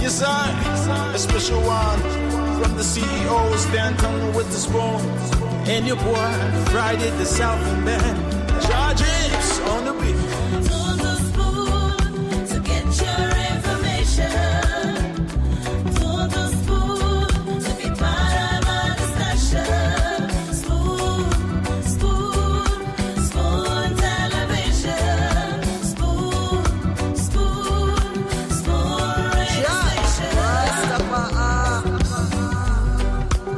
Yes, a special one from the CEOs, dancing with the spoon. And your boy, Friday the Southern Band. Charges on the beat. On the spoon to get your information. On the spoon to be part of our discussion. Spoon, spoon, spoon television. Spoon, spoon, spoon radio station.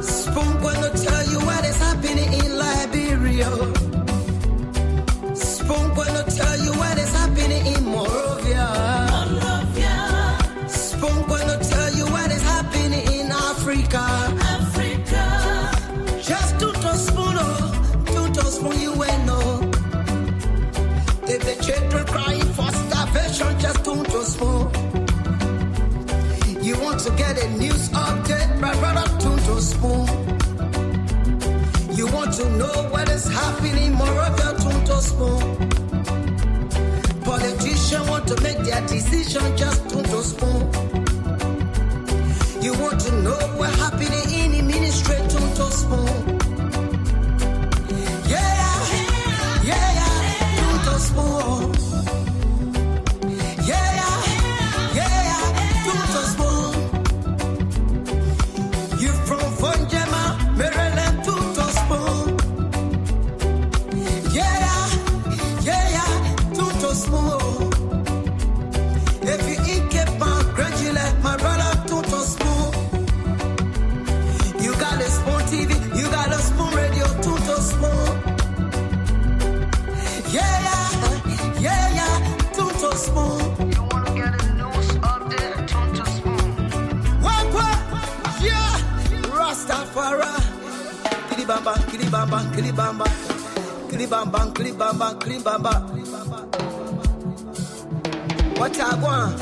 Spoon gonna tell you what is happening in Liberia. Spoon gonna tell you what is happening in Morovia. Spoon gonna tell you what is happening in Africa. Just to spoon, you will know. If the children crying for starvation, just to spoon. You want to get a news update, brother, to spoon. You want to know what is happening in Morovia, to spoon. Politicians want to make their decision, just to spoon. You want to know what happening in the ministry, to spoon. Yeah, to spoon. Yeah, to spoon. You from Fonjema, Maryland, to spoon. Yeah, to spoon. If you eat Cape gradually, my brother, to spoon. You got a spoon TV, you got a spoon radio, to spoon. Yeah, to spoon. You wanna get a news update, to spoon. What? Yeah, Rastafari. Kilibamba, kilibamba, kilibamba. Kilibamba, kilibamba, kilibamba. What I want?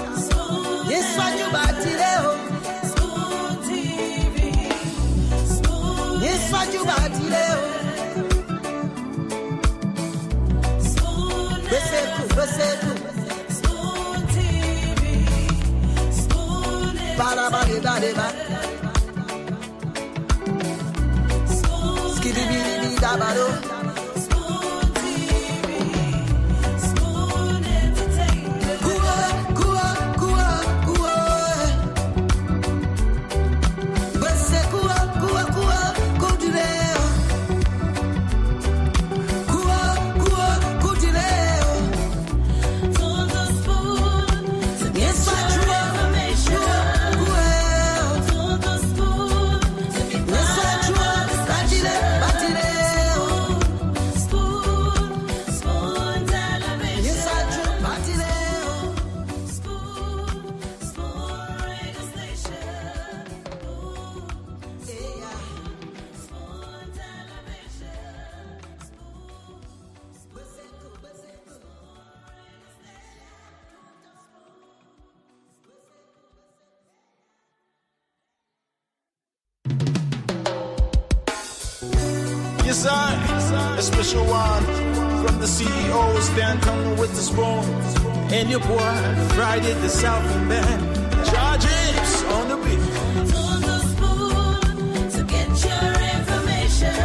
Yes, what you got today? Spoon TV. Spoon. Yes, what you got today? Spoon. Beseku. Spoon TV. Spoon. Ba. Spoon. Skibidi dabado. Spoon TV. Spoon entertainment. Kuwa. Beseku, kudileo. Kuwa, kudileo. On the spoon to get your information. On the spoon to be part of our discussion. Spoon television. Spoon radio station. Spoon television. Yes, a special one from the CEOs, dancing with the spoon. And your boy, Friday the Southern Band. Charges on the beat. On the spoon to get your information.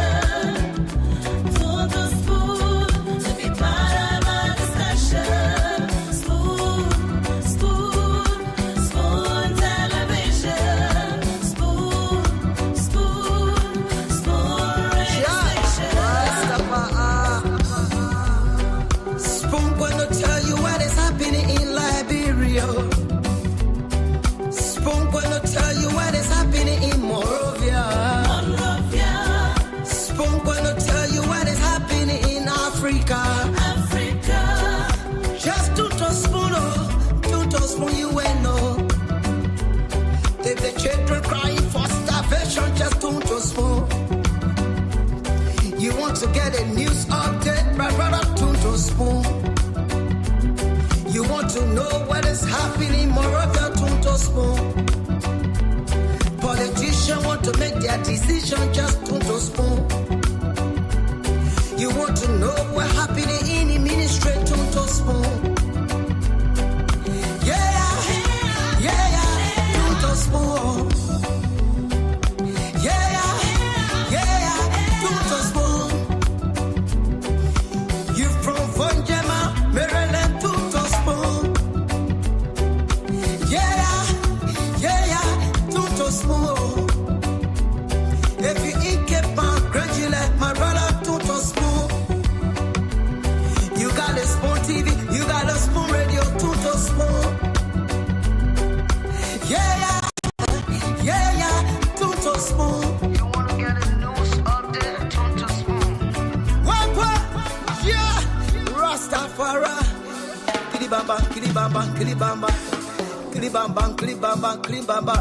On the spoon to be part of our discussion. Spoon, spoon, spoon television. Spoon, spoon, spoon radio station. Spoon gonna tell you what is happening in Liberia. Spoon gonna tell you what is happening in Morovia. Spoon gonna tell you what is happening in Africa. Just to spoon, you will know. If the children crying for starvation, just to spoon. You want to get a news update, brother, to spoon. You want to know what is happening in Morovia, to spoon. Politicians want to make their decision, just to spoon. You want to know what happening in the ministry, to spoon. Yeah, Biafra. Kilibamba, kilibamba, kilibamba. Kilibamba, kilibamba, kilibamba.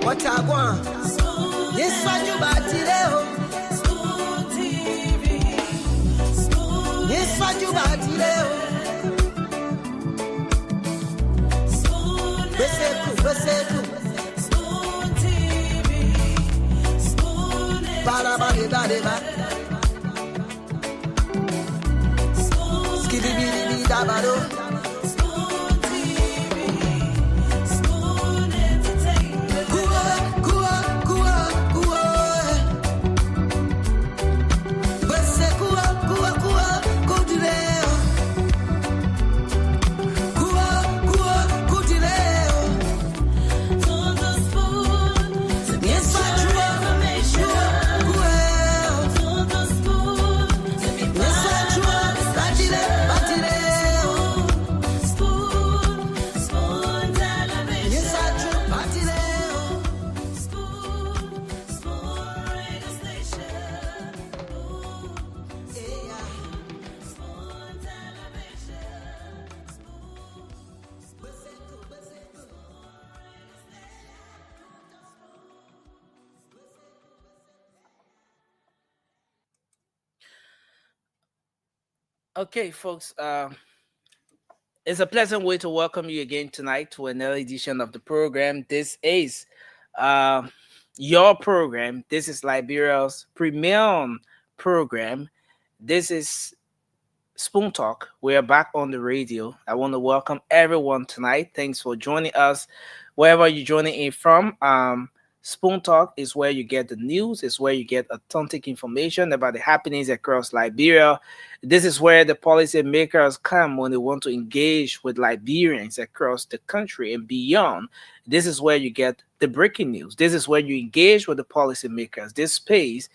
What I want? Yes, I do, Batileo. Yes, I do, Batileo. Beseku, beseku. Bada, bada, bada, bada. Skibidi, bidi, dabado. Okay, folks. It's a pleasant way to welcome you again tonight to another edition of the program. This is uh, your program. This is Liberia's premium program. This is Spoon Talk. We are back on the radio. I want to welcome everyone tonight. Thanks for joining us wherever you're joining in from. Spoon Talk is where you get the news, it's where you get authentic information about the happenings across Liberia. This is where the policymakers come when they want to engage with Liberians across the country and beyond. This is where you get the breaking news. This is where you engage with the policymakers. This space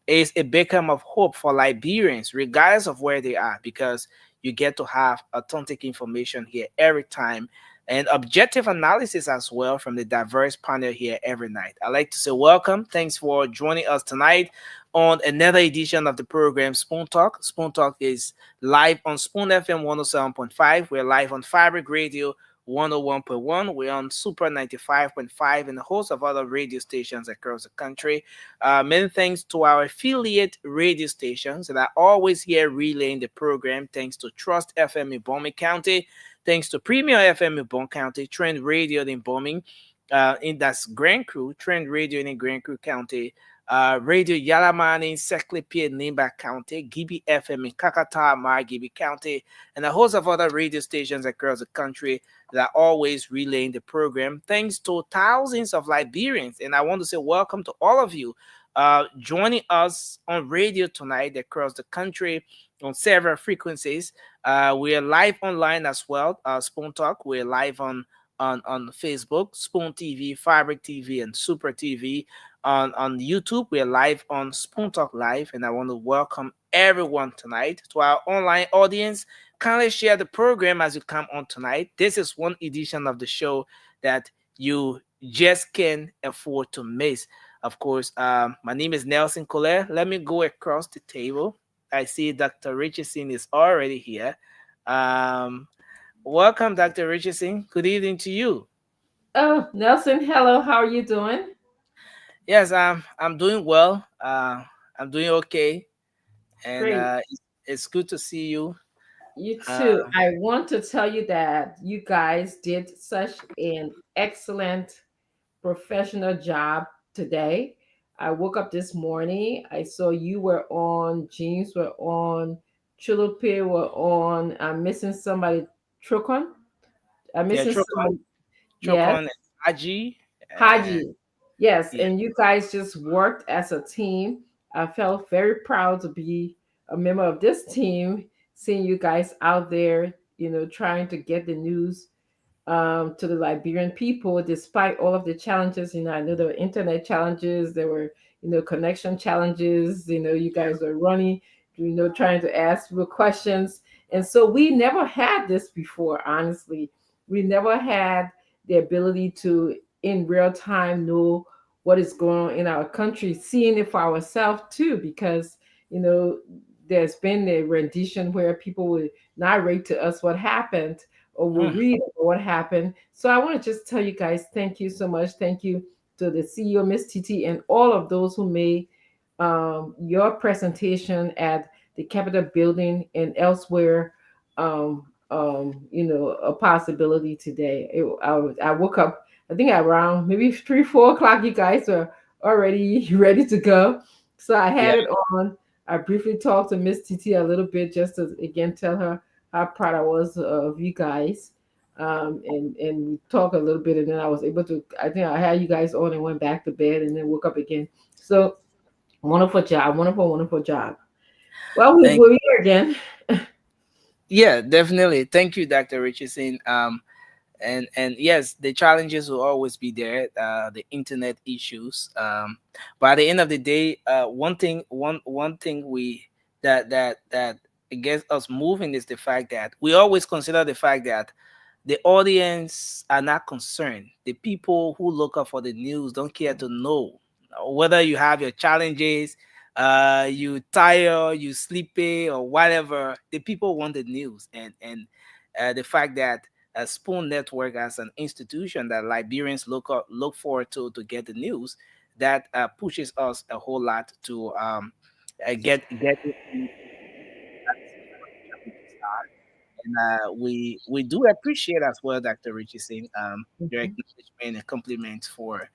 is a beacon of hope for Liberians, regardless of where they are, because you get to have authentic information here every time and objective analysis as well from the diverse panel here every night. I'd like to say welcome. Thanks for joining us tonight on another edition of the program Spoon Talk. Spoon Talk is live on Spoon FM 107.5. We're live on Fabric Radio 101.1. We're on Super 95.5 and a host of other radio stations across the country. Many thanks to our affiliate radio stations that are always here relaying the program. Thanks to Trust FM in Bombay County. Thanks to Premier FM in Bon County, Trend Radio in Bombing, in that's Grand Crew, Trend Radio in Grand Crew County, Radio Yalamani in Seclipi in Nimba County, Gibi FM in Kakata, Gibi County, and a host of other radio stations across the country that are always relaying the program. Thanks to thousands of Liberians, and I want to say welcome to all of you joining us on radio tonight across the country on several frequencies. We are live online as well. Spoon Talk. We're live on Facebook, Spoon TV, Fabric TV, and Super TV. On YouTube, we're live on Spoon Talk Live, and I want to welcome everyone tonight. To our online audience, kindly share the program as you come on tonight. This is one edition of the show that you just can't afford to miss. Of course, my name is Nelson Collet. Let me go across the table. I see Dr. Richardson is already here. Welcome, Dr. Richardson. Good evening to you. Oh, Nelson, hello. How are you doing? Yes, I'm doing well. I'm doing okay, and Great. it's good to see you. You Uh, too. I want to tell you that you guys did such an excellent professional job today. I woke up this morning. I saw you were on, James were on, Chulupe were on. I'm missing somebody. Trocon? I'm yeah, missing somebody. Yes. Chokon, and Haji, and Haji. Yes, yeah, and you guys just worked as a team. I felt very proud to be a member of this team, seeing you guys out there, trying to get the news to the Liberian people, despite all of the challenges. I know there were internet challenges, there were, connection challenges. You guys were running, trying to ask people questions. And so we never had this before, honestly. We never had the ability to, in real time, know what is going on in our country, seeing it for ourselves too, because, you know, there's been a rendition where people would narrate to us what happened or will Mm, read what happened. So I want to just tell you guys, thank you so much. Thank you to the CEO, Miss TT, and all of those who made your presentation at the Capitol building and elsewhere, a possibility today. I woke up, I think around maybe 3, 4 o'clock. You guys are already ready to go. So I yeah. had it on. I briefly talked to Miss TT a little bit just to again tell her how proud I was of you guys. And we talked a little bit, and then I was able to. I think I had you guys on and went back to bed, and then woke up again. So wonderful job, wonderful, wonderful job. Well, Thank we're here again. Yeah, definitely. Thank you, Dr. Richardson. And yes, the challenges will always be there, the internet issues. But at the end of the day, one thing we that gets us moving is the fact that we always consider the fact that the audience are not concerned. The people who look up for the news don't care to know whether you have your challenges, you tired, you sleepy, or whatever. The people want the news, and the fact that Spoon Network as an institution that Liberians look forward to get the news, that pushes us a whole lot to get it in. That is what we are able to start. And we do appreciate as well, Dr. Richardson, your Mhm, acknowledgement and compliments for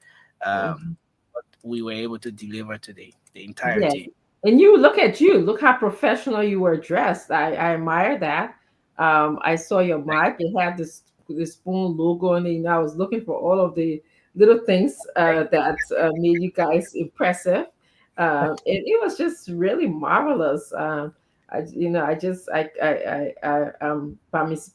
um, mhm. what we were able to deliver today, the entire Yeah, team. and you look at you. Look how professional you were dressed. I admire that. I saw your mic. It had this spoon logo on it. And I was looking for all of the little things that made you guys impressive. It was just really marvelous. I just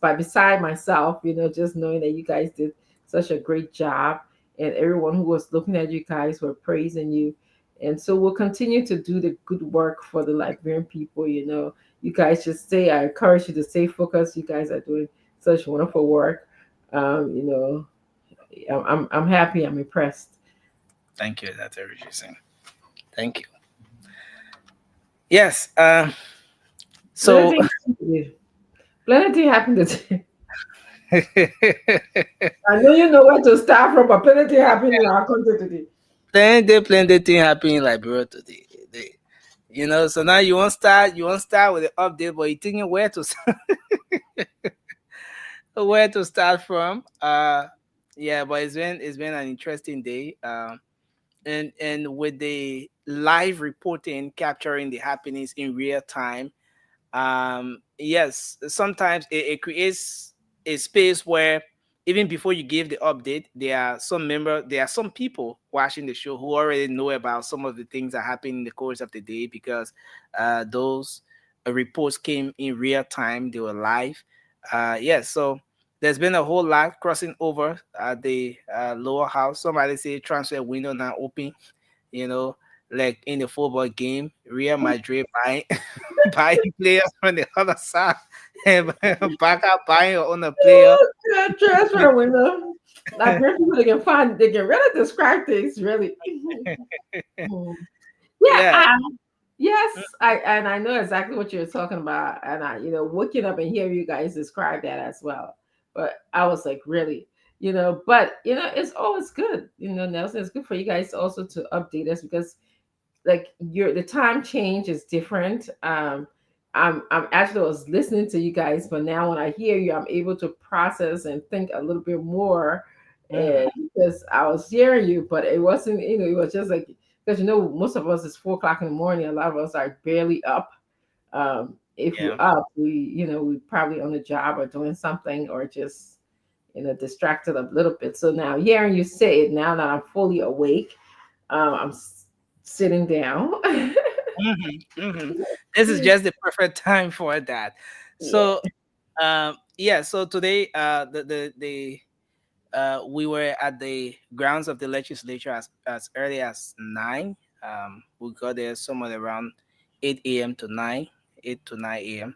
by beside myself, just knowing that you guys did such a great job, and everyone who was looking at you guys were praising you, and so we'll continue to do the good work for the Liberian people. You guys just stay. I encourage you to stay focused. You guys are doing such wonderful work. Um, you know, I'm happy. I'm impressed. Thank you, Dr. Richardson. Thank you. Yes. So Plenty, plenty happened today. I know you know where to start from, but plenty happened in our country today. plenty thing happening in Liberia today. So now you want to start with the update, but you thinking where to start from. Yeah, but it's been an interesting day. And with the live reporting capturing the happenings in real time, yes, sometimes it creates a space where even before you give the update, there are some people watching the show who already know about some of the things that happen in the course of the day, because those reports came in real time, they were live. Yes, so there's been a whole lot crossing over at the lower house. Somebody say transfer window now open, you know, like in the football game, Real Madrid buying buying players from the other side and back up buying your own player. Yeah, transfer window. Like great people, they can really describe things really. Yeah, Yeah. yes, I know exactly what you're talking about, and waking up and hear you guys describe that as well. But I was like, really, but it's always good, Nelson. It's good for you guys also to update us because like the time change is different. I'm actually was listening to you guys, but now when I hear you, I'm able to process and think a little bit more, Mhm. because I was hearing you, but it wasn't, it was just like, because most of us is 4 o'clock in the morning. A lot of us are barely up. If we're Yeah. up, we probably on the job or doing something or just distracted a little bit. So now hearing you say it, now that I'm fully awake, I'm sitting down. This is just the perfect time for that. Yeah. So yeah, so today we were at the grounds of the legislature as early as 9. We got there somewhere around 8 a.m. to 9, 8 to 9 a.m.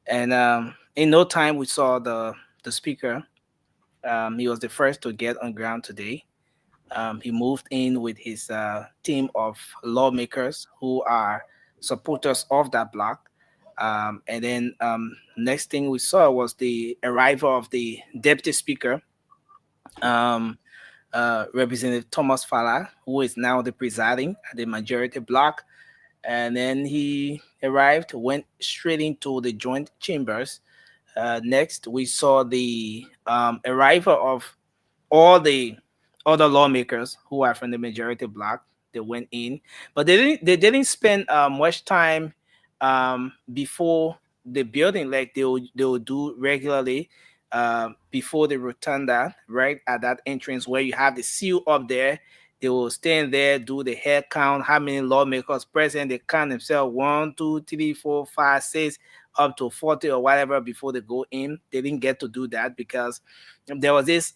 And in no time we saw the speaker. He was the first to get on ground today. He moved in with his team of lawmakers who are supporters of that block. And then next thing we saw was the arrival of the deputy speaker, um, Representative Thomas Fala, who is now the presiding at the majority block. And then he arrived, went straight into the joint chambers. Next, we saw the arrival of all the other lawmakers who are from the majority bloc. They went in, but they didn't spend much time before the building like they will do regularly, before the rotunda, right at that entrance where you have the seal up there. They will stand there, do the head count, how many lawmakers present. They count themselves, 1, 2, 3, 4, 5, 6, up to 40 or whatever before they go in. They didn't get to do that because there was this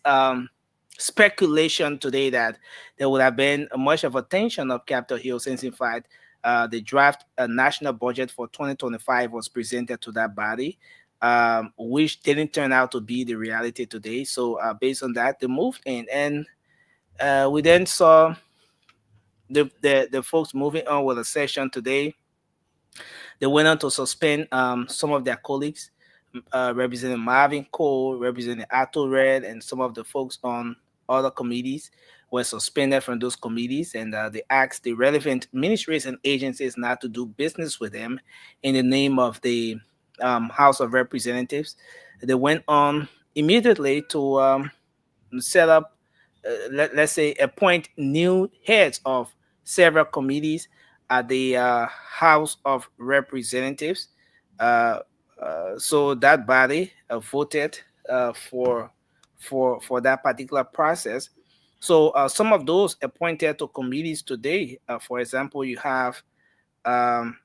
speculation today that there would have been much of attention of Capitol Hill, since in fact the draft national budget for 2025 was presented to that body, which didn't turn out to be the reality today. So based on that, they moved in, and we then saw the folks moving on with a session today. They went on to suspend some of their colleagues, Representative Marvin Cole, Representative Ato Red, and some of the folks on other committees were suspended from those committees, and they asked the relevant ministries and agencies not to do business with them in the name of the House of Representatives. They went on immediately to set up, let's say, appoint new heads of several committees at the House of Representatives. Uh, so that body voted for that particular process. So some of those appointed to committees today, for example, um,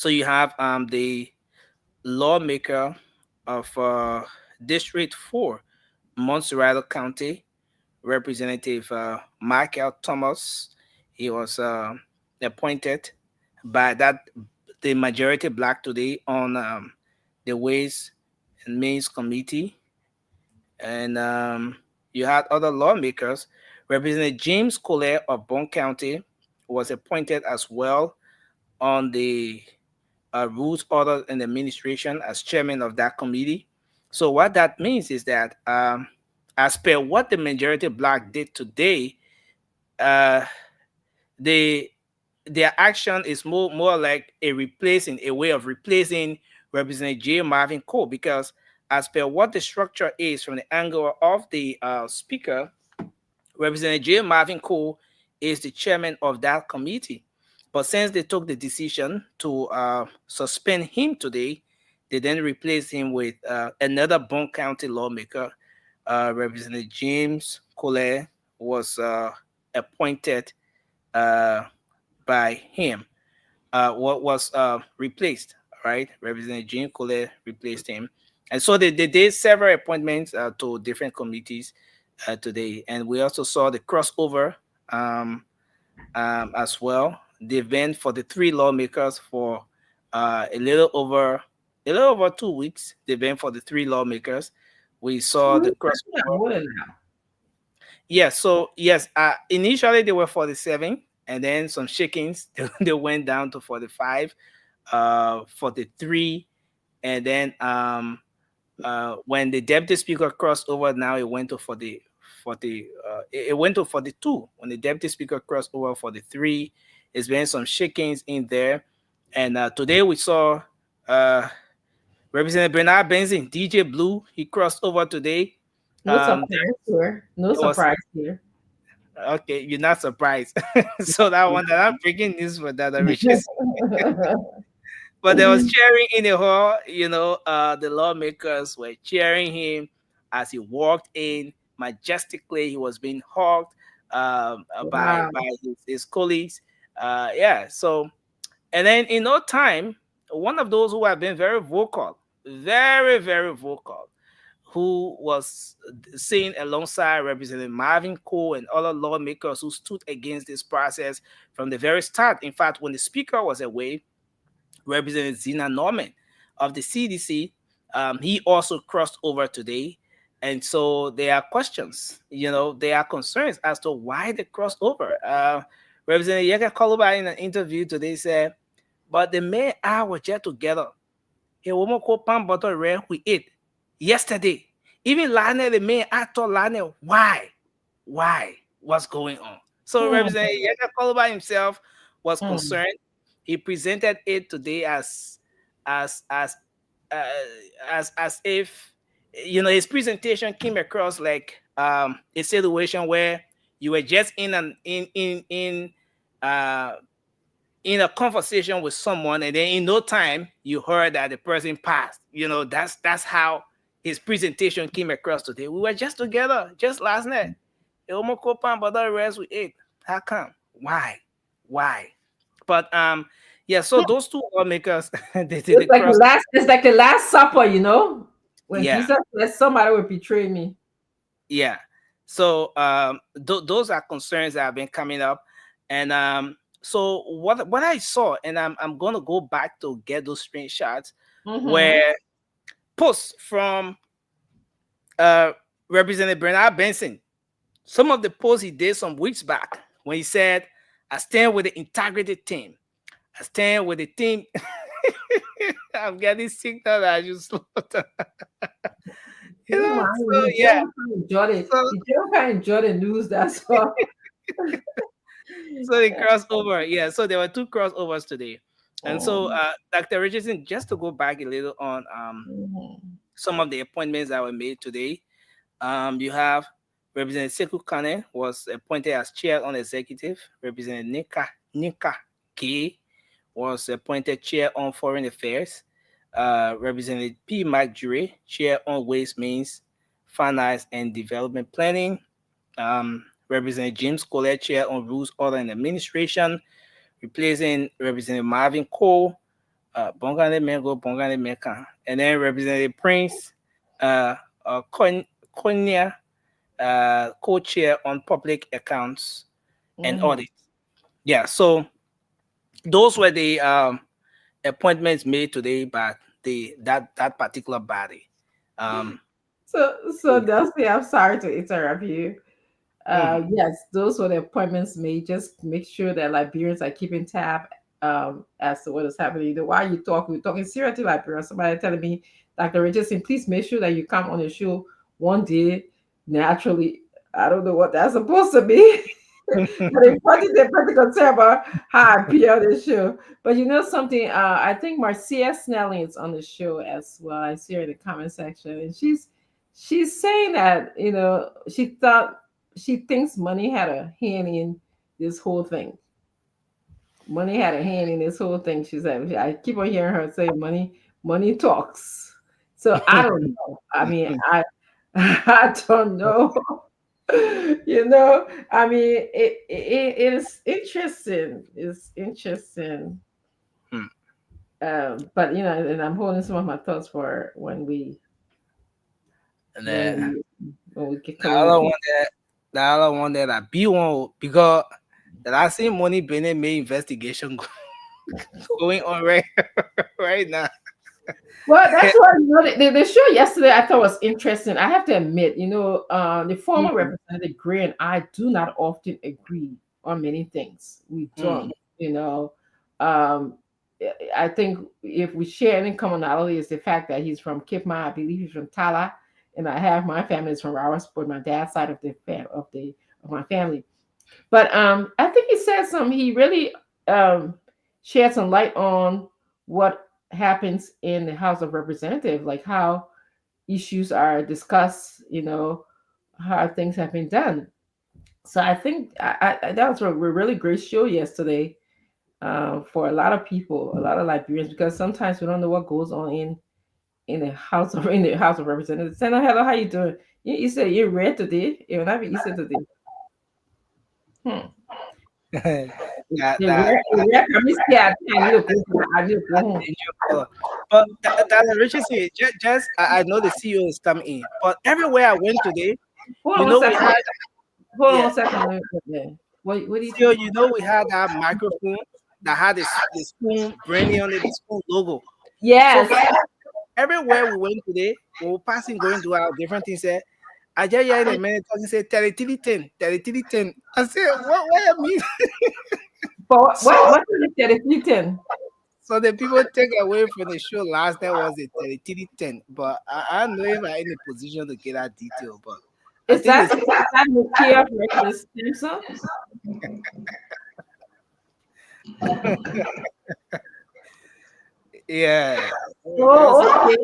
you have the lawmaker of District 4, Montserrat County, Representative Michael Thomas. He was appointed by the majority black today on the Ways and Means Committee. And you had other lawmakers. Representative James Collier of Bone County was appointed as well on the Rules, Order, and Administration as chairman of that committee. So what that means is that, as per what the majority bloc did today, uh, they their action is more like a way of replacing Representative J. Marvin Cole, because as per what the structure is from the angle of the speaker, Representative J. Marvin Cole is the chairman of that committee. But since they took the decision to suspend him today, they then replaced him with another Bone County lawmaker. Representative James Collier was appointed by him. What was replaced, right? Representative James Collier replaced him. And so they did several appointments to different committees today. And we also saw the crossover as well. They've been for the three lawmakers for a little over 2 weeks. They've been for the three lawmakers. We saw the crossover. More than now. Yes. So yes, initially they were 47, and then some shakings. They went down to 45, 43, and then when the deputy speaker crossed over, now it went to 40. It went to 42 when the deputy speaker crossed over 43. There's been some shakings in there, and today we saw Representative Bernard Benzin, DJ Blue. He crossed over today. No surprise here. No surprise here. Okay, you're not surprised. So that one that I'm breaking news for that, Richard. But there was cheering in the hall. The lawmakers were cheering him as he walked in majestically. He was being hugged by his colleagues. Yeah. So, and then in no time, one of those who have been very vocal, very, very vocal, who was seen alongside Representative Marvin Cole and other lawmakers who stood against this process from the very start. In fact, when the speaker was away, Representative Zena Norman of the CDC, he also crossed over today. And so there are questions, there are concerns as to why they crossed over. Representative Yeka Koluba in an interview today said, But the man I was just together. A woman called pan butter red we ate yesterday. Even Lionel, the man I told Lionel, why? Why? What's going on? So Hmm. Representative Yeka Koloba himself was Hmm. concerned. He presented it today as as uh, as if his presentation came across like a situation where you were just uh in a conversation with someone, and then in no time you heard that the person passed. That's how his presentation came across today. We were just together just last night. But the rest we ate. How come? Why? But yeah, so those two lawmakers they crossed. It's like the last supper, when Yeah, Jesus said somebody will betray me. yeah. So those are concerns that have been coming up. And so what I saw, and I'm gonna go back to get those screenshots, Mm-hmm. where posts from uh Representative Bernard Benson. Some of the posts he did some weeks back when he said, I stand with the integrity team. I stand with the team. I'm getting sick now that I just so yeah. So The general kind of enjoy the news. That's all. so they crossed over. Yeah, so there were two crossovers today. And so Oh. Dr. Richardson, just to go back a little on Mhm. some of the appointments that were made today. You have Representative Sekou Kane was appointed as chair on executive. Representative Nika K was appointed chair on foreign affairs. Representative P. Mike Jure, chair on waste, means, finance and development planning. Representative James Colette, chair on rules, order and administration, replacing Representative Marvin Cole. Bongane Mengo, Bongane Meka, and then Representative Prince Konya, co-chair on public accounts and Mhm. audit. Yeah, so those were the appointments made today by that particular body. Um, So Dusty, I'm sorry to interrupt you. mhm. Yes, those were the appointments made. Just make sure that Liberians are keeping tab as to what is happening. While you talk, we're talking seriously Liberians. Somebody telling me, Dr. Richardson, please make sure that you come on the show one day naturally. I don't know what that's supposed to be. But they're concerned about how I appear on the show. But you know something? I think Marcia Snelling is on the show as well. I see her in the comment section, and she's saying that she thinks money had a hand in this whole thing. Money had a hand in this whole thing. She said, I keep on hearing her say, money talks. So I don't know. I mean, I I don't know. I mean, it is interesting. It's interesting. Hmm. But and I'm holding some of my thoughts for And when then we when we get the coming with other people. one that I be one because that I see money being made investigation going on right right now. Well, that's what the show yesterday I thought was interesting. I have to admit, the former Mhm. representative Gray and I do not often agree on many things. We Mm. don't, you know. Um, I think if we share any commonality is the fact that he's from Kipma. I believe he's from Tala, and I have my family is from Rawsport, my dad's side of of my family. But I think he said something. He really shed some light on what happens in the House of Representatives, like how issues are discussed, how things have been done. So I think that was a really great show yesterday for a lot of people, a lot of Liberians, because sometimes we don't know what goes on in the House of Representatives. Senator, hello, how you doing? You said you're red today. You're not Easter today. Hmm. that The that rare, the rare Kamiski, I need to go home. change your color. But that Richardson, I know the CEO is coming in, but everywhere I went today, Hold on you one know we second. had Hold on yeah one second. Yeah. What do you CEO, think? we had that microphone that had the spoon branding on it, the spoon logo. So Yes. everywhere we went today, we were passing, going to our different things. Said, I just hear in a minute talking, say, 33 10, 33 10. I said, what I mean? But So, what is it that if you can? So the people take away from the show last night was a 3310, but I don't know if I'm in a position to get that detail, but I Is think that it's is that Nokia versus Samsung? yeah. There was Oh, okay.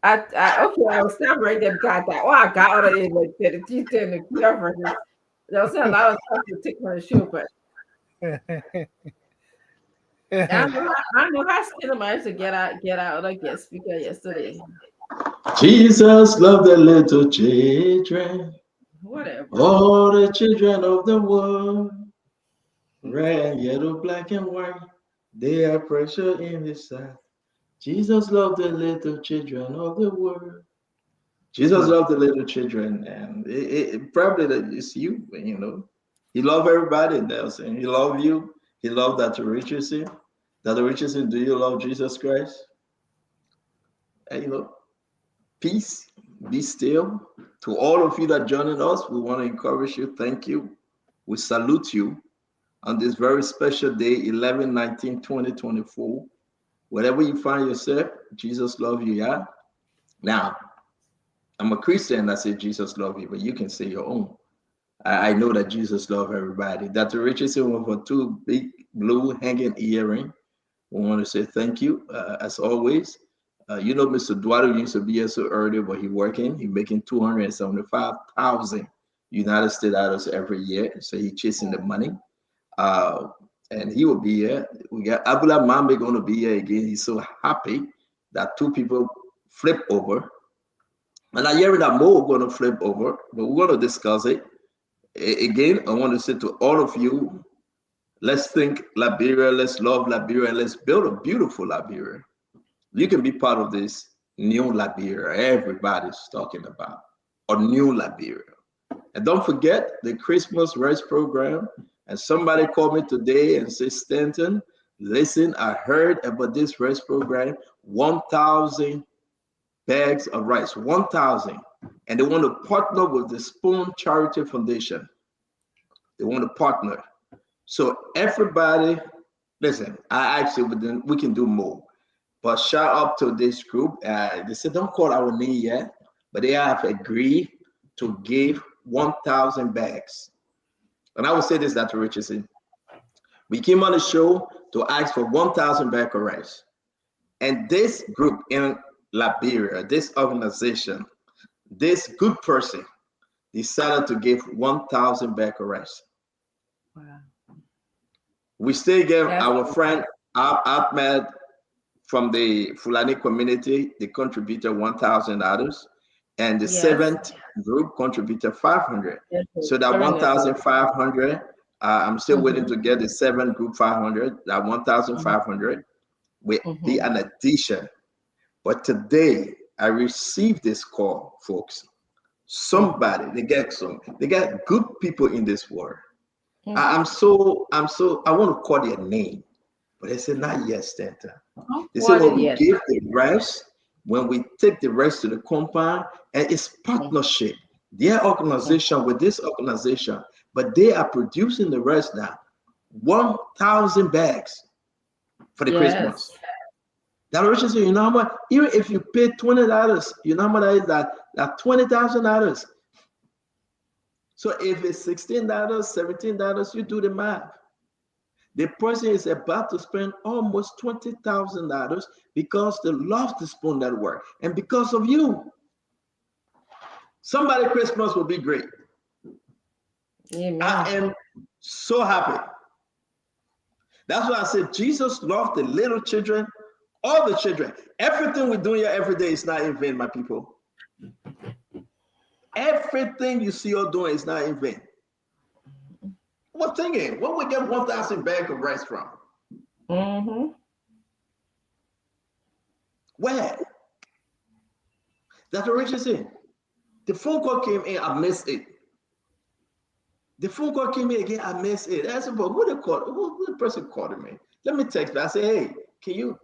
Okay, I was stop right there because I thought, oh, I got out of it like the T10 and Nokia versus. There was a lot of stuff to take on the show, but I know how scared I used to get out of guest speaker yesterday. Jesus loved the little children, Whatever. all the children of the world, red, yellow, black, and white. They are precious in His sight. Jesus loved the little children of the world. Jesus loved the little children, and probably that it's you, you know. He loved everybody, Nelson. He loved you. He loved Dr. Richardson. Dr. Richardson, do you love Jesus Christ? And, you know, peace, be still. To all of you that joining us, we want to encourage you. Thank you. We salute you on this very special day, 11/19/2024. Wherever you find yourself, Jesus love you, yeah? Now, I'm a Christian. I say Jesus love you, but you can say your own. I know that Jesus love everybody. Dr. Richardson went for two big blue hanging earring. We want to say thank you, as always. You know, Mr. Duarte used to be here so early, but he working. He making 275,000 United States dollars every year. So he chasing the money. Uh, and he will be here. We got Abdullah Mambe going to be here again. He's so happy that two people flip over. And I hear that more going to flip over, but we're going to discuss it. Again, I want to say to all of you, let's think Liberia, let's love Liberia, let's build a beautiful Liberia. You can be part of this new Liberia everybody's talking about, or new Liberia. And don't forget the Christmas rest program. And somebody called me today and said, Stanton, listen, I heard about this rest program, 1,000 bags of rice, 1,000. And they want to partner with the Spoon Charity Foundation. They want to partner. So everybody, listen, I actually, we can do more. But shout out to this group. They said, don't call our name yet, but they have agreed to give 1,000 bags. And I will say this, Dr. Richardson. We came on the show to ask for 1,000 bags of rice. And this group in Liberia, this organization, this good person decided to give 1,000 bags of rice. Wow. We still give That's our friend Ahmed from the Fulani community, they contributed $1,000, and the yes. seventh group contributed 500. Yes, So that very nice. 1,500, I'm still waiting to get the seventh group 500. That 1,500 will be an addition. But today I received this call, folks. Somebody, they got good people in this world. I want to call their name, but they said not yet, Stanton. They said when we give the rest, when we take the rest to the compound, and it's partnership. Their organization with this organization, but they are producing the rest now. 1,000 bags for the Christmas. That Richard said, you know how much? Even if you pay $20, you know how much that is? That $20,000. So if it's $16, $17, you do the math. The person is about to spend almost $20,000 because they love the Spoon Network and because of you. Somebody Christmas will be great. Amen. I am so happy. That's why I said Jesus loved the little children, all the children. Everything we do here every day is not in vain, my people. Everything you see us doing is not in vain. We're thinking, where we get 1,000 bags of rice from? Where? Dr. Richardson, the phone call came in, I missed it. The phone call came in again, I missed it. I said, but who the person called me? Let me text me. I said, hey, can you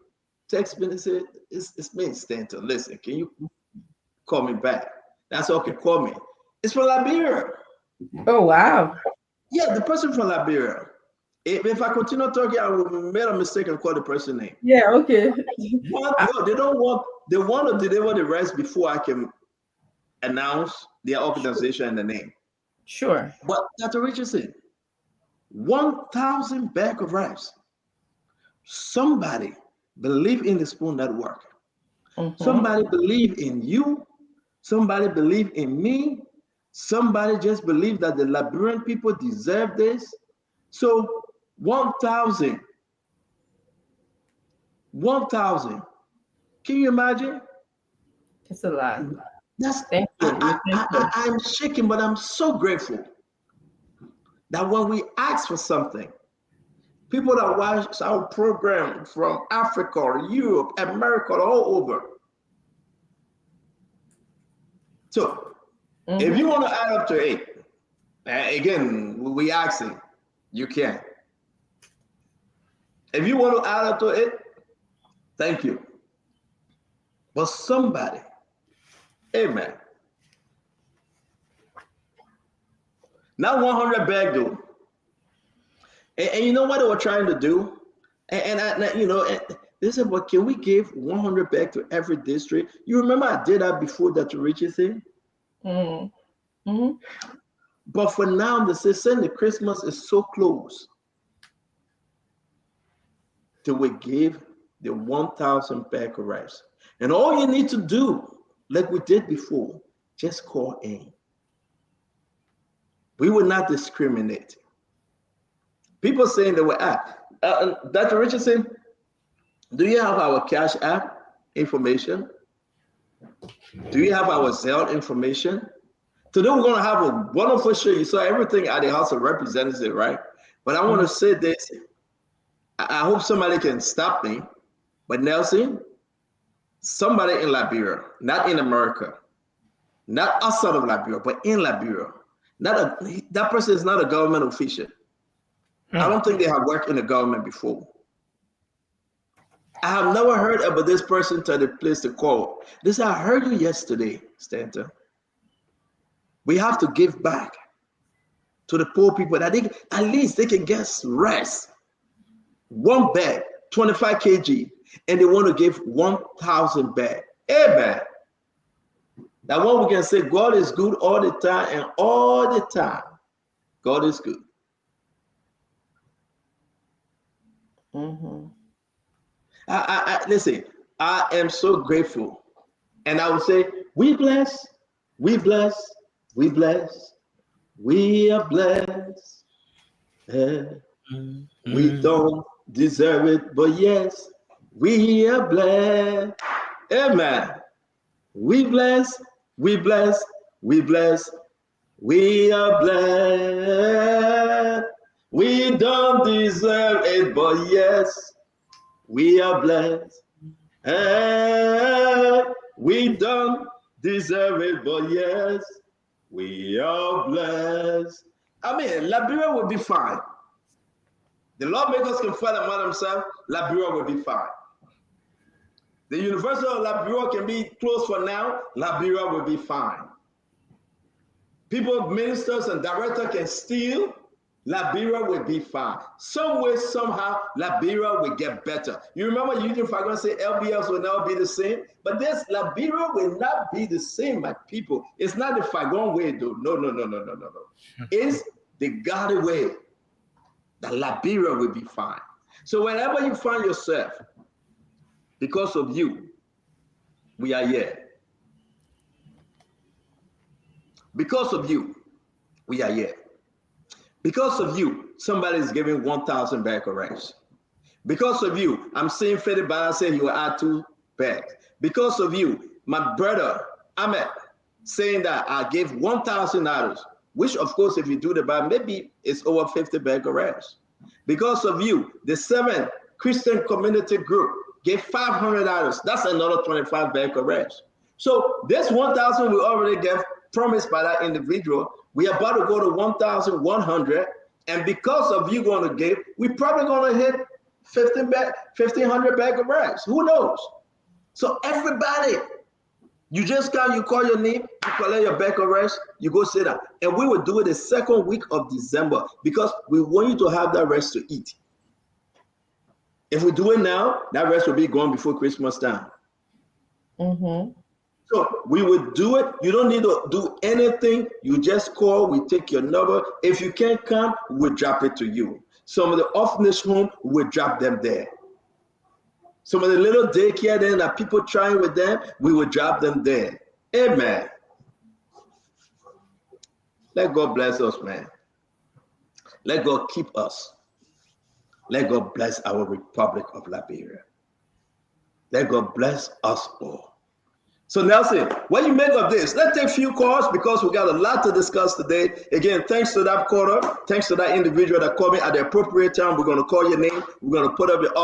text me? They said, it's me, Stanton. Listen, can you call me back? That's okay, call me. It's from Liberia. Oh, wow. Yeah, the person from Liberia. If I continue talking, I will make a mistake and call the person name. Yeah, okay. No, they don't want. They want to deliver the rice before I can announce their organization and the name. Sure. But Dr. Richardson, 1,000 bag of rice. Somebody believe in the spoon that work. Somebody believe in you. Somebody believe in me. Somebody just believe that the Liberian people deserve this. So 1,000. 1,000. Can you imagine? It's a lot. That's Thank you. I'm shaking, but I'm so grateful that when we ask for something, people that watch our program from Africa, Europe, America, all over. So if you want to add up to 8, again, we asking, you can. If you want to add up to 8, thank you. But somebody, amen. Not 100 bag though. And you know what they were trying to do? They said, well, can we give 100 bag to every district? You remember I did that before that to Richie thing? But for now, they say, the Christmas is so close till we give the 1,000 bag of rice. And all you need to do, like we did before, just call in. We will not discriminate. People saying that we're Dr. Richardson, do you have our Cash App information? Do you have our Zelle information? Today we're going to have a wonderful show. You saw everything at the House of Representatives, right? But I want to say this. I hope somebody can stop me. But Nelson, somebody in Liberia, not in America, not outside of Liberia, but in Liberia, that person is not a government official. I don't think they have worked in the government before. I have never heard about this person to the place to call. This I heard you yesterday, Stanton. We have to give back to the poor people that at least they can get rest. One bag, 25 kg, and they want to give 1,000 bag. Amen. That one we can say God is good all the time, and all the time, God is good. Listen, I am so grateful. And I would say, we bless, we bless, we bless, we are blessed. We don't deserve it, but yes, we are blessed. Amen. We bless, we bless, we bless, we are blessed. We don't deserve it, but yes, we are blessed. We don't deserve it, but yes, we are blessed. I mean, Liberia will be fine. The lawmakers can fight among themselves, Liberia will be fine. The University of Liberia can be closed for now, Liberia will be fine. People, ministers and directors can steal, Liberia will be fine. Some way, somehow, Liberia will get better. You remember Union Fagon say LBS will now be the same? But this Liberia will not be the same, my people. It's not the Fagon way, though. No. It's the Ghana way. That Liberia will be fine. So whenever you find yourself, because of you, we are here. Because of you, we are here. Because of you, somebody is giving 1,000 bags of rice. Because of you, I'm seeing Fede Bala say he will add 2 bags. Because of you, my brother Ahmed saying that I gave $1,000, which of course, if you do the math, maybe it's over 50 bags of rice. Because of you, the 7 Christian community group gave $500. That's another 25 bags of rice. So this 1,000 we already gave, promised by that individual. We are about to go to 1,100, and because of you going to give, we're probably going to hit 1,500 bags of rice. Who knows? So everybody, You just come, you call your name, you collect your back arrest, you go sit down. And we will do it the second week of December because we want you to have that rest to eat. If we do it now, that rest will be gone before Christmas time. Mm-hmm. So we would do it. You don't need to do anything. You just call, we take your number. If you can't come, we'll drop it to you. Some of the orphanage home, we'll drop them there. Some of the little daycare then that people trying with them, we will drop them there. Amen. Let God bless us, man. Let God keep us. Let God bless our Republic of Liberia. Let God bless us all. So Nelson, what do you make of this? Let's take a few calls because we got a lot to discuss today. Again, thanks to that caller, thanks to that individual that called me at the appropriate time. We're going to call your name. We're going to put up your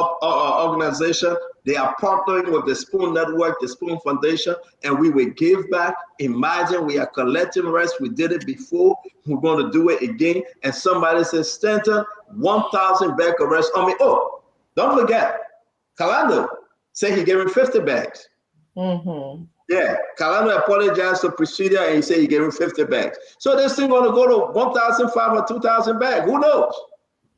organization. They are partnering with the Spoon Network, the Spoon Foundation, and we will give back. Imagine we are collecting rest. We did it before. We're going to do it again. And somebody says, Stanton, 1,000 bag of rest on me. Oh, don't forget, Kalando said he gave him 50 bags. Mm-hmm. Yeah, Kalando apologized to Presidia and he said he gave him 50 bags. So this thing going to go to 1,500 or 2,000 bags. Who knows?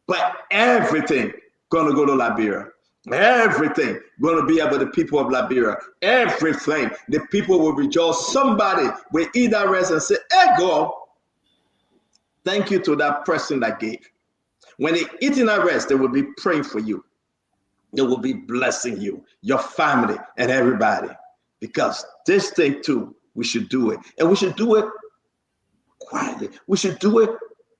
But everything going to go to Liberia. Everything going to be about the people of Liberia. Everything. The people will rejoice. Somebody will eat that rest and say, hey, God, thank you to that person that gave. When they eat in that rest, they will be praying for you. They will be blessing you, your family, and everybody. Because this thing too, we should do it. And we should do it quietly. We should do it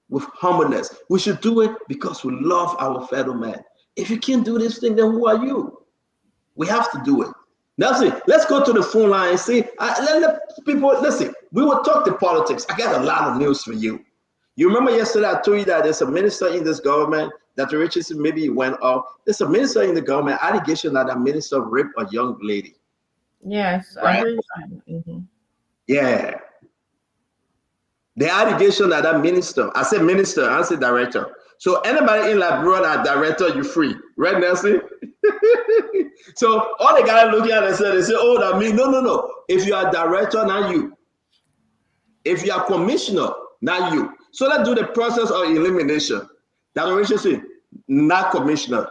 with humbleness. We should do it because we love our fellow man. If you can't do this thing, then who are you? We have to do it. Now, see, let's go to the phone line and see. Let people listen. We will talk to politics. I got a lot of news for you. You remember yesterday I told you that there's a minister in this government, Dr. Richardson, maybe he went off. There's a minister in the government, allegation that a minister raped a young lady. Yes, right? I heard you. Mm-hmm. Yeah. The allegation that that minister, I said minister, I said director. So anybody in Liberia that director, you free. Right, Nancy? So all the guys looking at it, they say, oh, that means, no. If you are director, not you. If you are commissioner, not you. So let's do the process of elimination. Dr. Richardson, not commissioner,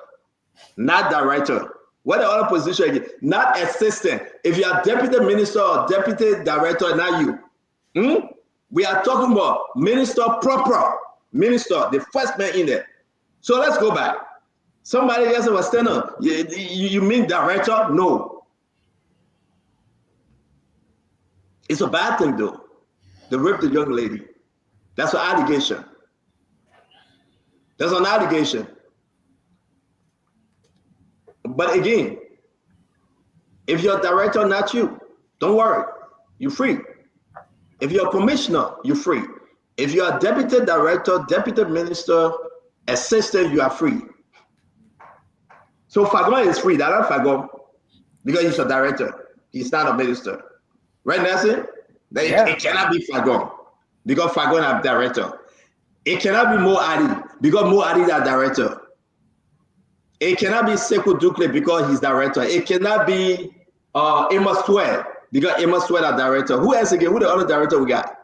not director. What the other position again? Not assistant. If you are deputy minister or deputy director, not you. We are talking about minister proper. Minister, the first man in there. So let's go back. Somebody else was standing up. You mean director? No. It's a bad thing though. They raped the young lady. That's an allegation. That's an allegation. But again, if you're a director, not you, don't worry. You're free. If you're a commissioner, you're free. If you're a deputy director, deputy minister, assistant, you are free. So Fagon is free. That's not Fagon because he's a director. He's not a minister. Right, Nancy? Yeah. It cannot be Fagon because Fagon is director. It cannot be Mo Adi because Mo Adi is director. It cannot be Sekou Dukle because he's director. It cannot be Amos Sweat because Amos Sweat is director. Who else again? Who the other director we got?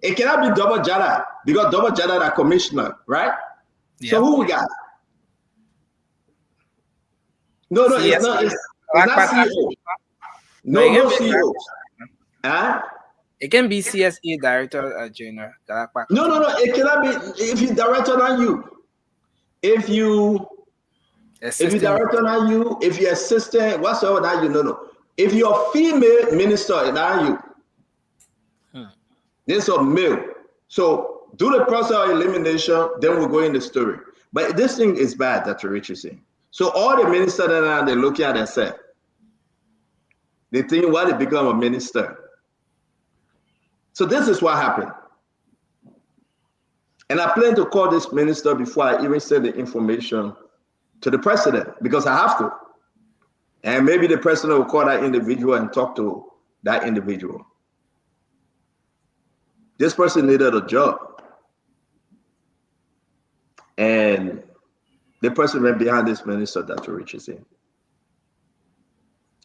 It cannot be Double Jada because Double Jada is commissioner, right? Yeah. So who we got? No, it's not. It's not CEO. No CEO. Huh? It can be CSE director, Junior. No. It cannot be. If you director, not you. If you director, not you. If you assistant, whatsoever, not you. No. If you're female minister, not you. This is a male. So do the process of elimination, then we'll go in the story. But this thing is bad, Dr. Richardson. So all the ministers that are they looking at themselves. They think why they become a minister. So this is what happened. And I plan to call this minister before I even send the information to the president because I have to. And maybe the president will call that individual and talk to that individual. This person needed a job. And the person went behind this minister, Dr. Richardson.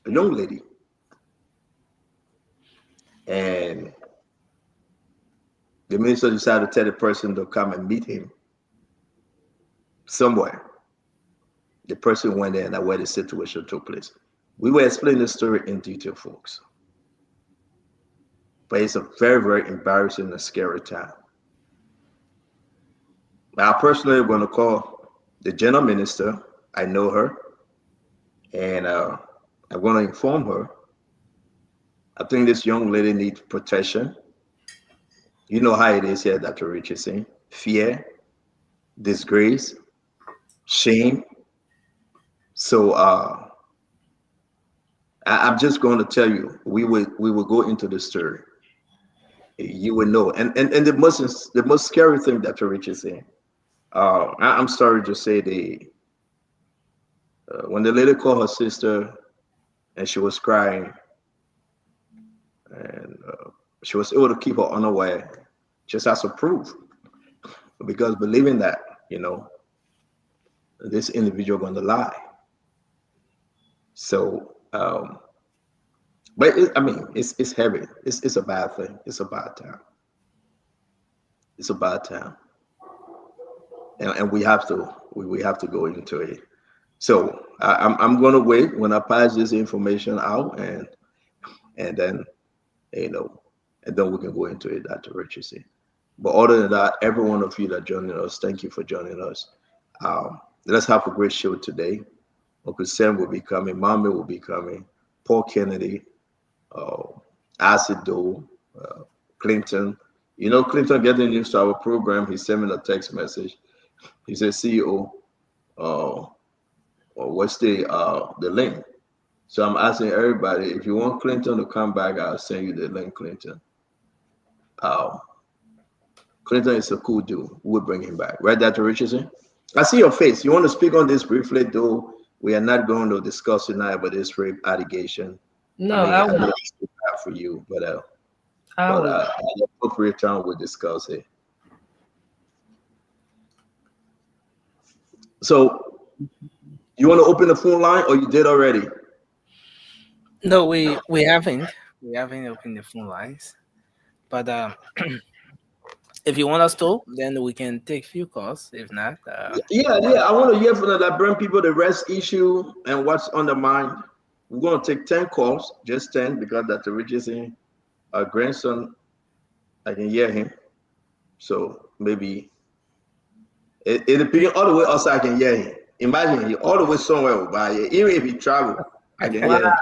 A young lady. And the minister decided to tell the person to come and meet him somewhere. The person went there, and that's where the situation took place. We will explain the story in detail, folks. But it's a very, very embarrassing and scary time. I personally want to call the general minister. I know her, and I'm going to inform her. I think this young lady needs protection. You know how it is here, Dr. Richardson. Fear, disgrace, shame. So I'm just going to tell you, we will go into the story. You will know, and the most scary thing, Dr. Richardson. I'm sorry to say, when the lady called her sister and she was crying, and she was able to keep her unaware, just as a proof, because believing that, this individual going to lie. So, but I mean, it's heavy. It's a bad thing. It's a bad time. It's a bad time, and we have to go into it. So I'm gonna wait when I pass this information out, and then you know, and then we can go into it, Dr. Richardson. But other than that, every one of you that joining us, thank you for joining us. Let's have a great show today. Uncle Sam will be coming, Mommy will be coming, Paul Kennedy, uh, Acid Doe, Clinton. Clinton getting used to our program. He sent me a text message. He said, CEO, what's the link? So I'm asking everybody, if you want Clinton to come back, I'll send you the link, Clinton. Um, Clinton is a cool dude. We'll bring him back. Right, Dr. Richardson? I see your face. You want to speak on this briefly, though? We are not going to discuss tonight about this rape allegation. No, I mean, I I know will. it's too bad for you, but I will. at the appropriate time, we'll discuss it. So, you want to open the phone line, or you did already? No, we haven't opened the phone lines, but if you want us to, then we can take few calls. If not, Yeah. I want to hear from the Liberian people the rest issue and what's on the mind. We're going to take 10 calls, just 10, because Dr. Richardson, our grandson, I can hear him. So maybe it depends all the way outside, I can hear him. Imagine he all the way somewhere by here. Even if he travel, I can hear him.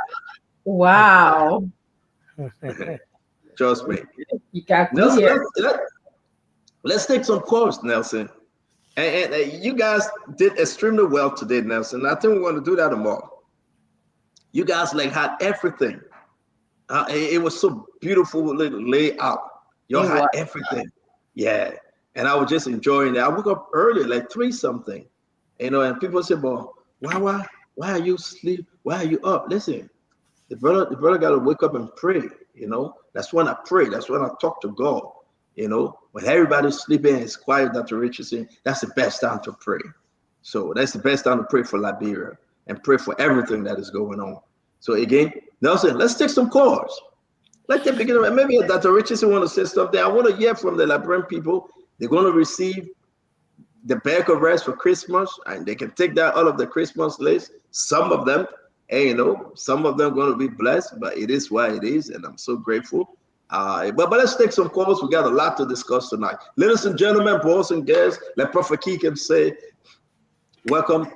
Wow. Trust me. You got Nelson, clear. let's take some calls, Nelson. And you guys did extremely well today, Nelson. I think we want to do that tomorrow. You guys had everything. It was so beautiful laid out. Y'all had everything. Yeah. And I was just enjoying it. I woke up early, like 3 something. And people say, well, why are you asleep? Why are you up? Listen, the brother got to wake up and pray. That's when I pray. That's when I talk to God. When everybody's sleeping and it's quiet, Dr. Richardson, that's the best time to pray. So that's the best time to pray for Liberia and pray for everything that is going on. So again, Nelson, let's take some calls. Let them begin. Maybe Dr. Richardson want to say something. I want to hear from the Liberian people. They're going to receive the bag of rice for Christmas, and they can take that out of the Christmas list. Some of them, and some of them going to be blessed, but it is what it is, and I'm so grateful. But let's take some calls. We got a lot to discuss tonight. Ladies and gentlemen, boys and girls, let Prophet Keegan say, welcome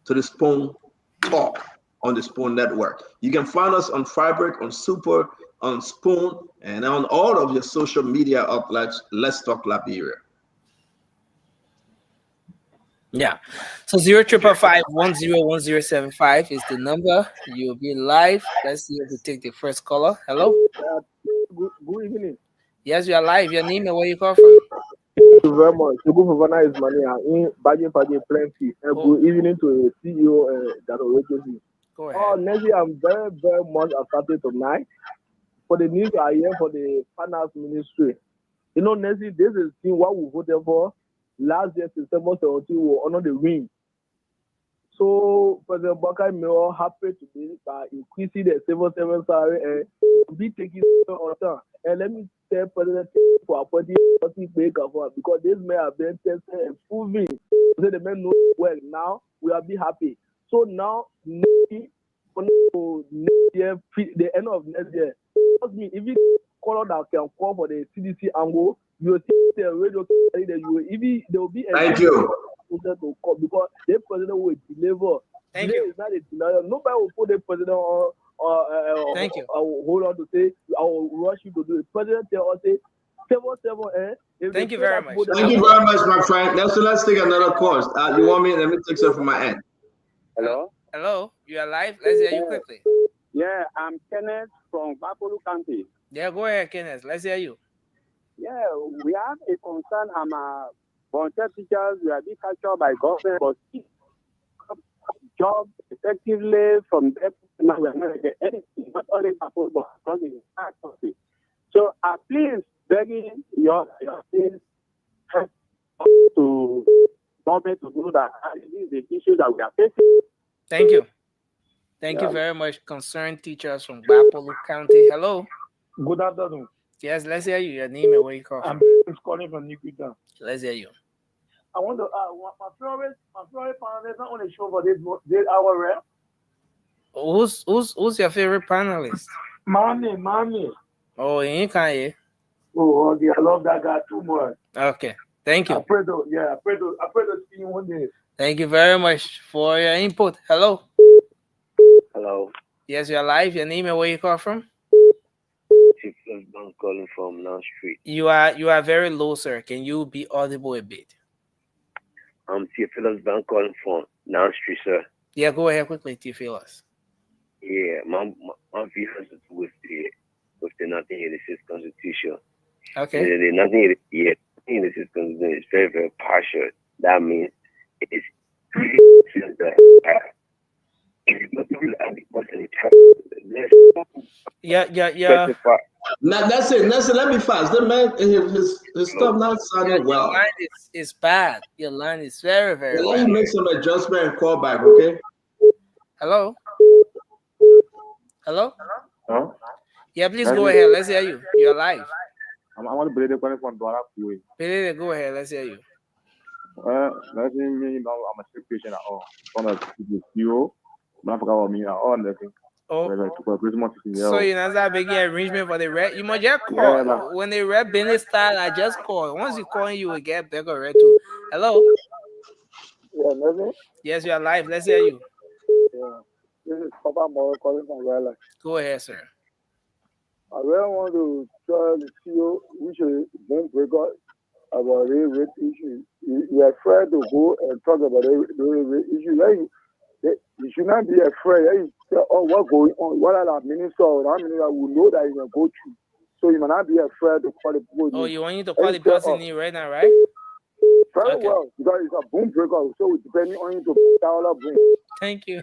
to the Spoon Talk on the Spoon Network. You can find us on Fabric, on Super, on Spoon, and on all of your social media outlets. Let's Talk Liberia. yeah. So 0555101075 is the number. You'll be live. Let's see if we take the first caller. Hello. Good evening. Yes, you are live. Your name and where you call from? Thank you very much. Good Havana is money in Baji Plenty. And good evening to the CEO that already. Go Oh, ahead. Nancy, I'm very, very much excited tonight for the news I hear for the finance ministry. Nancy, this is what we voted for last year, September 17, we were under the ring. So President Baka may all happy today by increasing the civil servant salary and be taking on time. And let me tell President for appointing maker for because this may have been tested and proven. So the men know well now. We are be happy. So now next year, the end of next year, trust me, if you call that can call for the CDC angle, you will see the radio that you will even there will be a Thank you. to call because the president will deliver. Thank Delay you. is not a denial. Nobody will put the president on Thank you. hold on to say I will rush you to do it. President tell us say 7 if Thank they you say very that much. people- Thank you very much, my friend. Now, so let's take another course. You want me? Let me take some from my end. Hello? Hello, you are live. Let's hear you quickly. Yeah, I'm Kenneth from Bapolu County. Yeah, go ahead, Kenneth. Let's hear you. Yeah, we have a concern. I'm a volunteer teachers. We are being captured by government, but still job effectively from them. Now we are not getting anything, not only Bapolu, but across the entire country. So please begging your things to government to do that. This is the issue that we are facing. Thank you. Thank you very much, concerned teachers from Bapolu County. Hello. Good afternoon. Yes, let's hear you. Your name and where you call from. I'm calling from Nikita. Let's hear you. I want to my favorite panelist not on the show for this hour, right? Who's your favorite panelist? Mommy. Oh, you can't. Oh, okay. I love that guy too much. Okay. Thank I you. pray to see you one day. Thank you very much for your input. Hello. Hello, Yes, you're live. Your name and where you call from? I'm calling from Now Street. You are very low, sir. Can you be audible a bit? I'm Theophilus Bank calling from Now Street, sir. Yeah, go ahead quickly, Theophilus. Yeah, my view has to do with the 1986 Constitution. Okay. The 1986 Constitution is very, very partial. That means it's Yeah. Now, that's it. Let me fast. The man, his stuff not sounding Your well. line is bad. Your line is very, very Let bad. me make some adjustment and call back, okay? Hello? Hello? Huh? Yeah, please go ahead. Let's hear you. You're live. I want to believe the calling from Dwara Kuwait. Billy, go ahead. Let's hear you. Nothing mean I'm a sick patient at all. On a CEO, I forgot what me at all. Oh, Christmas so you know that big arrangement for the red. You must just call. When the red business start, I just call. Once you call, you will get bigger red too. Hello? Yeah, nothing. Yes, you are live. Let's hear you. Yeah. This is Papa Moro calling from Raleigh. Go ahead, sir. I really want to tell the CEO, which is Boom Breaker, about the rate issue. You are afraid to go and talk about the rate issue. You should not be afraid. You say, oh, what's going on? What are the minister or that minister will know that you can go through. So you might not be afraid to call the people. Oh, you want you to call the person in right now, right? Very Okay. well, because it's a boom breaker. So depending on you to dollar boom. Thank you.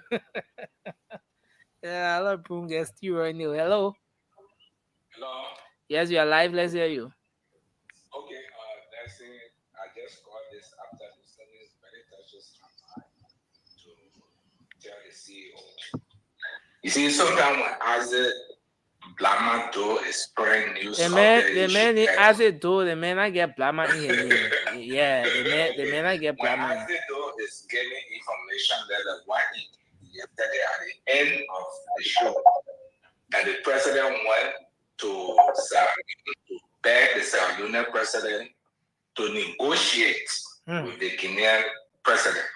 Yeah, I love boom gets you right now. Hello? Hello. Yes, you are live. Let's hear you. Okay. That's it. I just called this after the service. Very touches my mind to tell the CEO. You see, sometimes when Isaac Blamado is spreading news The of man, as it do, the man I get blama in here. Yeah, the man I get when blama. Isaac is getting information that the one yesterday at the end of the show that the president went to beg the Sierra Leone president to negotiate with the Guinean president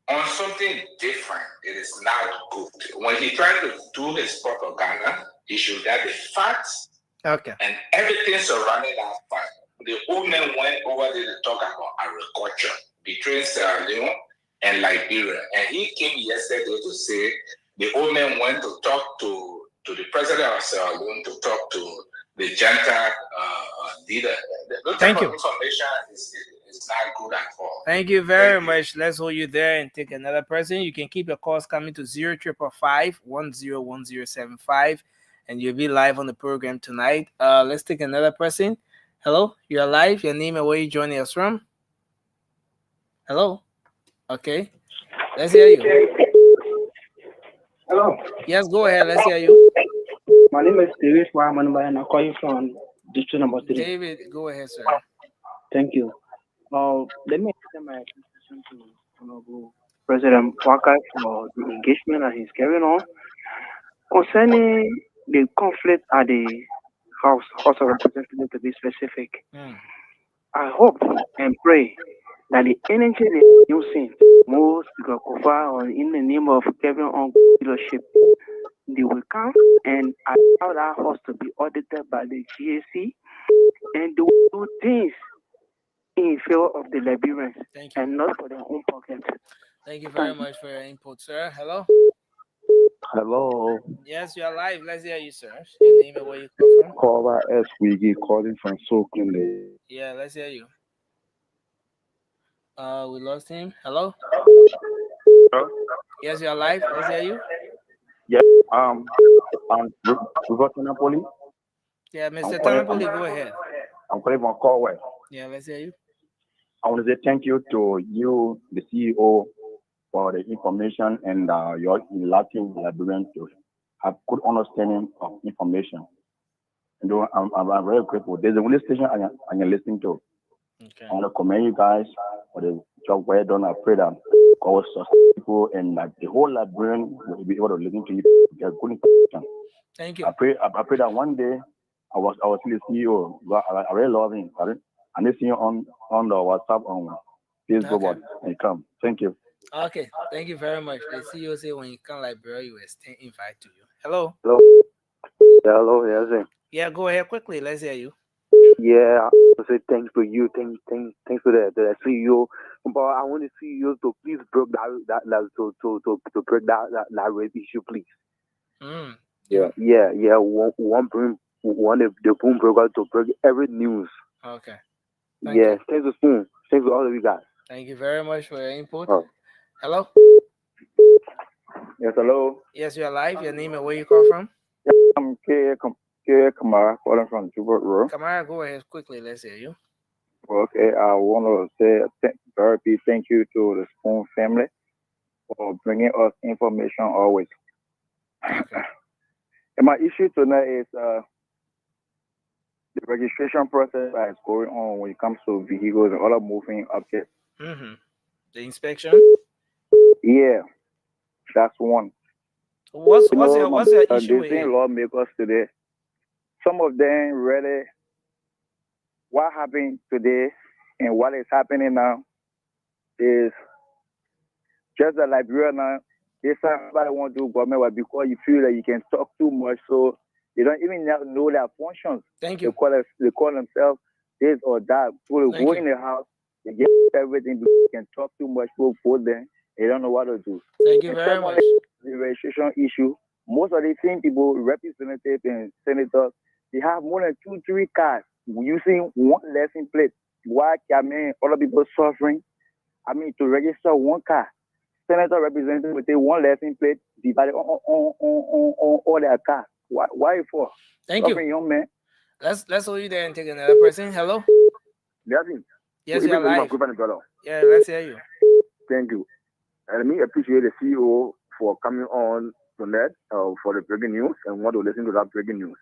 on something different. It is not good. When he tried to do his propaganda, he should have the facts and everything surrounding that fact. The old man went over there to talk about agriculture between Sierra Leone and Liberia. And he came yesterday to say the old man went to talk to the president of Sierra Leone to talk to the junta leader. That type of information is not good at all. Thank you very much. Let's hold you there and take another person. You can keep your calls coming to 0555-101075 and you'll be live on the program tonight. Let's take another person. Hello, you're live. Your name and where you joining us from? Hello. Okay. Let's hear you. Hello, Yes, go ahead. Let's hear you. my name is David Warman, and I call you from District Number 3. David, go ahead, sir. Thank you. Let me extend my appreciation to Honorable President Walker for the engagement that he's carrying on concerning the conflict at the House of Representatives. To be specific, Mm. I hope and pray that the energy they using moves because Kofa in the name of Kevin on leadership, they will come and allow that house to be audited by the GAC and they will do things in favor of the Liberians Thank you. and not for their own pockets. Thank you very much for your input, sir. Hello. Hello, Yes, you are live. Let's hear you, sir. Your name and where you come from. caller S. Wiggy calling from Soakley. Yeah, let's hear you. We lost him. Hello. Yes, you are live. Let's hear you. Yes, Robert Napoli. Yeah, Mr. calling, Tanapoli, go ahead. I'm calling from Corway. Yeah, let's hear you. I want to say thank you to you, the CEO, for the information and your electing Liberian to have good understanding of information. And I'm very grateful. There's the only station I'm listening to. Okay. I want to commend you guys for the job well done. I pray that God will people and like the whole Liberian will be able to listen to you to get good information. Thank you. I pray that one day I was still the CEO. I really love him. I listen you on the WhatsApp on Facebook Okay. and come. Thank you. Okay. Thank you very much. The CEO say when you come Liberia, you will stay invite to you. Hello. Hello. Hello, yes. Yeah, go ahead quickly. Let's hear you. Yeah, I want to say thanks for you, thanks for the CEO. But I want the CEO to please break that to break that rape issue, please. Mm. Yeah. One the boom broker to break every news. Okay. Yes, thanks to Spoon. Thanks to all of you guys. Thank you very much for your input. Oh. Hello. Yes, hello. Yes, you are live. Your name and where you come from. I'm K. Kamara calling from Jubert Road. Kamara, go ahead quickly. Let's hear you. Okay, I want to say very big thank you to the Spoon family for bringing us information always. Okay. And my issue tonight is the registration process that is going on when it comes to vehicles and other moving objects. Mm-hmm. The inspection. Yeah, that's one. What's your issue with the it? lawmakers today? Some of them really what happened today and what is happening now is just that Liberia now. If somebody want to do government work because you feel that you can talk too much, so they don't even know their functions. Thank you. They call themselves this or that. So they go in the house, they get everything because they can talk too much. People vote them, they don't know what to do. Thank you very much. The registration issue. Most of the same people, representatives and senators, they have more than 2-3 cars using one license plate. Why other people suffering? To register one car. Senator representative with one license plate divided on all their cars. Why for? Thank suffering you. Young man. Let's hold you there and take another person. Hello. Yes, you're live. Yeah, let's hear you. Thank you. And let me appreciate the CEO for coming on tonight for the breaking news and want to listen to that breaking news.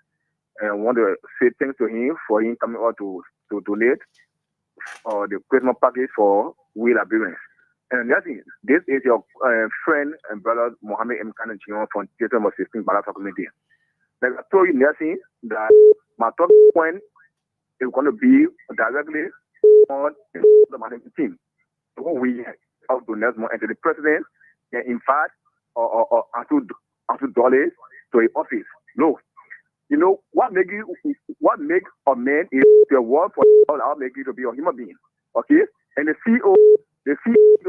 And want to say thanks to him for him coming out to donate the Christmas package for we Liberians. And this is your friend and brother Mohammed M. Kanachion from Theatre Number 16 Balasa Committee. Like I told you, Nelson, that my top point is going to be directly on the management team. So we have to donate more into the president, and in fact, or to dollars to his office. No. You know, what make a man is the work for I'll make you to be a human being. Okay? And the CEO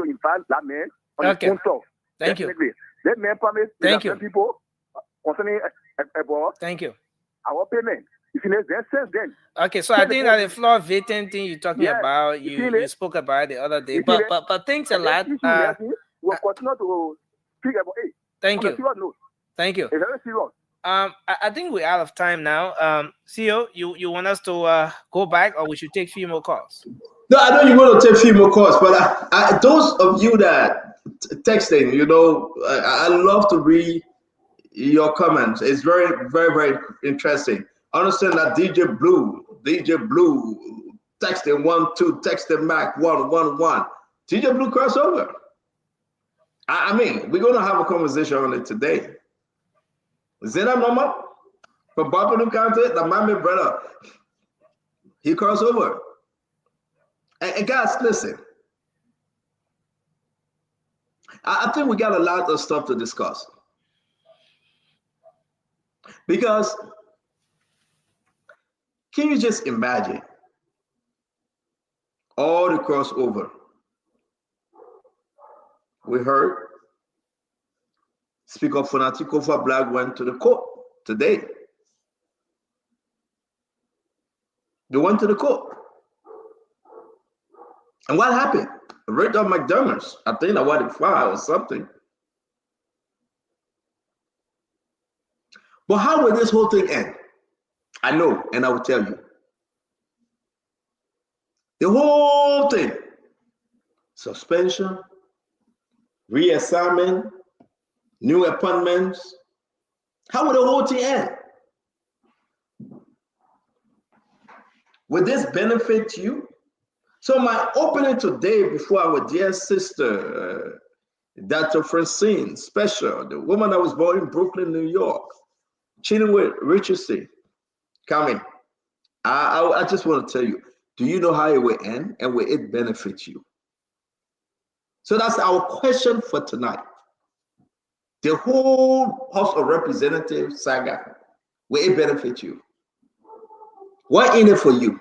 in fact that man on his own talk. Thank you. That man promised people concerning thank you. Our payment. If you know then. Okay, so I think that the floor vetting thing you're talking about, you spoke about the other day. But thanks a lot. We'll continue to speak about it. Thank you. Thank you. It's very serious. I think we're out of time now. CEO, you want us to go back, or we should take few more calls? No, I know you want to take few more calls, but I those of you that texting. You know, I love to read your comments. It's very, very, very interesting. Understand that DJ Blue, texting 1-2, texting Mac 111. DJ Blue crossover. I mean, we're gonna have a conversation on it today. Is that mama? From Bapadu County, the mommy brother, he crossover. And guys, listen. I think we got a lot of stuff to discuss. Because can you just imagine all the crossover we heard? Speaker Fonati Kofa Black went to the court today. They went to the court. And what happened? Right on McDermott's. I think I wanted fire or something. But how will this whole thing end? I know, and I will tell you. The whole thing, suspension, reassignment, new appointments, how will the whole thing end? Will this benefit you? So my opening today before our dear sister, Dr. Francine Special, the woman that was born in Brooklyn, New York, cheating with Richardson, coming. I just want to tell you, do you know how it will end and will it benefit you? So that's our question for tonight. The whole House of Representatives saga, will it benefit you? What in it for you?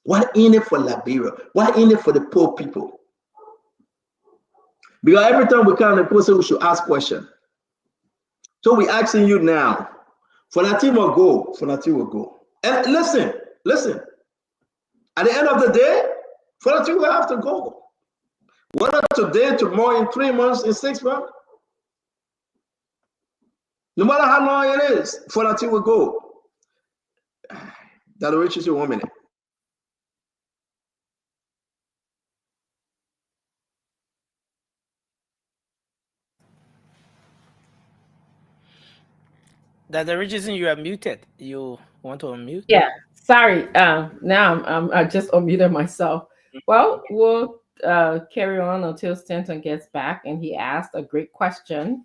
What in it for Liberia? What in it for the poor people? Because every time we come, the person we should ask questions. So we're asking you now, for that team will go, for that team will go. And listen. At the end of the day, for that team will have to go. Whether today, tomorrow, in 3 months, in 6 months, no matter how long it is, for that team will go. That reaches you 1 minute. That the reason you are muted. You want to unmute? Yeah, sorry. Now I just unmuted myself. Well, we'll carry on until Stanton gets back, and he asked a great question.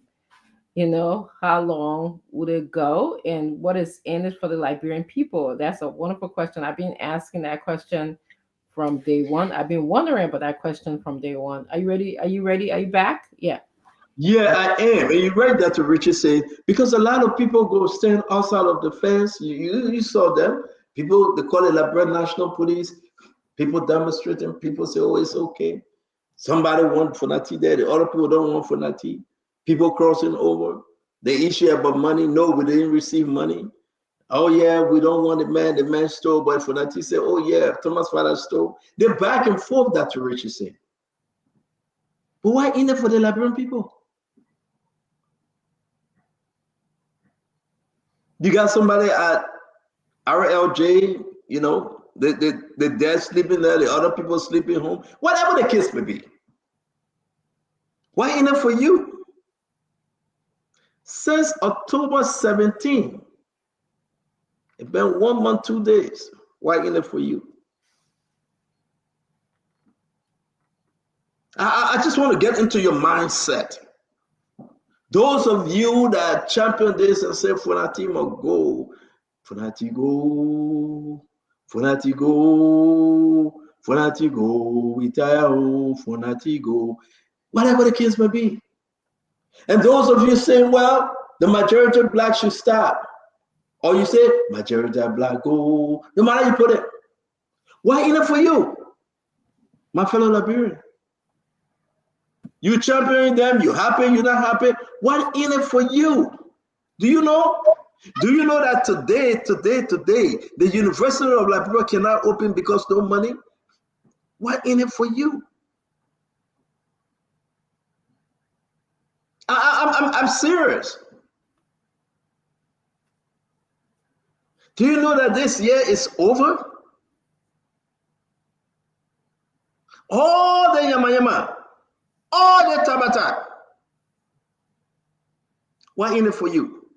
You know, how long would it go, and what is in it for the Liberian people? That's a wonderful question. I've been asking that question from day one. I've been wondering about that question from day one. Are you ready? Are you ready? Are you back? Yeah. Yeah, I am. And you read that to Richard say, because a lot of people go stand outside of the fence. You saw them. People, they call it Liberia National Police. People demonstrating. People say, oh, it's okay. Somebody want Fonati there. The other people don't want Fonati. People crossing over. They issue about money. No, we didn't receive money. Oh, yeah, we don't want the man stole. But Fonati said, oh, yeah, Thomas father stole. They're back and forth, that to Richard said. But why in it for the Liberian people? You got somebody at RLJ, you know, the dad sleeping there, the other people sleeping home, whatever the case may be. Why in it for you? Since October 17, it's been 1 month, 2 days. Why in it for you? I just want to get into your mindset. Those of you that champion this and say, Fonati must go, Fonati go, Fonati go, Fonati go, retire, Fonati go, whatever the case may be. And those of you saying, well, the majority of Black should stop. Or you say, majority of Black go, no matter how you put it. Why in it for you, my fellow Liberian? You championing them, you happy, you're not happy. What in it for you? Do you know? Do you know that today, the University of Liberia cannot open because no money? What in it for you? I'm serious. Do you know that this year is over? All the yama, all the time attack. What in it for you?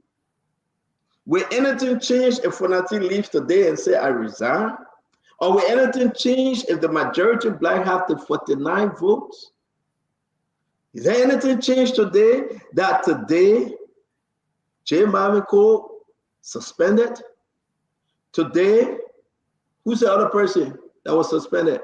Will anything change if Fonati leaves today and say I resign? Or will anything change if the majority black have the 49 votes? Is there anything change today that today Jay Marvin Cole suspended? Today, who's the other person that was suspended?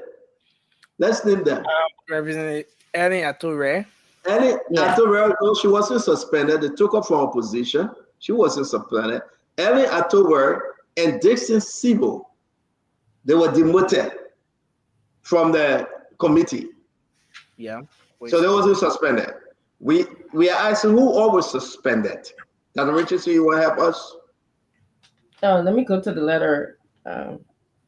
Let's name them. Representative Annie Ature. Annie Ature, no, she wasn't suspended. They took her from opposition. She wasn't suspended. Annie Ature and Dixon Sibo, they were demoted from the committee. Yeah. So they wasn't suspended. We are asking who all was suspended. Dr. Richardson, you want to help us? Oh, let me go to the letter.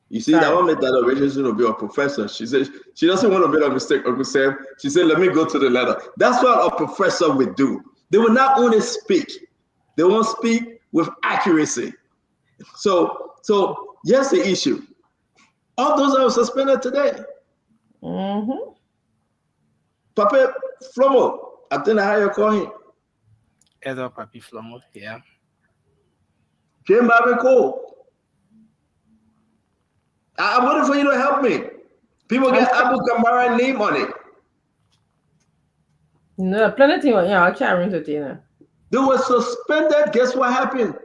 You see, that one made Dr. Richardson to be a professor. She said she doesn't want to make a mistake, Uncle Sam. She said, let me go to the letter. That's what a professor would do. They will not only speak, they won't speak with accuracy. So here's the issue. All those are suspended today. Mm-hmm. Papa Flomo, I think how you call him. Edo Papi Flomo, yeah. Jim Bobby Cole. I'm waiting for you to help me. People get Abu Kamara name on it. No, plenty of things. Yeah, I'll try to dinner. They were suspended. Guess what happened?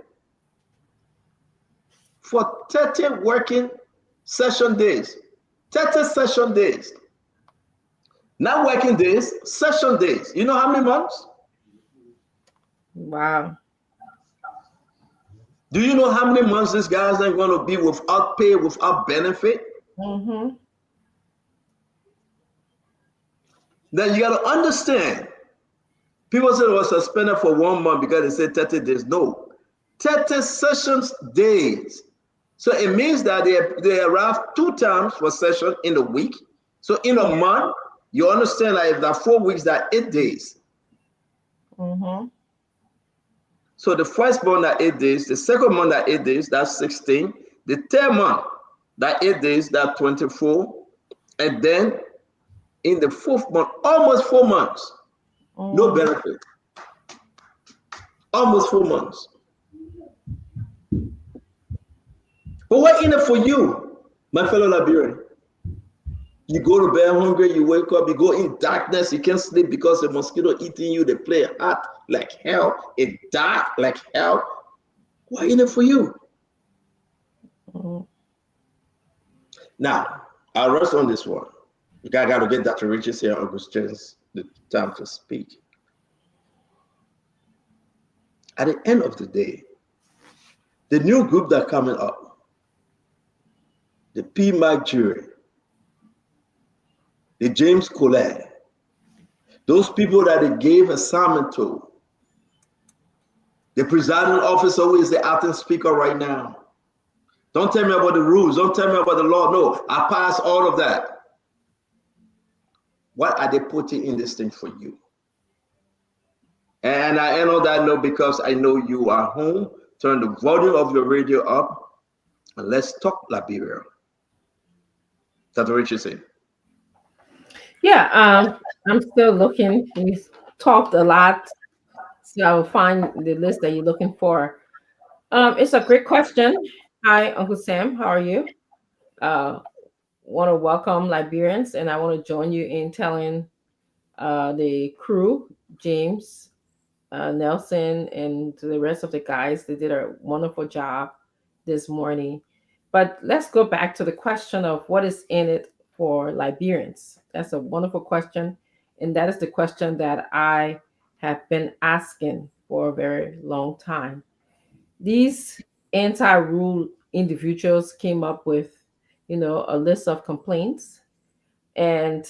For 30 working session days. 30 session days. Not working days, session days. You know how many months? Wow. Do you know how many months these guys are going to be without pay, without benefit? Mm-hmm. Then you got to understand. People say they were suspended for 1 month because they said 30 days. No. 30 sessions days. So it means that they arrive 2 times for session in a week. So in a month, you understand that if there are 4 weeks, that 8 days. Mm-hmm. So the first month that 8 days, the second month that 8 days, that's 16. The third month that 8 days, that's 24. And then in the fourth month, almost 4 months, no benefit. Almost 4 months. But what in it for you, my fellow Liberian? You go to bed hungry, you wake up, you go in darkness, you can't sleep because the mosquito eating you, they play hot like hell, it dark like hell. What in it for you? Mm-hmm. Now, I'll rest on this one. You got to get Dr. Richards here, Augustine's the time to speak. At the end of the day, the new group that coming up, the PMAC jury, the James Colette, those people that they gave assignment to, the presiding officer who is the acting speaker right now. Don't tell me about the rules. Don't tell me about the law. No, I passed all of that. What are they putting in this thing for you? And I know that no, because I know you are home. Turn the volume of your radio up and let's talk Liberia. Dr. Richardson. Yeah, I'm still looking. We've talked a lot, so I will find the list that you're looking for. It's a great question. Hi, Uncle Sam. How are you? Want to welcome Liberians, and I want to join you in telling the crew, James, Nelson, and to the rest of the guys, they did a wonderful job this morning. But let's go back to the question of what is in it for Liberians. That's a wonderful question. And that is the question that I have been asking for a very long time. These anti-rule individuals came up with, a list of complaints, and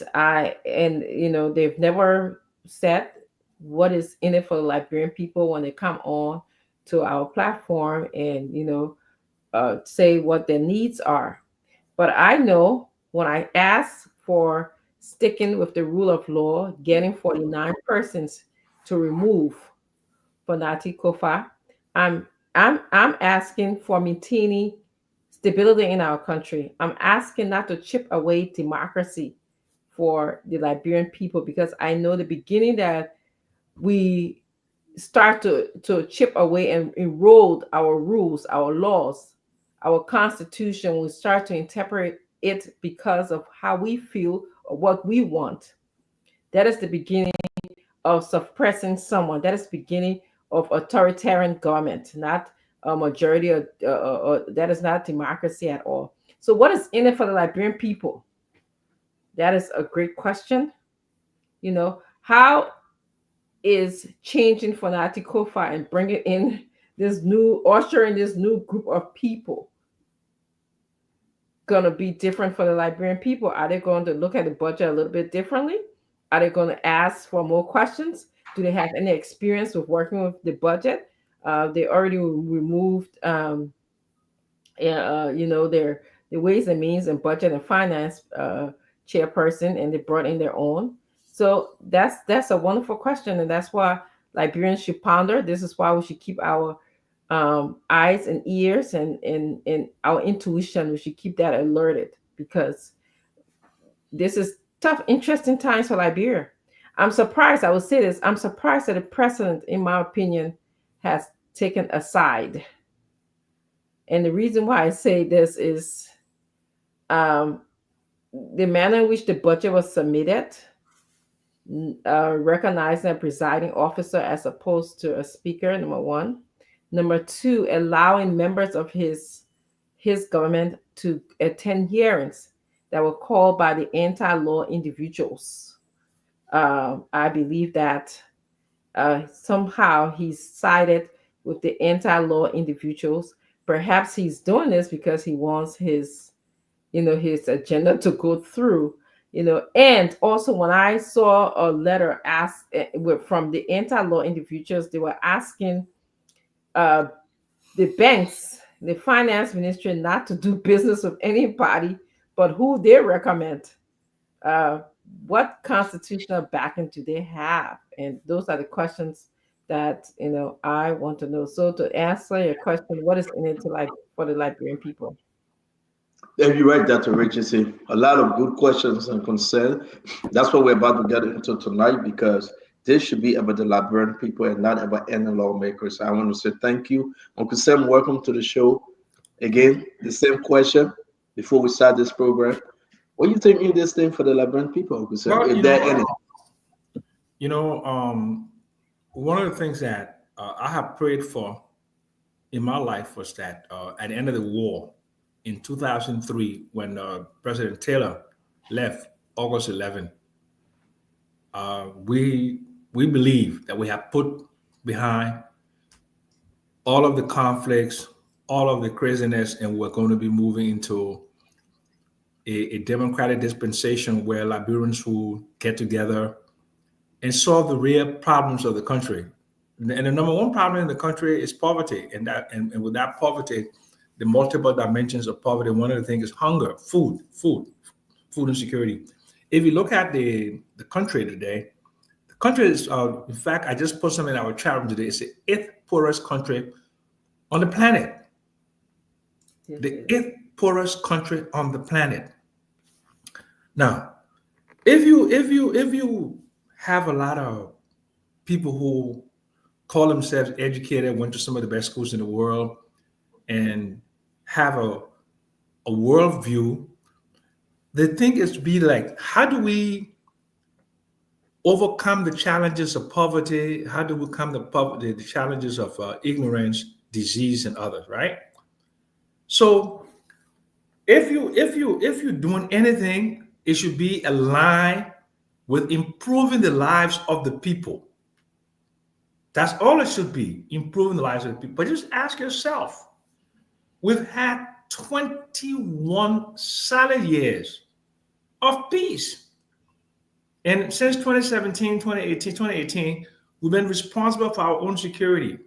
they've never said what is in it for the Liberian people when they come on to our platform and say what their needs are. But I know when I ask for sticking with the rule of law, getting 49 persons to remove Fonati Kofa, I'm asking for maintaining stability in our country. I'm asking not to chip away democracy for the Liberian people, because I know the beginning that we start to chip away and erode our rules, our laws, our constitution. We start to interpret it because of how we feel or what we want. That is the beginning of suppressing someone. That is the beginning of authoritarian government, not a majority, or that is not democracy at all. So, what is in it for the Liberian people? That is a great question. How is changing for Nati Kofa and bringing in this new, ushering this new group of people going to be different for the Liberian people? Are they going to look at the budget a little bit differently? Are they going to ask for more questions? Do they have any experience with working with the budget? They already removed, their Ways and Means and Budget and Finance chairperson, and they brought in their own. So that's a wonderful question, and that's why Liberians should ponder. This is why we should keep our eyes and ears and our intuition. We should keep that alerted, because this is tough, interesting times for Liberia. I'm surprised. I will say this. I'm surprised that the president, in my opinion, has taken a side. And the reason why I say this is the manner in which the budget was submitted, recognizing a presiding officer as opposed to a speaker, number one. Number two, allowing members of his government to attend hearings that were called by the anti-law individuals. I believe that somehow he's sided with the anti-law individuals. Perhaps he's doing this because he wants his agenda to go through. And also, when I saw a letter asked from the anti-law individuals, they were asking the banks, the finance ministry, not to do business with anybody but who they recommend. What constitutional backing do they have? And those are the questions that I want to know. So, to answer your question, what is in it for the Liberian people? Yeah, you're right, Dr. Richardson. A lot of good questions and concern. That's what we're about to get into tonight, because this should be about the Liberian people and not about any lawmakers. I want to say thank you. Uncle Sam, welcome to the show. Again, the same question before we start this program. What do you think in this thing for the Liberian people, Uncle Sam? Well, If there any? One of the things that I have prayed for in my life was that at the end of the war in 2003, when President Taylor left August 11, we believe that we have put behind all of the conflicts, all of the craziness, and we're going to be moving into a democratic dispensation where Liberians will get together and solve the real problems of the country. And the number one problem in the country is poverty. And with that poverty, the multiple dimensions of poverty, one of the things is hunger, food insecurity. If you look at the country today, the country is, in fact, I just put something in our chat room today. It's the 8th poorest country on the planet. The 8th poorest country on the planet. Now, if you have a lot of people who call themselves educated, went to some of the best schools in the world, and have a worldview, the thing is to be like, how do we overcome the challenges of poverty? How do we overcome the challenges of ignorance, disease, and others, right? So if you're doing anything, it should be aligned with improving the lives of the people. That's all it should be, improving the lives of the people. But just ask yourself, we've had 21 solid years of peace. And since 2017, 2018, we've been responsible for our own security.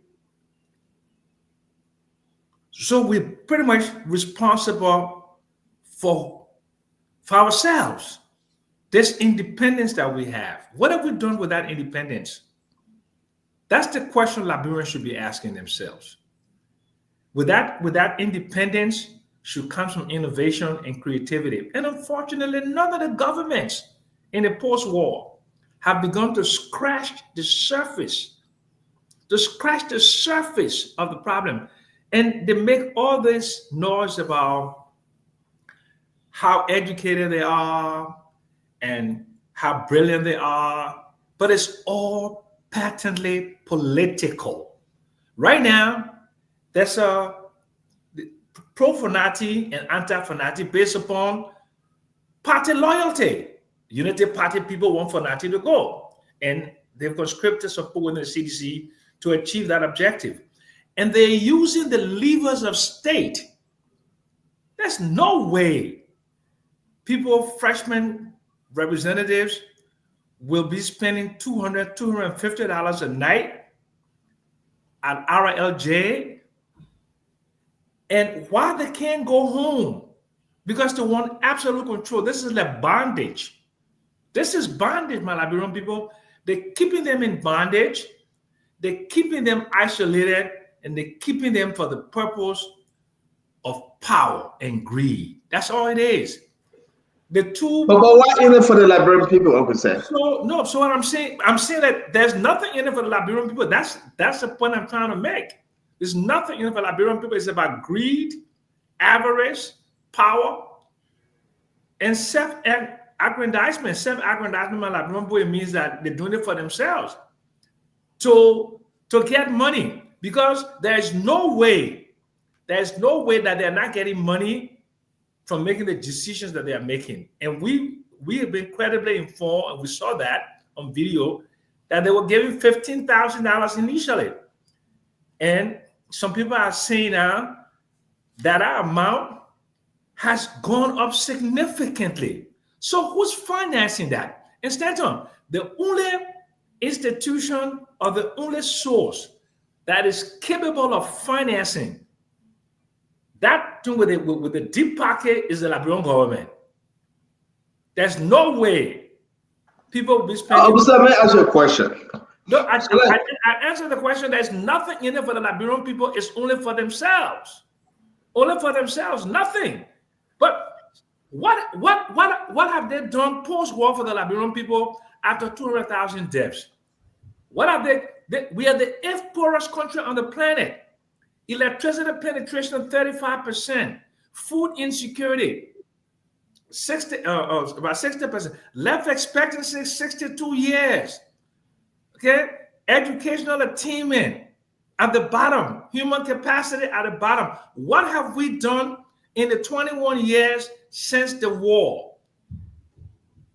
So we're pretty much responsible for ourselves. This independence that we have, what have we done with that independence? That's the question Liberians should be asking themselves. With that independence should come some innovation and creativity. And unfortunately, none of the governments in the post-war have begun to scratch the surface, of the problem. And they make all this noise about how educated they are and how brilliant they are, but it's all patently political. Right now, there's a pro-Fanati and anti-Fanati based upon party loyalty. Unity Party people want Fanati to go, and they've conscripted support within the CDC to achieve that objective. And they're using the levers of state. There's no way people, freshman representatives, will be spending $200, $250 a night at RLJ. And why they can't go home? Because they want absolute control. This is like bondage. This is bondage, my Liberian people. They're keeping them in bondage. They're keeping them isolated, and they're keeping them for the purpose of power and greed. That's all it is. The two. But why in it for the Liberian people, Uncle Sam? So what I'm saying that there's nothing in it for the Liberian people. That's the point I'm trying to make. There's nothing in it for Liberian people. It's about greed, avarice, power, and self-aggrandizement. Self-aggrandizement, my Liberian people, it means that they're doing it for themselves to get money, because there's no way that they're not getting money from making the decisions that they are making. And we have been credibly informed, and we saw that on video, that they were giving $15,000 initially. And some people are saying now that our amount has gone up significantly. So who's financing that? Instead of the only institution or the only source that is capable of financing that thing with the deep pocket is the Liberian government. There's no way people will be spending. Let me ask you a question. No, I answered the question. There's nothing in it for the Liberian people. It's only for themselves. Only for themselves. Nothing. But what have they done post-war for the Liberian people after 200,000 deaths? What have they? We are the 8th poorest country on the planet. Electricity penetration 35%. Food insecurity about 60%. Life expectancy 62 years. Okay, educational attainment at the bottom. Human capacity at the bottom. What have we done in the 21 years since the war?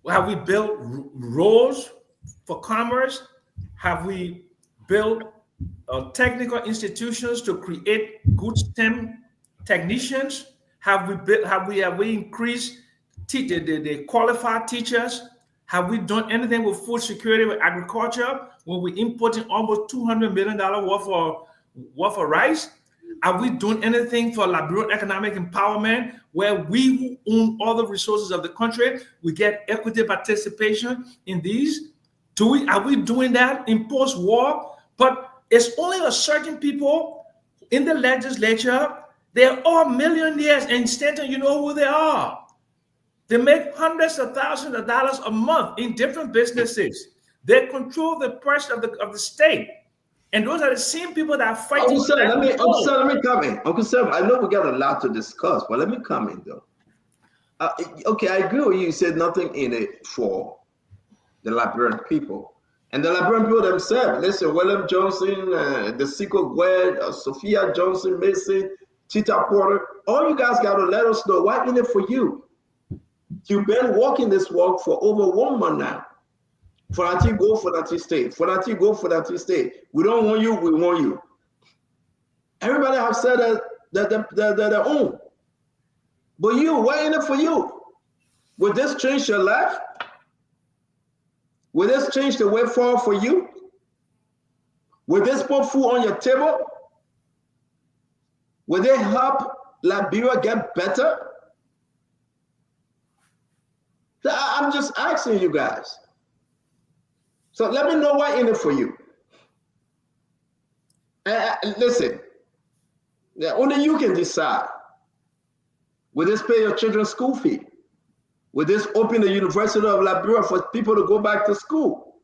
Have we built roads for commerce? Have we built technical institutions to create good STEM technicians? Have we increased the qualified teachers? Have we done anything with food security, with agriculture, when we're importing almost $200 million worth of rice? Are we doing anything for Liberian economic empowerment, where we who own all the resources of the country, we get equity participation in these? Are we doing that in post-war? But it's only a certain people in the legislature. They're all millionaires, and Stanton, you know who they are. They make hundreds of thousands of dollars a month in different businesses. They control the purse of the state. And those are the same people that are fighting. Uncle Sam, let me come in. Uncle Sam, I know we got a lot to discuss, but let me come in though. Okay, I agree with you. You said nothing in it for the Liberian people. And the Liberian people themselves, listen, William Johnson, the Seco Gwed, Sophia Johnson, Mason, Tita Porter, all you guys got to let us know why in it for you. You've been walking this walk for over 1 month now. Fanati go, Fanati stay. Fanati go, Fanati stay. We don't want you, we want you. Everybody have said that they're own. But you, why in it for you? Will this change your life? Will this change the way forward for you? Will this put food on your table? Will they help Liberia get better? I'm just asking you guys. So let me know why in it for you. Listen, only you can decide. Will this pay your children's school fee? with this open the University of Liberia for people to go back to school.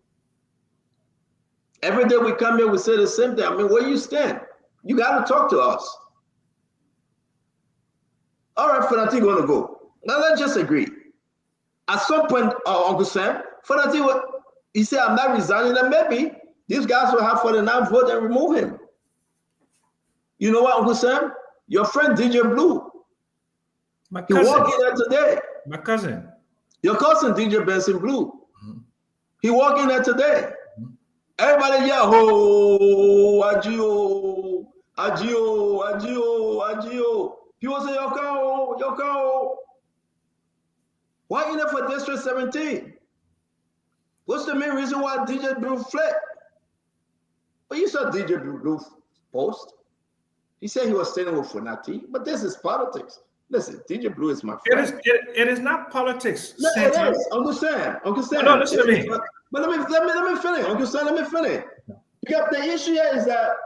Every day we come here, we say the same thing. I mean, where you stand? You got to talk to us. All right, Fanati going to go. Now let's just agree. At some point, Uncle Sam, Fanati, he said, I'm not resigning, and maybe these guys will have 49 vote and remove him. You know what, Uncle Sam? Your friend DJ Blue. My cousin. He walked in there today. My cousin. Your cousin DJ Benson Blue. Mm-hmm. He walked in there today. Mm-hmm. Everybody yell, ho, Agio, Agio, Agio, Agio. People say, Yoko, Yoko. Why in there for District 17? What's the main reason why DJ Blue fled? But you saw DJ Blue's post. He said he was standing with Funati, but this is politics. Listen, DJ Blue is my friend. It is not politics. No, it is. Uncle Sam. No, listen to me. But let me finish. Uncle Sam, let me finish. Because the issue here is that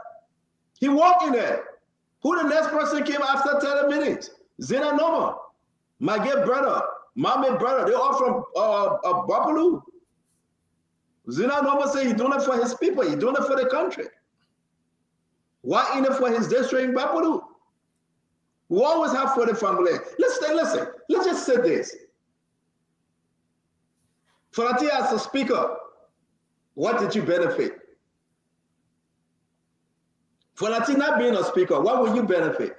he walked in there. Who the next person came after 30 minutes? Zena Noma, my good brother, mommy brother. They're all from Bapalu. Zena Noma said he's doing it for his people. He's doing it for the country. Why in it for his district in Bapalu? We always have for the family. Listen. Let's just say this. Fanati as a speaker, what did you benefit? Fanati not being a speaker, what will you benefit?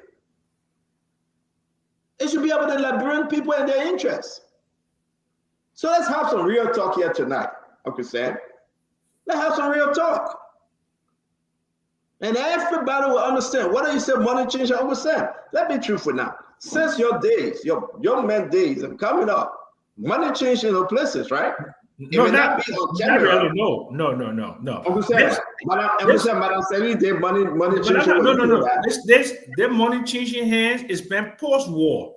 It should be able to liberate people and their interests. So let's have some real talk here tonight, Uncle Sam. Let's have some real talk. And everybody will understand. Whether you say money change, Uncle Sam, let's be truthful now. Since your days, your young man days are coming up, money change in the places, right? No, not really. No. Uncle Sam, Madam Sally, their money change. No. Their money changing hands is been post-war.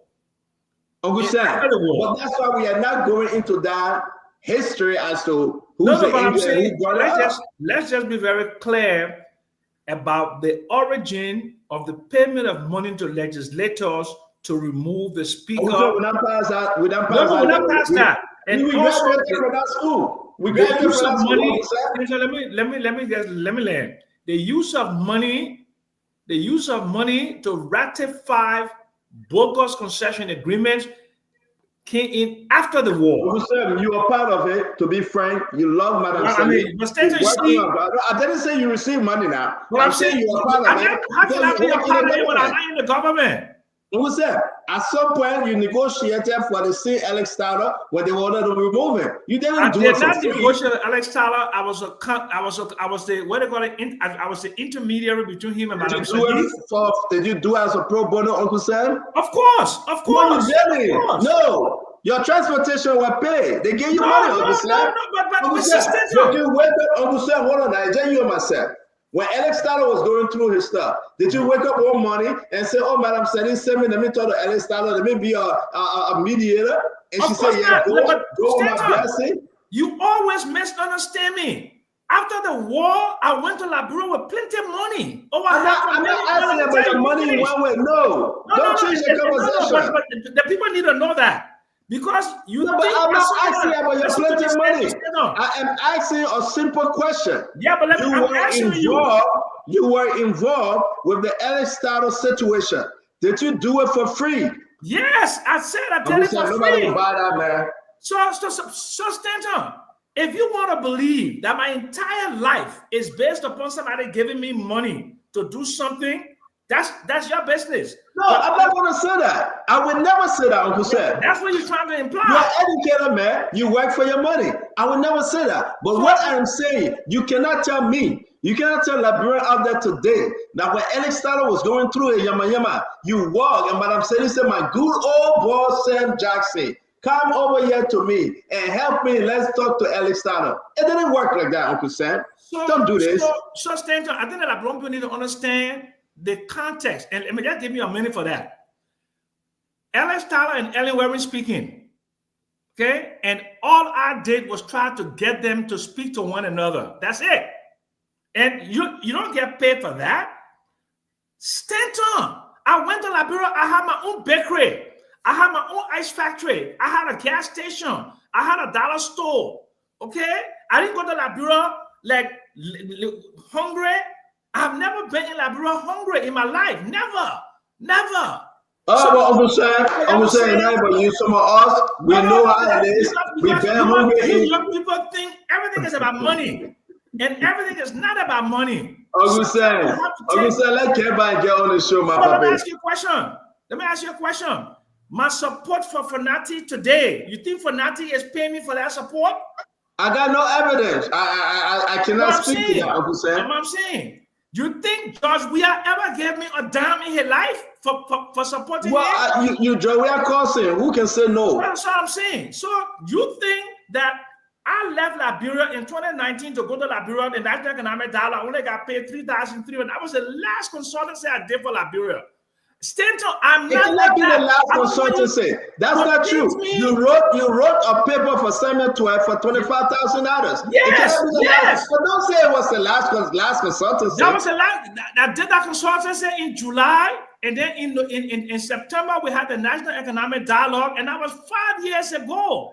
Uncle Sam, but that's why we are not going into that history as to who's the angel, who brought it up. Let's just be very clear about the origin of the payment of money to legislators to remove the speaker. We don't pass that. We don't pass that. And we graduated from that school. We graduated from that money. school. Let me land. The use of money to ratify bogus concession agreements came in after the war. You were part of it. To be frank, you love Madam Sally. I didn't say you receive money now. But I'm saying you were part of it. How can I be a part of it when I'm not in the government? At some point, you negotiated for the same Alex Tyler when they wanted to remove him. You didn't do it. I did not negotiate with Alex Tyler. I was the intermediary between him and Madam Sally. Did you do as a pro bono, Uncle Sam? Of course. No, your transportation was paid. They gave you money, Uncle Sam. Did you wake up, Uncle Sam? Hold on, I tell you myself. When Alex Tyler was going through his stuff, did you wake up one morning and say, "Oh, Madam Sally, send me, let me talk to Alex Tyler, let me be a mediator"? And she said, "Yeah, go my blessing." You always misunderstand me. After the war, I went to Liberia with plenty of money. I'm not asking about your money in one way. No, don't change the conversation. But the people need to know that. Because you but I'm not asking about your plenty of money. I am asking a simple question. Yeah, but you were involved with the Alex Tyler situation. Did you do it for free? Yes, I said I did it for free. Buy that, man. So Stanton, if you want to believe that my entire life is based upon somebody giving me money to do something, that's your business. No, I'm not going to say that. I would never say that, Uncle Sam. That's what you're trying to imply. You're an educator, man. You work for your money. I would never say that. But what I'm saying, you cannot tell me, you cannot tell Liberian out there today that when Alex Tyler was going through a yama, you walk and Madam Sally said, "My good old boy Sam Jackson, come over here to me and help me. Let's talk to Alex Tyler." It didn't work like that, Uncle Sam. Don't do this. So Stanton, I think that Liberian people need to understand the context, and let me just give you a minute for that. Alex Tyler and Ellen Warren speaking, okay? And all I did was try to get them to speak to one another. That's it. And you don't get paid for that. Stanton, I went to Liberia. I had my own bakery. I had my own ice factory. I had a gas station. I had a dollar store. Okay? I didn't go to Liberia like hungry. I've never been in Liberia hungry in my life. Never. Never. Oh, well, Uncle Sam, not about you, some of us, we know how it is. We've been hungry. You young people think everything is about money. And everything is not about money. Uncle Sam, let everybody get on the show, my Let me papa. ask you a question. Let me ask you a question. My support for Fanati today, you think Fanati is paying me for that support? I got no evidence. I cannot speak to that, Uncle Sam. What I'm saying. You think George Weah ever gave me a dime in his life for supporting him? Well, you George Weah cousin. Who can say no? That's what I'm saying. So you think that I left Liberia in 2019 to go to Liberia, the National Economic Dialogue, only got paid $3,300. That was the last consultancy I did for Liberia. Stanton, I'm it not cannot like be that. the last consultancy. That's not true. You wrote a paper for Samuel 12 for $25,000. Yes. So don't say it was the last consultancy. That was the last. I did that consultancy in July, and then in September we had the National Economic Dialogue, and that was 5 years ago.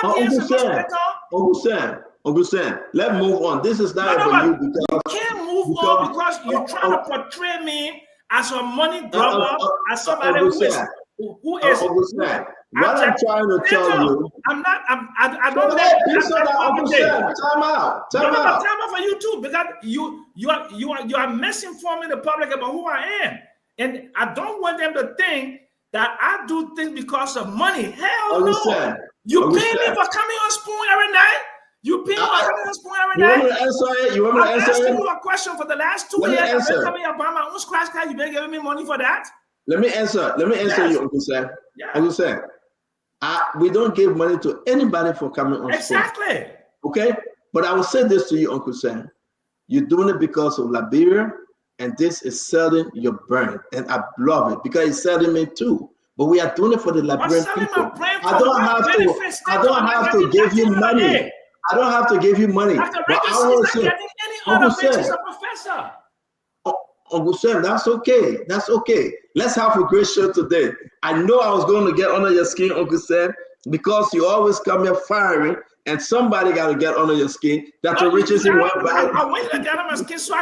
5 years ago. Uncle Sam, let's move on. This is not about you because you can't move on because you're trying to portray me as a money grubber, as somebody who is. What I'm trying to tell you. I don't Uncle Sam, time out. Time out for you too, because you are misinforming the public about who I am, and I don't want them to think that I do things because of money. Hell no. You pay me for coming on Spoon every night. You pay me for coming on Spoon every night. You want me to answer it? I'm asking you a question for the last 2 years. I've been coming up by my own scratch card. You been giving me money for that? Let me answer you, Uncle Sam. Yeah. Uncle Sam, we don't give money to anybody for coming on Exactly. Spoon. Okay? But I will say this to you, Uncle Sam. You're doing it because of Liberia, and this is selling your brand. And I love it because it's selling me too. But we are doing it for the Liberian people. I don't have to give you money. I don't have to give you money. But I want to say, Uncle Sam, that's okay. That's okay. Let's have a great show today. I know I was going to get under your skin, Uncle Sam, because you always come here firing, and somebody got to get under your skin. Dr. Richardson went back. I want you to get under my skin so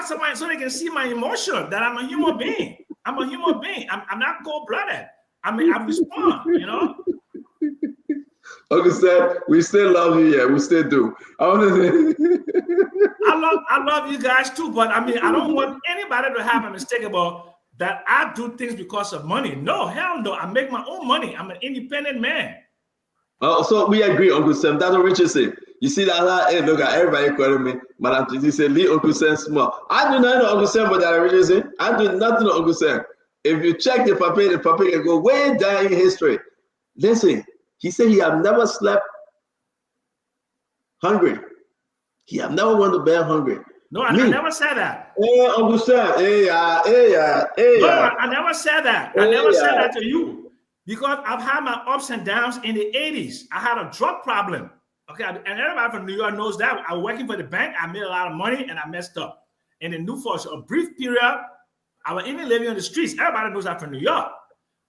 they can see my emotion, that I'm a human being. I'm a human being. I'm not cold-blooded. I mean, I respond, you know? Uncle Sam, we still love you, yeah. We still do. I love you guys too, but I mean, I don't want anybody to have a mistake about that I do things because of money. No, hell no. I make my own money. I'm an independent man. Oh, so we agree, Uncle Sam. That's what Richard said. You see that? Hey, look at everybody calling me. Madam Titi said, leave Uncle Sam small. I do not know Uncle Sam, but that Richard said, I do nothing to Uncle Sam. If you check the paper can go way down in history. Listen, he said he have never slept hungry. He have never went to bed hungry. No, I never said that. Hey, Uncle Sam. No, I never said that. I never said that to you. Because I've had my ups and downs in the 80s. I had a drug problem. Okay, and everybody from New York knows that. I was working for the bank. I made a lot of money, and I messed up. And then for a brief period, I was even living on the streets. Everybody knows I'm from New York.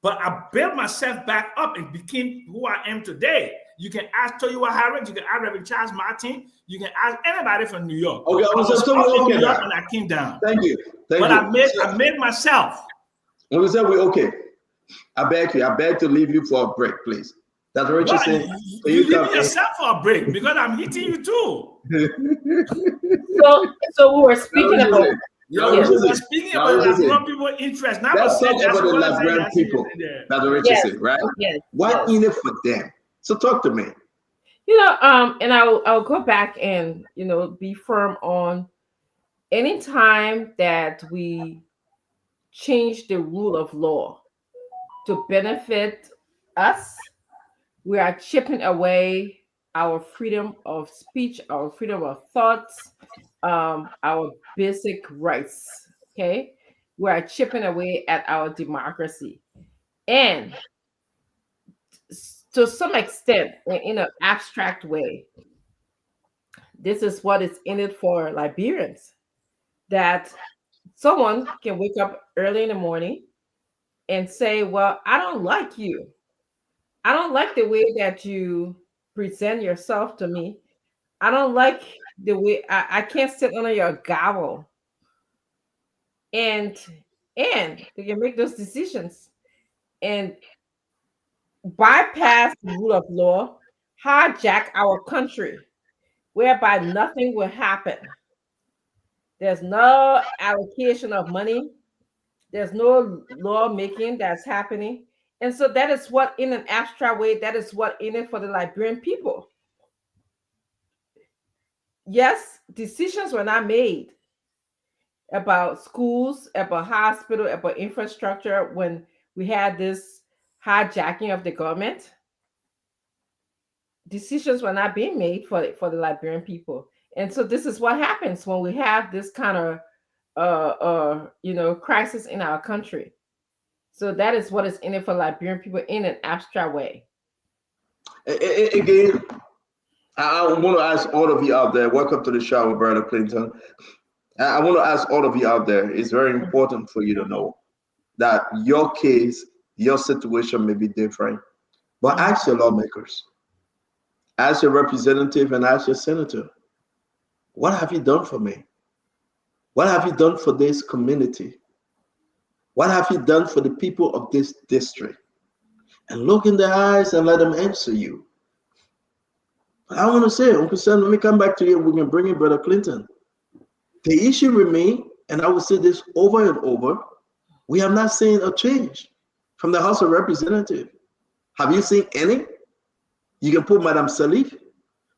But I built myself back up and became who I am today. You can ask Toyiwa Harris, you can ask Reverend Charles Martin, you can ask anybody from New York. Okay, I was so up in okay New York and I came down. Thank you. I made myself. Uncle Sam, we okay. I beg to leave you for a break, please. That's what you're saying. You leave yourself for a break because I'm hitting you too. So we were speaking about. We're speaking about Liberian people interest. Now let's talk about the Liberian people. That's what Richard said, right? Yes. What in it for them? So talk to me. You know, and I'll go back and be firm on any time that we change the rule of law to benefit us, we are chipping away our freedom of speech, our freedom of thoughts, our basic rights. Okay, we are chipping away at our democracy, and to some extent, in an abstract way, this is what is in it for Liberians. That someone can wake up early in the morning and say, well, I don't like you. I don't like the way that you present yourself to me. I don't like the way I can't sit under your gavel and they can make those decisions and bypass the rule of law, hijack our country, whereby nothing will happen. There's no allocation of money. There's no lawmaking that's happening. And so that is what, in an abstract way, that is what in it for the Liberian people. Yes, decisions were not made about schools, about hospital, about infrastructure when we had this hijacking of the government. Decisions were not being made for the Liberian people. And so this is what happens when we have this kind of crisis in our country. So that is what is in it for Liberian people in an abstract way. Again, I want to ask all of you out there, welcome to the show, Brother Clinton. I want to ask all of you out there, it's very important for you to know that your case, your situation may be different, but ask your lawmakers, ask your representative, and ask your senator, what have you done for me? What have you done for this community? What have you done for the people of this district? And look in their eyes and let them answer you. But I want to say, Uncle Sam, let me come back to you. We can bring in Brother Clinton. The issue remains, and I will say this over and over, we have not seen a change from the House of Representatives. Have you seen any? You can put Madam Salif.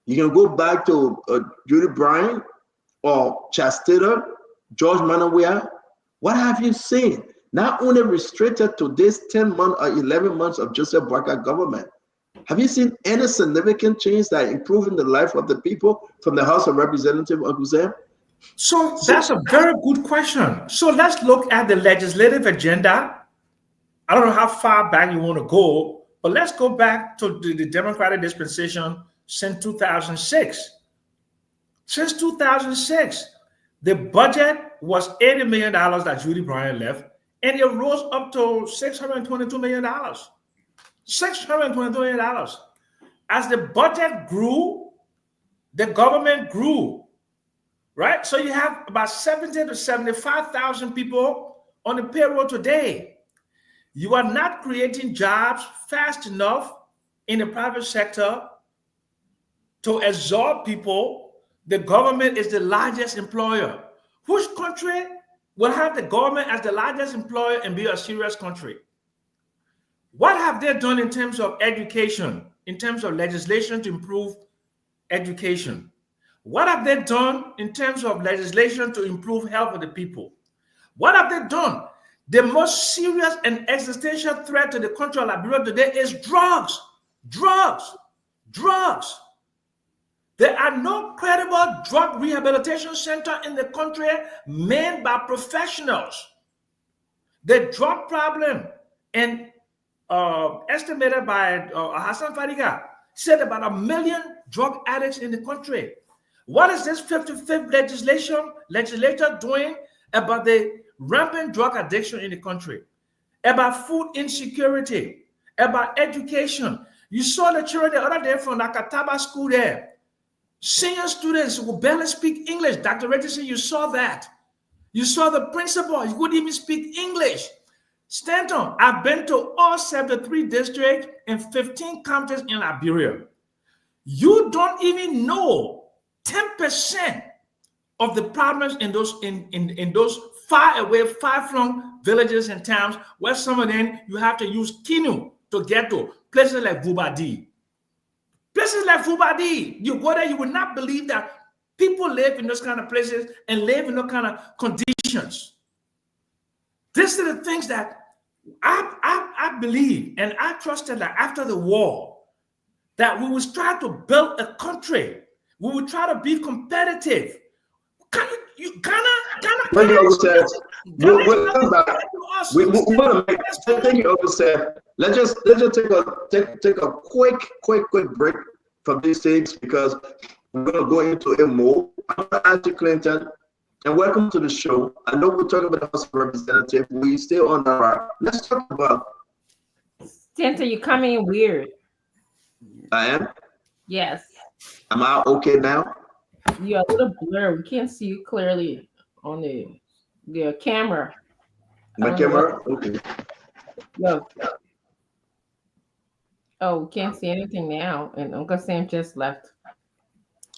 You can go back to Judy Bryan or Chastita, George Manawia. What have you seen? Not only restricted to this 10 months or 11 months of Joseph Boakai government. Have you seen any significant change that improving the life of the people from the House of Representatives, Uncle Sam? So that's a very good question. So let's look at the legislative agenda. I don't know how far back you want to go, but let's go back to the Democratic dispensation since 2006. Since 2006, the budget was $80 million that Judy Bryan left, and it rose up to $622 million. $622 million. As the budget grew, the government grew. Right? So you have about 70 to 75,000 people on the payroll today. You are not creating jobs fast enough in the private sector to absorb people. The government is the largest employer. Which country will have the government as the largest employer and be a serious country? What have they done in terms of education, in terms of legislation to improve education? What have they done in terms of legislation to improve health of the people? What have they done? The most serious and existential threat to the country of Liberia today is drugs. Drugs. Drugs. There are no credible drug rehabilitation centers in the country manned by professionals. The drug problem, and estimated by Hassan Fadiga, said about 1 million drug addicts in the country. What is this 55th legislature doing about the rampant drug addiction in the country, about food insecurity, about education? You saw the children the other day from Nakataba school there. Senior students who barely speak English. Dr. Richardson, you saw that. You saw the principal, he couldn't even speak English. Stanton, I've been to all 73 districts and 15 counties in Liberia. You don't even know 10% of the problems in those far away, far-flung villages and towns where some of them you have to use canoe to get to. Places like Vubadi. Places like Vubadi. You go there, you will not believe that people live in those kind of places and live in those kind of conditions. These are the things that I believe and I trusted that after the war, that we would try to build a country. We would try to be competitive. Ghana. Thank you, Officer. We'll come back. We want to make. Thank you, Officer. Let's just take a quick break from these things because we're going to go into it more. I'm going to ask you, Clinton, and welcome to the show. I know we're talking about the House of Representatives. We still on our. Let's talk about. Stanton, you come in weird. I am. Yes. Am I okay now? You're a little blurred. We can't see you clearly on the camera. I My don't know what. camera? Okay. Look. Oh, we can't see anything now. And Uncle Sam just left.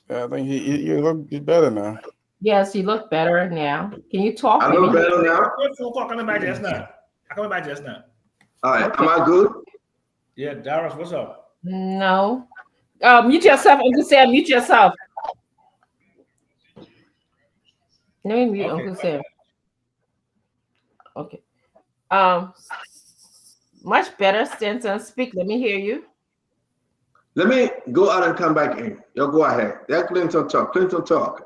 Yeah, I think you look better now. Yes, you look better now. Can you talk? I Let me look hear. better now. Good phone call coming back just now. I coming back just now. All right. Okay. Am I good? Yeah, Darius, what's up? No. Mute yourself, Uncle Sam. Mute yourself. Let me mute Okay. Uncle Sam. Okay. Um, much better. Stanton, speak. Let me hear you. Let me go out and come back in. You go ahead. Let Clinton talk. Clinton talk.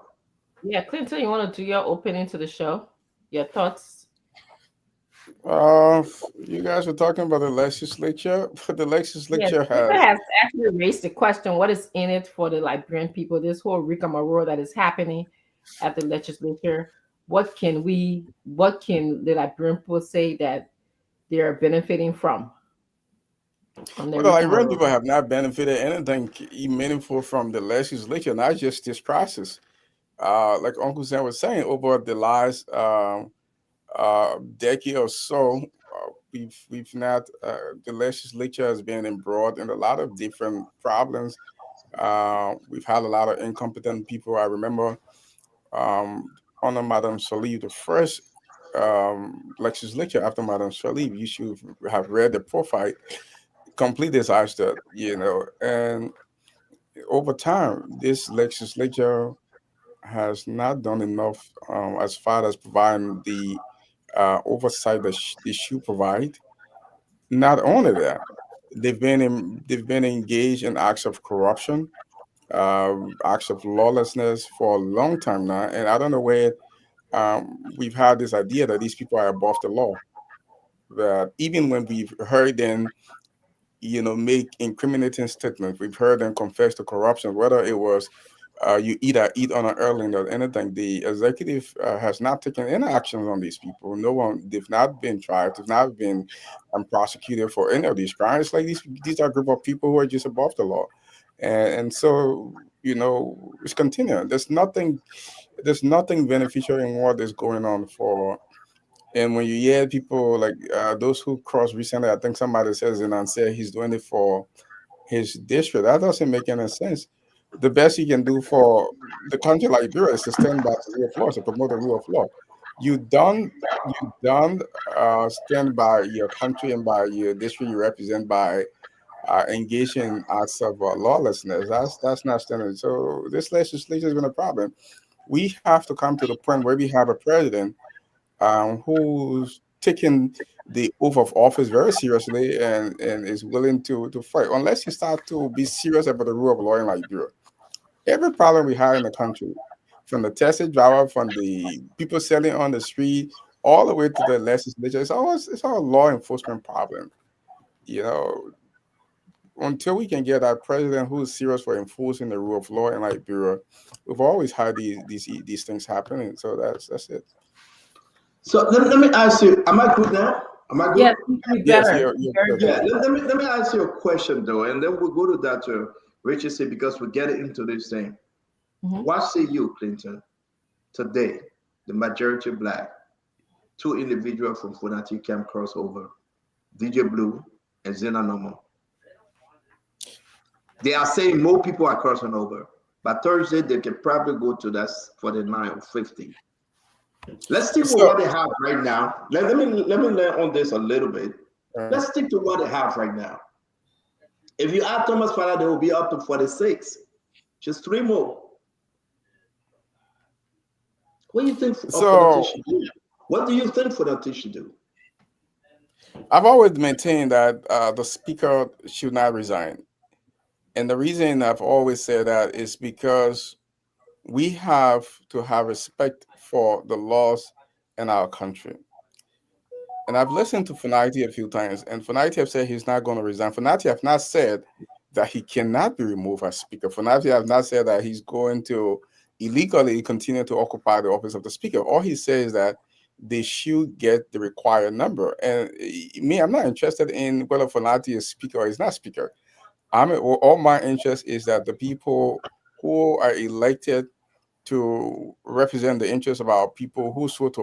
Yeah, Clinton, you want to do your opening to the show? Your thoughts? You guys were talking about the legislature, but the Yes, legislature Clinton has. has actually raised the question: what is in it for the Liberian people? This whole rigmarole that is happening at the legislature. What can the Liberian people say that they are benefiting from the Well, the Liberian rigmarole? people have not benefited anything meaningful from the legislature, not just this process. Like Uncle Sam was saying, over the last decade or so, we've not the legislature has been embroiled in a lot of different problems. We've had a lot of incompetent people. I remember under Madame Salih, the first legislature after Madame Salih, you should have read the profile. Complete disaster, and over time, this legislature has not done enough as far as providing the oversight that they should provide. Not only that, they've been engaged in acts of corruption, acts of lawlessness for a long time now, and I don't know where we've had this idea that these people are above the law. That even when we've heard them, make incriminating statements, we've heard them confess to corruption, whether it was you either eat on an airline or anything. The executive has not taken any actions on these people. No one, they've not been tried, they've not been prosecuted for any of these crimes. Like these are a group of people who are just above the law, and so it's continuing. There's nothing beneficial in what is going on for. And when you hear people like those who crossed recently, I think somebody says and say he's doing it for his district. That doesn't make any sense. The best you can do for the country like Liberia is to stand by the rule of law, to promote the rule of law. You don't stand by your country and by your district you represent by engaging in acts of lawlessness. That's not standard. So this legislation has been a problem. We have to come to the point where we have a president who's taking the oath of office very seriously and is willing to fight. Unless you start to be serious about the rule of law in Liberia, every problem we have in the country, from the taxi driver, from the people selling on the street, all the way to the legislature, it's all a law enforcement problem. You know, until we can get that president who is serious for enforcing the rule of law in Liberia, we've always had these things happening. So that's it. So let me ask you, am I good now? Am I good? Yes, you Yes, better. you're Very good. Yeah, good. let me ask you a question though, and then we'll go to that Richard said because we get into this thing. Mhm. What say you, Clinton, today, the majority black, two individuals from Funati camp crossover, DJ Blue and Zena Normal. They are saying more people are crossing over. But Thursday they can probably go to that 49 or 50. Let's stick with So, what they have right now. Let me learn on this a little bit. uh, Let's stick to what they have right now. If you add Thomas Fowler, they will be up to 46. Just three more. What do you think Funati so should do? What do you think Funati should do? I've always maintained that the speaker should not resign. And the reason I've always said that is because we have to have respect for the laws in our country. And I've listened to Finati a few times, and Finati have said he's not going to resign. Finati have not said that he cannot be removed as speaker. Finati have not said that he's going to illegally continue to occupy the office of the speaker. All he says is that they should get the required number. And me, I'm not interested in whether Finati is speaker or is not speaker. all my interest is that the people who are elected to represent the interests of our people who swear to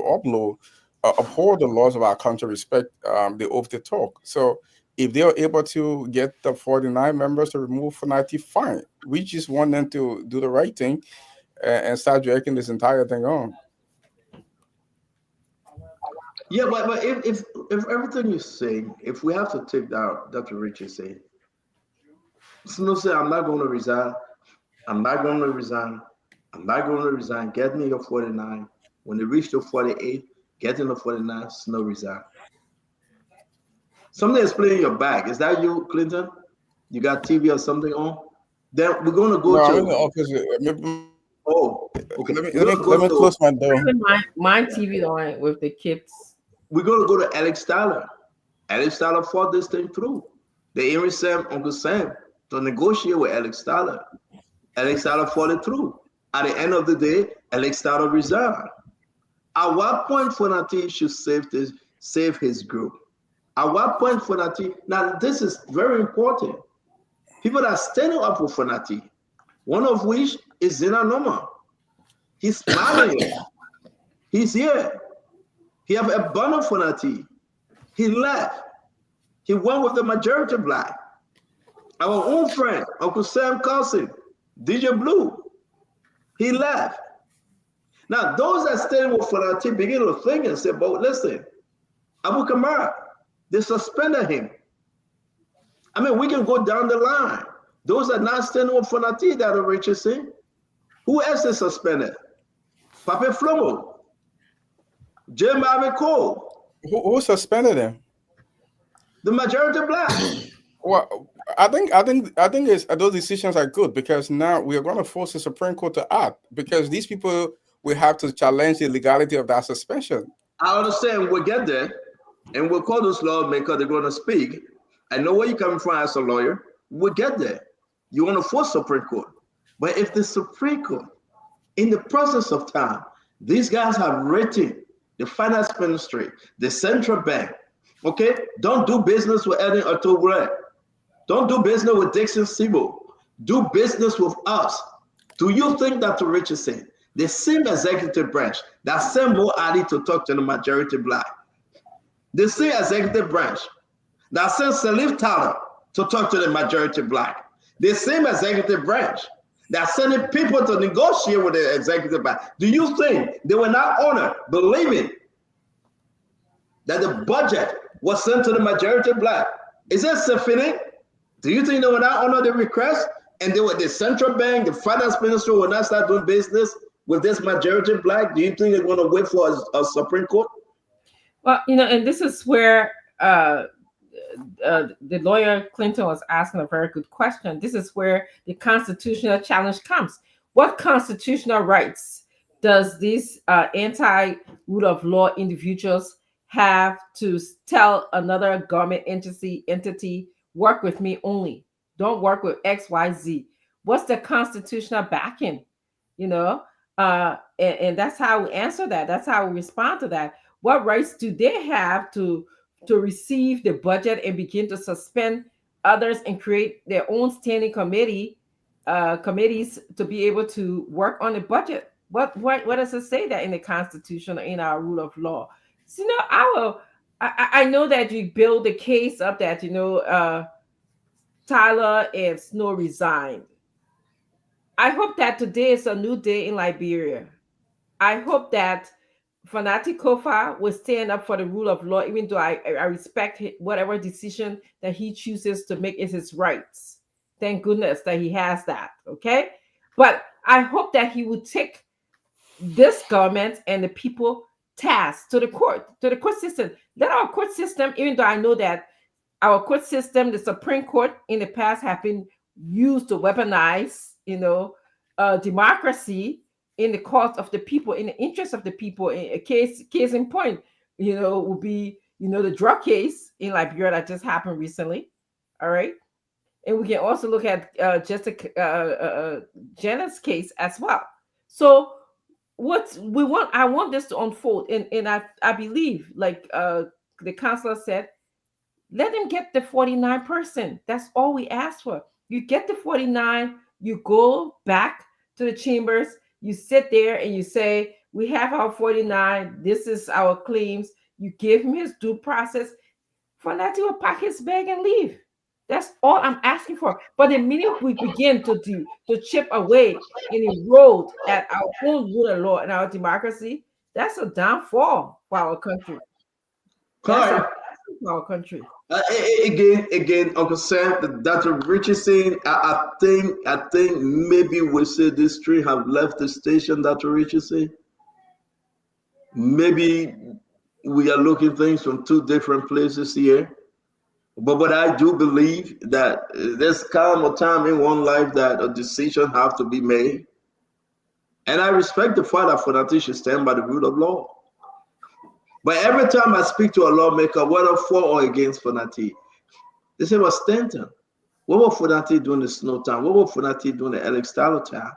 uphold the laws of our country, respect the oath they talk. So if they are able to get the 49 members to remove Fanati, fine. We just want them to do the right thing and start dragging this entire thing on. Yeah, but if everything you say, if we have to take that Dr. Richard say, Snow say I'm not going to resign, I'm not going to resign, I'm not going to resign. Get me your 49. When they reach the 48, get in the 49. Snow resign. Something is playing your back. Is that you, Clinton? You got TV or something on? Then we're going to go No, I'm in the to. office. Oh, okay. Let me close my door. My TV on with the kids. We're going to go to Alex Tyler. Alex Tyler fought this thing through. They even sent Uncle Sam to negotiate with Alex Tyler. Alex Tyler fought it through. At the end of the day, Alex Tyler resigned. At what point Fonati should save his group? At what point Fonati? Now this is very important. People that are standing up for Fonati, one of which is Zena Noma. He's smiling. He's here. He have abandoned Fonati. He left. He went with the majority black. Our own friend, Uncle Sam Carson, DJ Blue, he left. Now, those that stayed with Fonati begin to think and say, but listen, Abu Kamara, they suspended him. I mean, we can go down the line. Those that not standing with Fonati that are Richardson, who else is suspended? Pape Flomo, Jim Bobby Cole. Who suspended him? The majority black. Well, I think it's, those decisions are good because now we are going to force the Supreme Court to act because these people will have to challenge the legality of that suspension. I understand. We'll get there, and we'll call those lawmakers. They're going to speak. I know where you're coming from as a lawyer. We'll get there. You want to force Supreme Court, but if the Supreme Court, in the process of time, these guys have written the finance ministry, the central bank. Okay, don't do business with Eddie Otogure. Don't do business with Dixon Sibo. Do business with us. Do you think that, to Richardson, the same executive branch that sent Mo Ali to talk to the majority black, the same executive branch that sent Salif Tyler to talk to the majority black, the same executive branch that sending people to negotiate with the executive branch, do you think they were not honored, believing that the budget was sent to the majority black? Is that symphony? Do you think they will not honor the request? And they were the central bank, the finance minister will not start doing business with this majority black? Do you think they're going to wait for a Supreme Court? Well, and this is where the lawyer Clinton was asking a very good question. This is where the constitutional challenge comes. What constitutional rights does these anti-rule of law individuals have to tell another government entity, work with me only, don't work with XYZ? What's the constitutional backing? And that's how we answer that. That's how we respond to that. What rights do they have to receive the budget and begin to suspend others and create their own standing committees to be able to work on the budget? What does it say that in the Constitution or in our rule of law? So, I know that you build the case up that Tyler and Snow resigned. I hope that today is a new day in Liberia. I hope that Fanati Kofa will stand up for the rule of law, even though I respect whatever decision that he chooses to make is his rights. Thank goodness that he has that, okay? But I hope that he would take this government and the people task to the court system. Let our court system, even though I know that our court system, the Supreme Court in the past have been used to weaponize, democracy in the cause of the people, in the interest of the people. In a case in point, would be, the drug case in Liberia that just happened recently. All right. And we can also look at Janet's case as well. So I want this to unfold. And I believe, like the counselor said, let them get the 49%. That's all we ask for. You get the 49, you go back to the chambers, you sit there and you say, we have our 49, this is our claims. You give him his due process. Fonati will pack his bag and leave. That's all I'm asking for. But the minute we begin to chip away and erode at our own rule of law and our democracy, that's a downfall for our country. That's a Correct. blessing for our country. Again, Uncle Sam, Dr. Richardson, I think maybe we say these three have left the station, Dr. Richardson. Maybe we are looking things from two different places here. But I do believe that there's come a time in one life that a decision have to be made. And I respect the father for that he should stand by the rule of law. But every time I speak to a lawmaker, whether for or against Fonati, they say, well, Stanton, what was Fonati doing the snow time? What was Fonati doing the Alex Tyler time?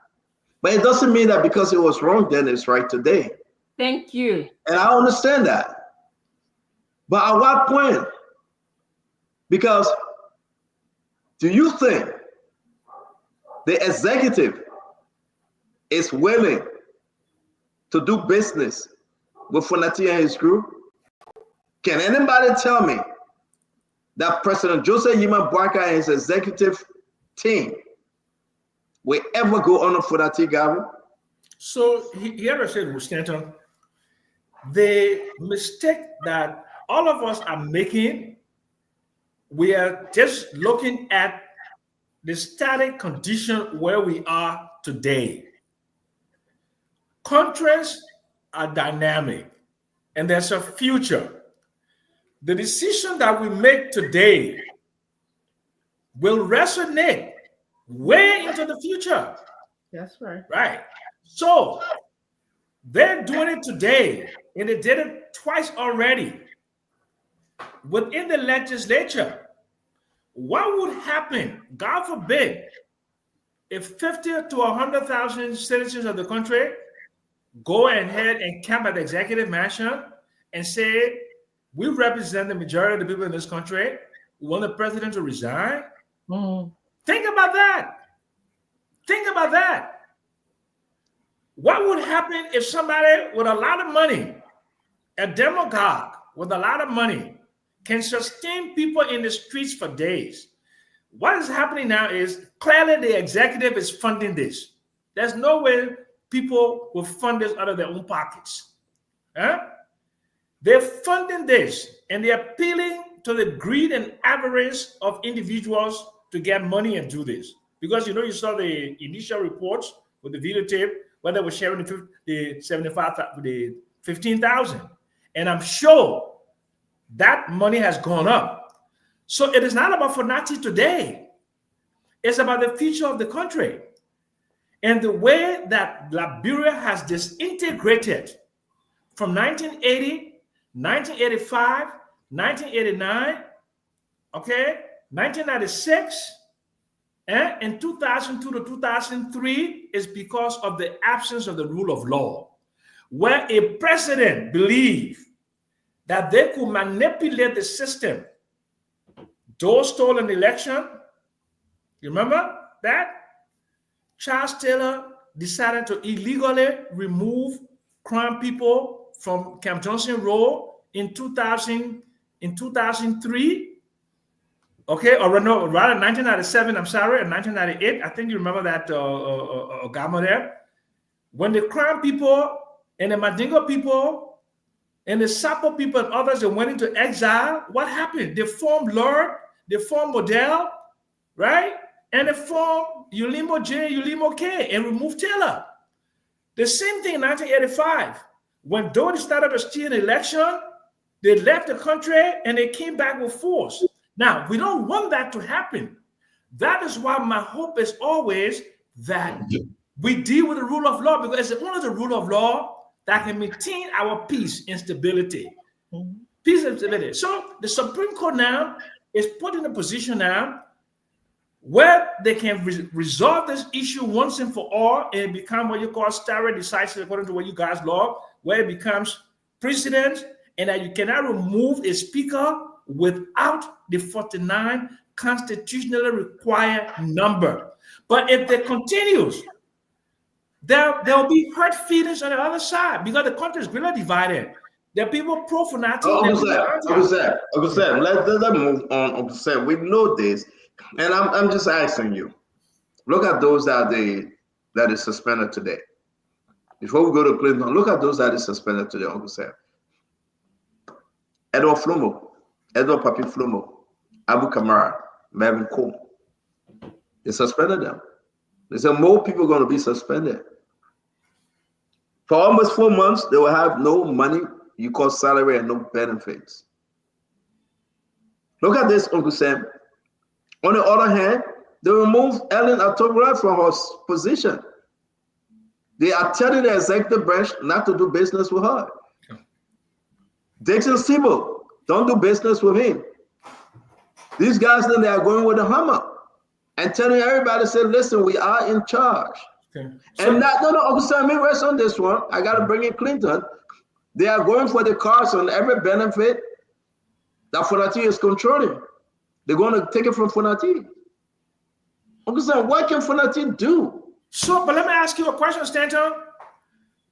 But it doesn't mean that because it was wrong then, it's right today. Thank you. And I understand that. But at what point? Because do you think the executive is willing to do business with Fonati and his group? Can anybody tell me that President Joseph Yima Boakai and his executive team will ever go on for that Gavi? So here I said, Stanton, the mistake that all of us are making, we are just looking at the static condition where we are today. Countries are dynamic and there's a future. The decision that we make today will resonate way into the future. That's right. Right. So they're doing it today, and they did it twice already within the legislature. What would happen, God forbid, if 50 to 100,000 citizens of the country go ahead and camp at the executive mansion and say, we represent the majority of the people in this country, we want the president to resign? Think about that. Think about that. What would happen if somebody with a lot of money, a demagogue with a lot of money, can sustain people in the streets for days? What is happening now is clearly the executive is funding this. There's no way people will fund this out of their own pockets. Huh? They're funding this and they're appealing to the greed and avarice of individuals to get money and do this. Because you saw the initial reports with the videotape where they were sharing the 15,000. And I'm sure that money has gone up. So it is not about Fonati today. It's about the future of the country. And the way that Liberia has disintegrated from 1980, 1985, 1989, 1996, and in 2002 to 2003 is because of the absence of the rule of law, where a president believed that they could manipulate the system. Doe stole an election. You remember that? Charles Taylor decided to illegally remove Crown people from Camp Johnson Road in 2003. Okay, or no, rather 1997, I'm sorry, in 1998. I think you remember that Ogama there. When the Crown people and the Mandingo people and the Sapo people and others that went into exile, what happened? They formed LURD, they formed Model, right? And they formed Ulimo J, Ulimo K, and removed Taylor. The same thing in 1985. When Doe started to steal an election, they left the country and they came back with force. Now, we don't want that to happen. That is why my hope is always that we deal with the rule of law, because it's only the rule of law that can maintain our peace and stability. Peace and stability. So the Supreme Court now is put in a position now where they can resolve this issue once and for all and become what you call stare decisis, according to what you guys law, where it becomes precedent, and that you cannot remove a speaker without the 49 constitutionally required number. But if they continues, there will be hurt feelings on the other side because the country is really divided. There are people pro Funati. Uncle Sam, let's move on. Uncle Sam, we know this, and I'm just asking you. Look at those that is suspended today. Before we go to Clinton, look at those that is suspended today, Uncle Sam. Edward Papi Flumo, Abu Kamara, Marvin Cole. They suspended them. They said more people are going to be suspended. For almost 4 months, they will have no money, you call salary, and no benefits. Look at this, Uncle Sam. On the other hand, they removed Ellen Atogla from her position. They are telling the executive branch not to do business with her. Dixon Siebel, don't do business with him. These guys, then they are going with the hammer and telling everybody, say, listen, we are in charge. Okay. And no, Uncle Sam, let me rest on this one. I got to bring in Clinton. They are going for the cards on every benefit that Funati is controlling. They're going to take it from Funati. Uncle Sam, what can Funati do? So, but let me ask you a question, Stanton.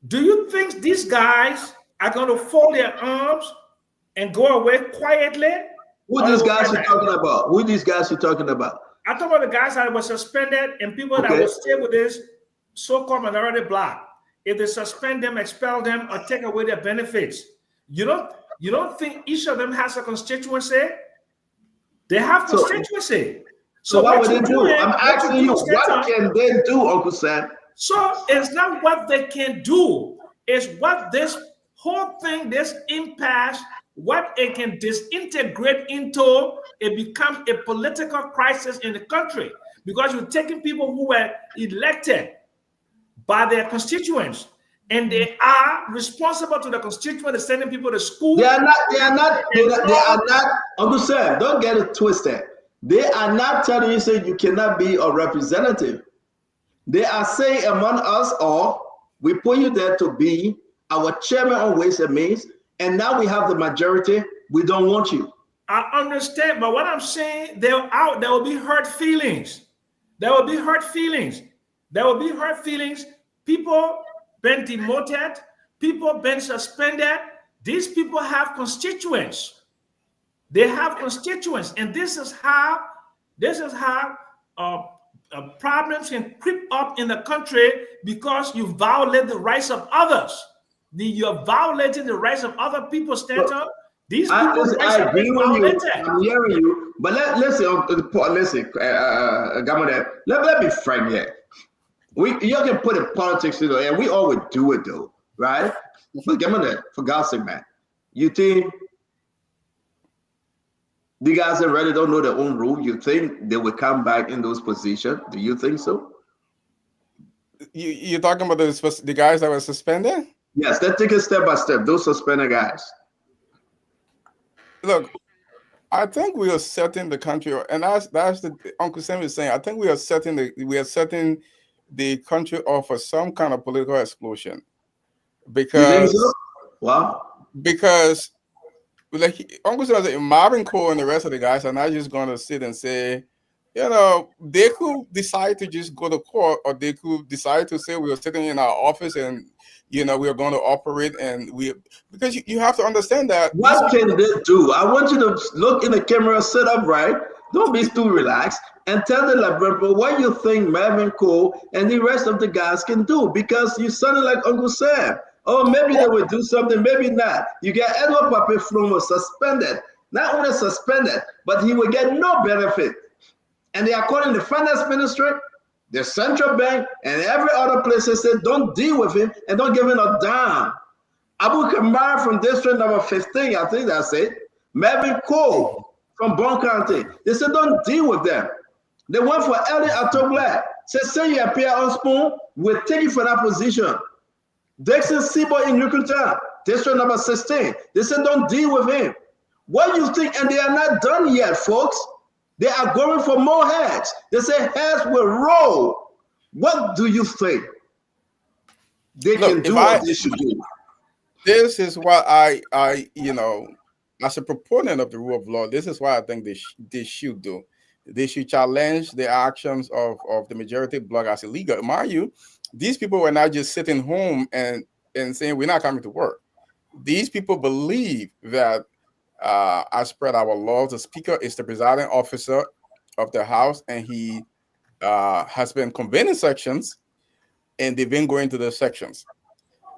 Do you think these guys are going to fold their arms and go away quietly? Who these guys you talking about? Who these guys you talking about? I talk about the guys that were suspended and people that will stay with this so-called minority bloc. If they suspend them, expel them, or take away their benefits, you don't think each of them has a constituency? They have constituency. So what would they do? I'm asking you, what can they do, Uncle Sam? So it's not what they can do. It's what this whole thing, this impasse, what it can disintegrate into, it becomes a political crisis in the country because you're taking people who were elected by their constituents and they are responsible to the constituents, sending people to school. They are not, Uncle Sam, don't get it twisted. They are not telling you, say you cannot be a representative. They are saying among us all, we put you there to be our chairman on Ways and Means, and now we have the majority. We don't want you. I understand, but what I'm saying, there will be hurt feelings. There will be hurt feelings. There will be hurt feelings. People been demoted. People been suspended. These people have constituents. They have constituents, and this is how problems can creep up in the country because you violate the rights of others. You're violating the rights of other people, Stanton. These people's rights are being violated. I'm hearing you, but listen, let me frame here. You can put in politics, and we always do it though, right? But Gamma, for God's sake, man, you think the guys that really don't know their own rule, you think they will come back in those positions? Do you think so? You're talking about the guys that were suspended? Yes, let's take it step by step. Those suspended guys. Look, I think we are setting the country, and that's the Uncle Sam is saying. I think we are setting the country up for some kind of political explosion. Because wow, because like Uncle Sam said, Marvin Cole and the rest of the guys are not just going to sit and say, they could decide to just go to court, or they could decide to say we are sitting in our office and we are going to operate, and because you have to understand that. What can they do? I want you to look in the camera, sit up right. Don't be too relaxed, and tell the Labrador what you think Marvin Cole and the rest of the guys can do, because you sounded like Uncle Sam. Oh, maybe they will do something, maybe not. You get Edward Pape Flumo suspended. Not only suspended, but he will get no benefit. And they are calling the finance ministry, the central bank, and every other place. They said, don't deal with him and don't give him a dime. Abu Kamar from district number 15, I think that's it. Marvin Cole from Bon County. They said, don't deal with them. They went for Ellie Atogla. Said, say you appear on Spoon, we'll take you for that position. Dixon Sibo in Yucatan, district number 16. They said, don't deal with him. What do you think? And they are not done yet, folks. They are going for more heads. They say heads will roll. What do you think they can do what they should do? This is what I as a proponent of the rule of law, this is why I think they should do. They should challenge the actions of the majority bloc as illegal. Mind you, these people were not just sitting home and saying we're not coming to work. These people believe that, as per our laws, the speaker is the presiding officer of the House, and he has been convening sections, and they've been going to those sections.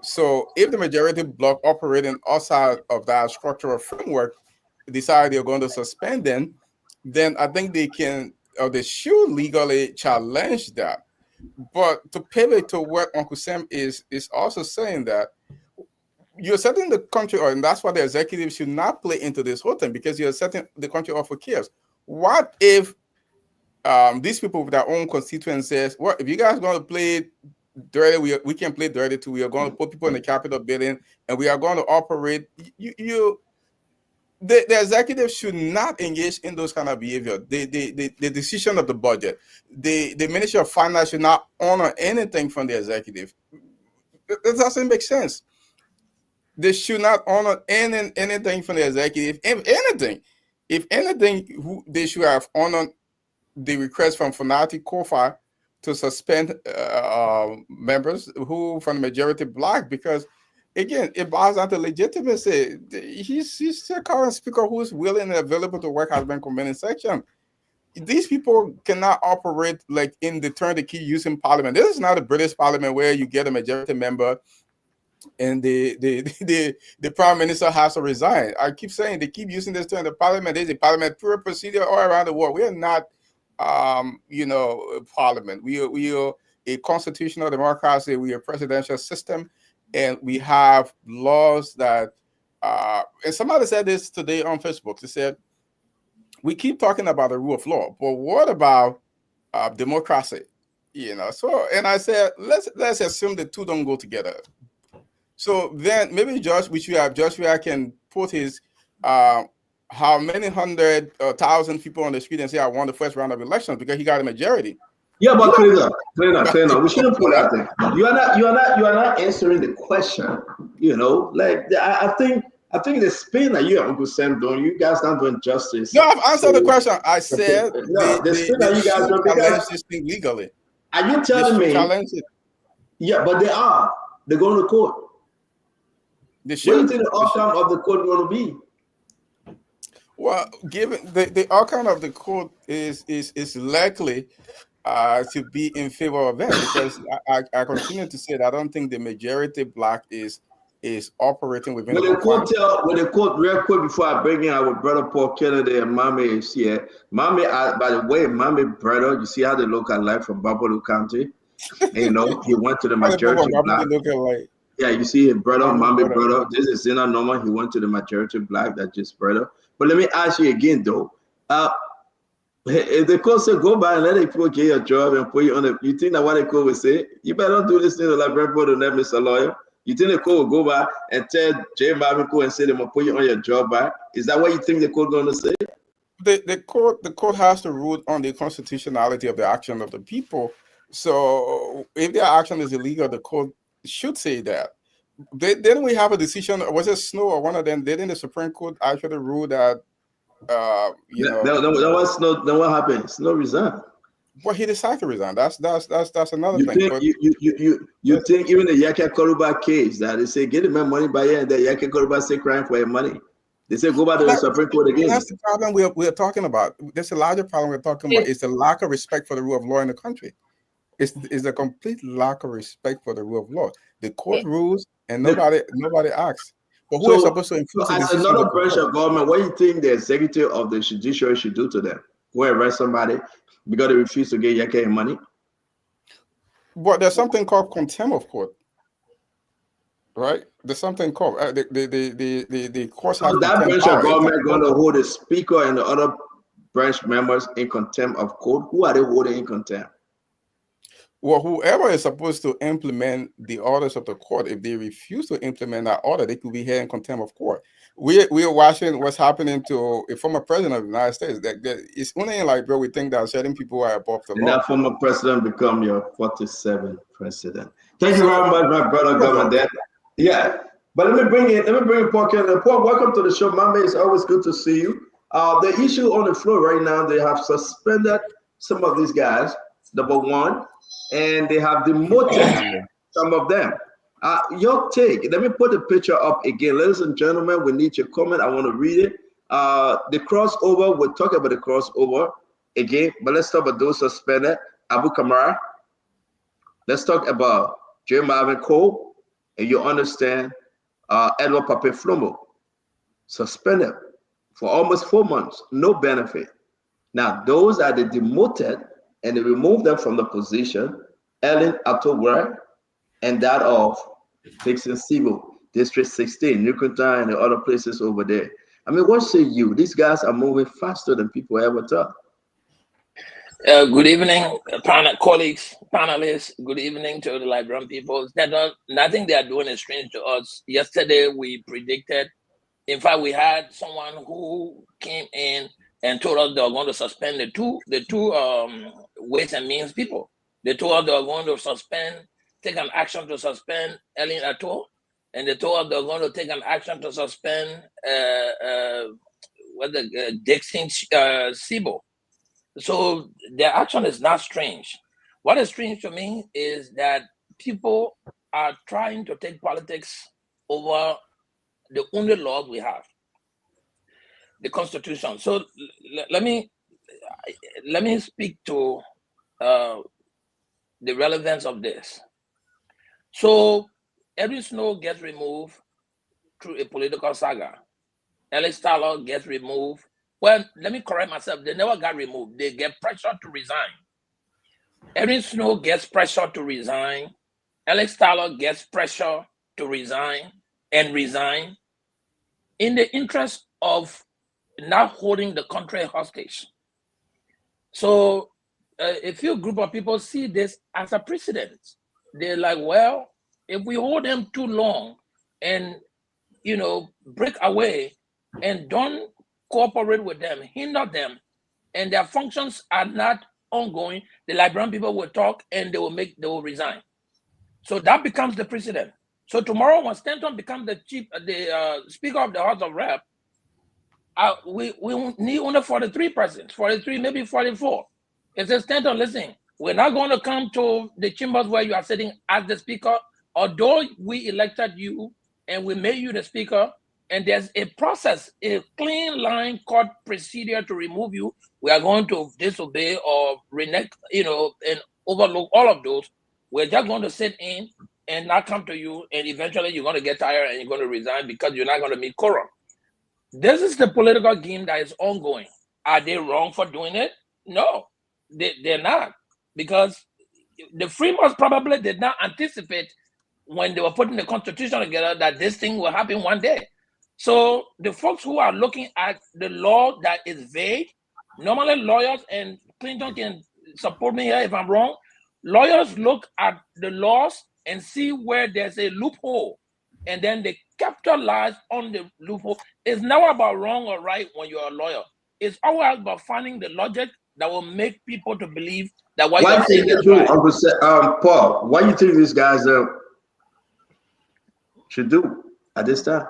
So if the majority bloc operating outside of that structural framework decide they're going to suspend them, then I think they can, or they should legally challenge that. But to pivot to what Uncle Sam is also saying, that you're setting the country, and that's why the executive should not play into this whole thing, because you're setting the country up for chaos. What if these people with their own constituents says, well, if you guys are going to play dirty, we can play dirty too. We are going to put people in the Capitol building, and we are going to operate. The executive should not engage in those kind of behavior. The decision of the budget, the Ministry of Finance should not honor anything from the executive. It doesn't make sense. They should not honor anything from the executive. If anything, they should have honored the request from Fanati Kofa to suspend members who from the majority bloc, because again, it boils down to legitimacy. He's the current speaker who's willing and available to work has been convening section. These people cannot operate like in the turn the key using parliament. This is not a British parliament where you get a majority member and the prime minister has to resign. I keep saying they keep using this term. The parliament is a parliamentary procedure all around the world. We are not parliament. We are a constitutional democracy. We are a presidential system, and we have laws that and somebody said this today on Facebook. They said, we keep talking about the rule of law, but what about democracy? So, and I said, let's assume the two don't go together. So then maybe Josh can put his how many 100,000 people on the street and say I won the first round of elections because he got a majority. Yeah, but clear enough. We shouldn't put that thing. You are not answering the question. I think the spin that you and Uncle Sam doing, you guys not doing justice. No, I've answered the question. I said the spin that you guys don't challenge this thing legally. Are you telling me? Challenge it. Yeah, but they're going to court. What do you think the outcome of the court going to be? Well, given the outcome of the court is likely to be in favor of them, because I continue to say that I don't think the majority bloc is operating within. When the court real quick before I bring in our brother Paul Kennedy and Mami is here. Mami, by the way, Mami brother, you see how they look alike from Buffalo County. And, he went to the majority bloc. Yeah, you see his brother, Mami brother. This is Zena Norman. He went to the majority bloc. That's just brother. But let me ask you again, though. If the court said go by and let the people get your job and put you on you think that what the court will say? You better not do this thing like Brentford and let Mr. Lawyer. You think the court will go by and tell Jay Marvin and say they're going to put you on your job by? Is that what you think the court going to say? The court has to rule on the constitutionality of the action of the people. So if their action is illegal, the court should say that. Then we have a decision. Was it Snow or one of them? Didn't the Supreme Court actually rule that? That was Snow. Then what happened? Snow resigned. Well, he decided to resign. That's another thing. You think even the Yaka Koruba case that they say get the man money by and the Yaka Koruba say crying for your money. They say go back to the Supreme Court again. That's the problem we're talking about. There's a larger problem we're talking about. It's the lack of respect for the rule of law in the country. It's a complete lack of respect for the rule of law. The court rules and nobody asks. But who is supposed to enforce it? As another branch of government, what do you think the executive of the judiciary should do to them? Go arrest somebody because they refuse to get Yaka money? But there's something called contempt of court, right? There's something called the courts have that branch of government going to hold the speaker and the other branch members in contempt of court. Who are they holding in contempt? Well, whoever is supposed to implement the orders of the court, if they refuse to implement that order, they could be held in contempt of court. We are watching what's happening to a former president of the United States. That it's only in Liberia we think that certain people are above the law. That former president become your 47th president. Thank you very much, my brother governor. Yeah. But let me bring in Paul Kennedy. Paul, welcome to the show. Mama, it's always good to see you. The issue on the floor right now, they have suspended some of these guys, number one, and they have demoted some of them. Your take, let me put the picture up again. Ladies and gentlemen, we need your comment. I want to read it. The crossover, we'll talk about the crossover again, but let's talk about those suspended. Abu Kamara. Let's talk about J. Marvin Cole, and you understand Edward Pape Flomo, suspended for almost 4 months, no benefit. Now, those are the demoted, and they removed them from the position, Ellen Atoware, and that of Dixon Sibo, District 16, Nukuta, and the other places over there. I mean, what say you? These guys are moving faster than people ever thought. Good evening, colleagues, panelists. Good evening to the Liberian people. Nothing they are doing is strange to us. Yesterday, we predicted. In fact, we had someone who came in and told us they were going to suspend the two Ways and Means people. They told us they were going to take an action to suspend Ellen Ato, and they told us they were going to take an action to suspend Dixon Sibo. So their action is not strange. What is strange to me is that people are trying to take politics over the only laws we have, the Constitution. So let me speak to the relevance of this. So Edwin Snow gets removed through a political saga. Alex Tyler gets removed. Well, let me correct myself. They never got removed. They get pressure to resign. Edwin Snow gets pressure to resign. Alex Tyler gets pressure to resign and resign in the interest of not holding the country hostage. So a few group of people see this as a precedent. They're like, well, if we hold them too long and, break away and don't cooperate with them, hinder them, and their functions are not ongoing, the Liberian people will talk and they will resign. So that becomes the precedent. So tomorrow, when Stanton becomes the Speaker of the House of Rep, we need only 43 persons, 43, maybe 44. It says, Stanton, listen, we're not going to come to the chambers where you are sitting as the Speaker, although we elected you and we made you the Speaker. And there's a process, a clean line court procedure to remove you. We are going to disobey or renege, and overlook all of those. We're just going to sit in and not come to you. And eventually you're going to get tired and you're going to resign because you're not going to meet quorum. This is the political game that is ongoing. Are they wrong for doing it? No, they're not. Because the Freemans probably did not anticipate when they were putting the Constitution together that this thing will happen one day. So the folks who are looking at the law that is vague, normally lawyers, and Clinton can support me here if I'm wrong, lawyers look at the laws and see where there's a loophole, and then they capitalize on the loophole. It's never about wrong or right when you're a lawyer. It's always about finding the logic that will make people to believe that what you're saying is right. Paul, what do you think these guys should do at this time?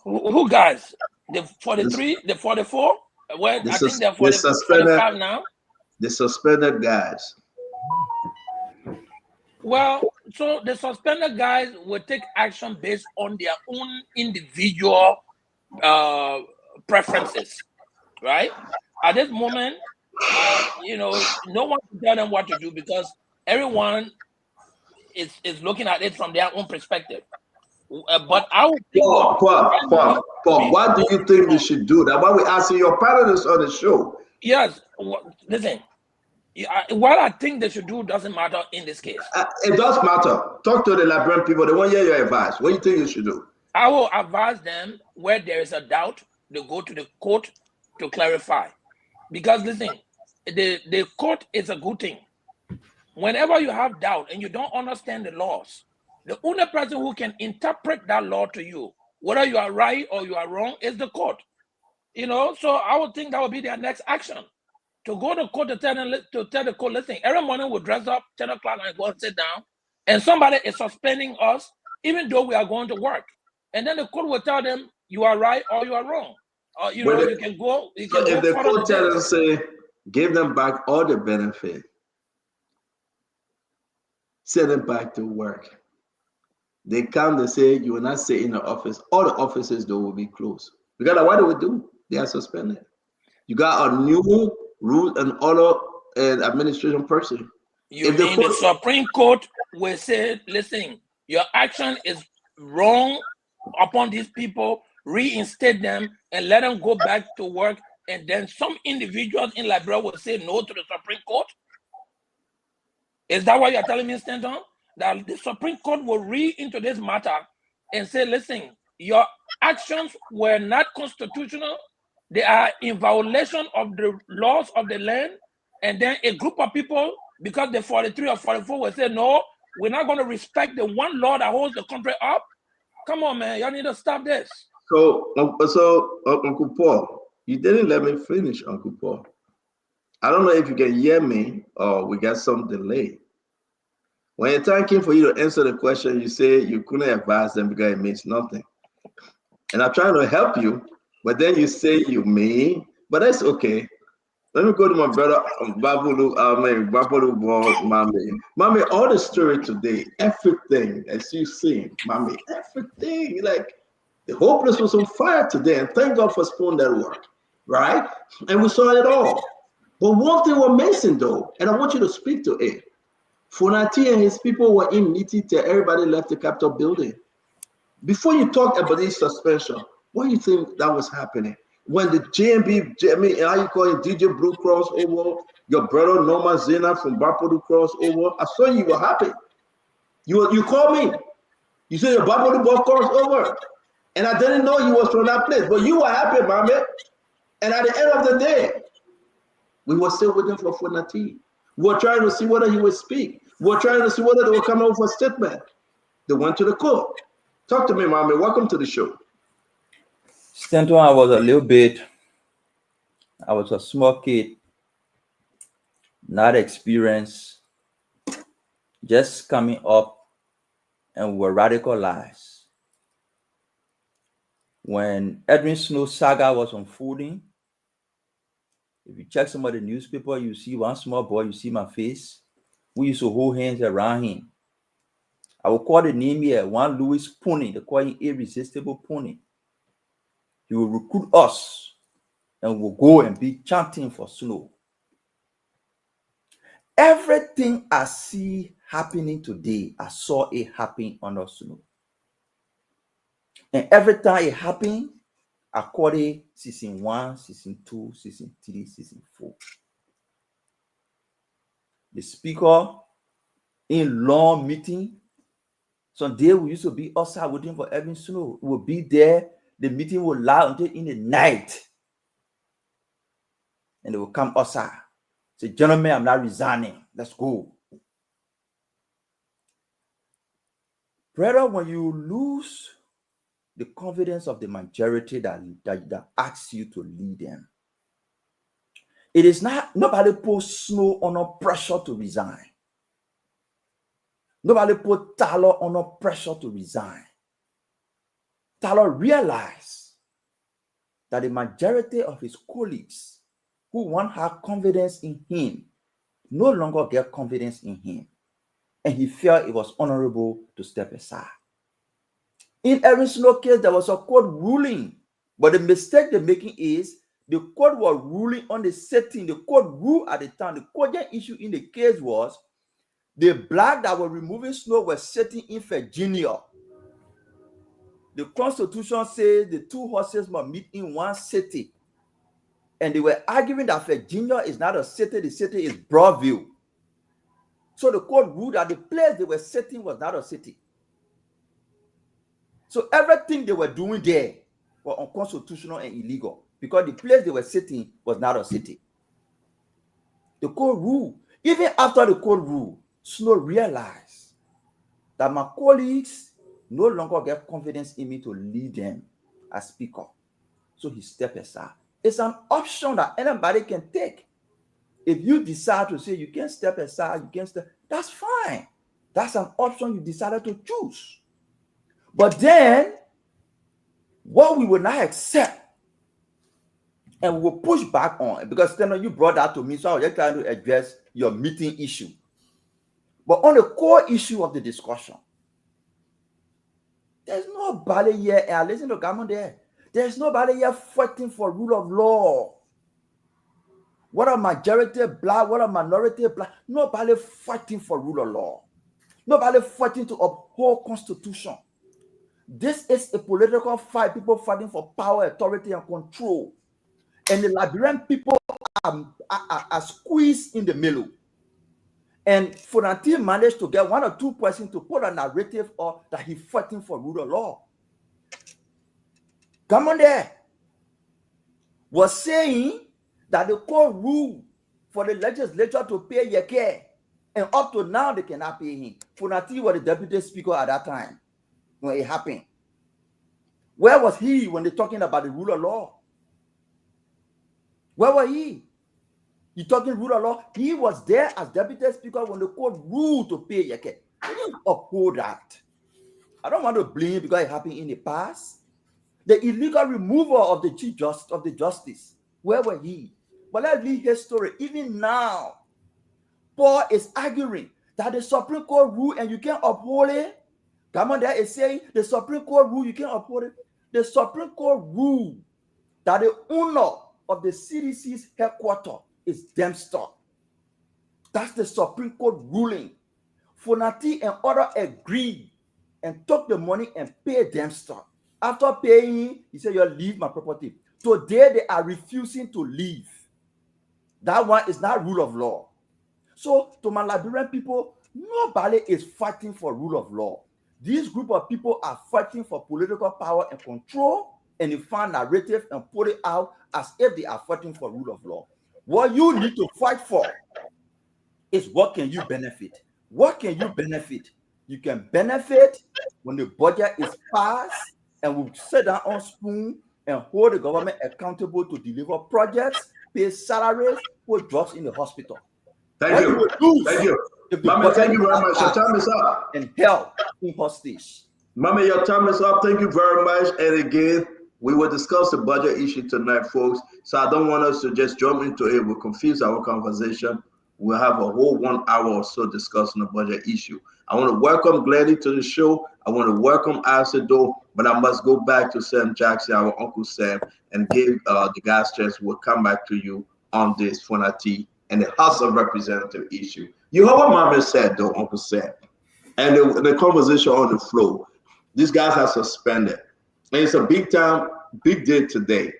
Who guys? The 43, the 44? Well, I think they're 45 now. The suspended guys. Well, so the suspended guys will take action based on their own individual preferences, right? At this moment, no one can tell them what to do because everyone is looking at it from their own perspective. But I would think Paul, what do you think we should do? That's why we're asking your panelists on the show. Yes, listen. What I think they should do doesn't matter in this case. It does matter. Talk to the Liberian people. They want to hear your advice. What do you think you should do? I will advise them where there is a doubt, they go to the court to clarify. Because listen, the court is a good thing. Whenever you have doubt and you don't understand the laws, the only person who can interpret that law to you, whether you are right or you are wrong, is the court. So I would think that would be their next action. To go to court to tell the court, listen, every morning we'll dress up 10 o'clock and go and sit down, and somebody is suspending us. even though we are going to work. And then the court will tell them you are right or you are wrong. Or you know, you can go. You So can if go the further court than tells this. us, say, give them back all the benefit, send them back to work. They come, they say, you will not stay in the office. All the offices, though, will be closed. Because what do we do? They are suspended. You got a new rule and order and administration person. You mean the Supreme Court will say, listen, your action is wrong upon these people, reinstate them and let them go back to work. And then some individuals in Liberia will say no to the Supreme Court? Is that what you're telling me, Stanton? That the Supreme Court will read into this matter and say, listen, your actions were not constitutional. They are in violation of the laws of the land. And then a group of people, because the 43 or 44 will say, no, we're not going to respect the one law that holds the country up. Come on, man. Y'all need to stop this. So, Uncle Paul, you didn't let me finish, Uncle Paul. I don't know if you can hear me or we got some delay. When the time came for you to answer the question, you say you couldn't advise them because it means nothing. And I'm trying to help you, but then you say you may, but that's okay. Let me go to my brother Babulu, Mami, all the story today, everything as you see, Mami, everything, like the whole place was on fire today, and thank God for Spoon Network, right? And we saw it all. But one thing we're missing though, and I want you to speak to it. Funati and his people were in Niti till everybody left the Capitol building. Before you talk about this suspension, what do you think that was happening? When the JMB, how you call it, DJ Blue cross over, your brother Norma Zena from Bapodu cross over, I saw you were happy. You called me. You said your Bapodu boss cross over. And I didn't know you was from that place, but you were happy, mommy. And at the end of the day, we were still waiting for Funati. We were trying to see whether he would speak. We were trying to see whether they would come out for a statement. They went to the court. Talk to me, mommy. Welcome to the show. Stanton, I was a small kid, not experienced, just coming up, and were radicalized. When Edwin Snow's saga was unfolding, if you check some of the newspaper, you see one small boy, you see my face. We used to hold hands around him. I will call the name here, one Louis Pony, they call him Irresistible Pony. He will recruit us and we'll go and be chanting for Snow. Everything I see happening today, I saw it happen under Snow. And every time it happened, I called it season 1, season 2, season 3, season 4. The speaker in long meeting. Some day we used to be outside waiting for Evan Snow. We'll be there. The meeting will last until in the night. And they will come outside. Say, gentlemen, I'm not resigning. Let's go. Brother, when you lose the confidence of the majority that asks you to lead them, it is not, nobody puts Snow under pressure to resign. Nobody put Tyler under pressure to resign. Tyler realized that the majority of his colleagues who once had confidence in him no longer get confidence in him. And he felt it was honorable to step aside. In every single case, there was a court ruling. But the mistake they're making is the court was ruling on the setting. The court ruled at the time. The cogent issue in the case was the black that were removing Snow were sitting in Virginia. The Constitution says the two horses must meet in one city. And they were arguing that Virginia is not a city, the city is Broadview. So the court ruled that the place they were sitting was not a city. So everything they were doing there was unconstitutional and illegal because the place they were sitting was not a city. The court ruled. Even after the court ruled, Snow realized that my colleagues no longer get confidence in me to lead them as speaker. So he stepped aside. It's an option that anybody can take. If you decide to say you can step aside, you can step, that's fine. That's an option you decided to choose. But then, what we will not accept and we will push back on, because then you brought that to me, so I was just trying to address your meeting issue. But on the core issue of the discussion, there's nobody here, and I listen to Gamon there. There's nobody here fighting for rule of law. What a majority black, what a minority black, nobody fighting for rule of law. Nobody fighting to uphold constitution. This is a political fight, people fighting for power, authority, and control. And the Liberian people are squeezed in the middle. And Fonati managed to get one or two persons to put a narrative or that he's fighting for rule of law. Come on there. Was saying that the court ruled for the legislature to pay Yeke, and up to now they cannot pay him. Fonati was the deputy speaker at that time when it happened. Where was he when they're talking about the rule of law? Where was he? You talking rule of law? He was there as deputy speaker when the court ruled to pay Yeke. He didn't uphold that. I don't want to blame because it happened in the past. The illegal removal of the chief justice of the justice. Where were he? But let's read his story. Even now, Paul is arguing that the Supreme Court rule and you can't uphold it. Come on, there is saying the Supreme Court rule, you can't uphold it. The Supreme Court rule that the owner of the CDC's headquarters is Dempster. That's the Supreme Court ruling. Fonati and others agreed and took the money and paid Dempster. After paying, he said, "You leave my property." Today, they are refusing to leave. That one is not rule of law. So, to my Liberian people, nobody is fighting for rule of law. This group of people are fighting for political power and control, and they find narrative and put it out as if they are fighting for rule of law. What you need to fight for is what can you benefit? What can you benefit? You can benefit when the budget is passed and we sit down on spoon and hold the government accountable to deliver projects, pay salaries, put drugs in the hospital. Thank you. Thank you. Mama, thank you very much. Your time is up. And help in hostage. Mama, your time is up. Thank you very much. And again, we will discuss the budget issue tonight, folks. So I don't want us to just jump into it. We'll confuse our conversation. We'll have a whole 1 hour or so discussing the budget issue. I want to welcome Gladys to the show. I want to welcome Asido, but I must go back to Sam Jackson, our Uncle Sam, and give the guys chance. We'll come back to you on this Fonati and the House of Representatives issue. You heard what Mama said, though, Uncle Sam, and the conversation on the floor. These guys are suspended, and it's a big day today.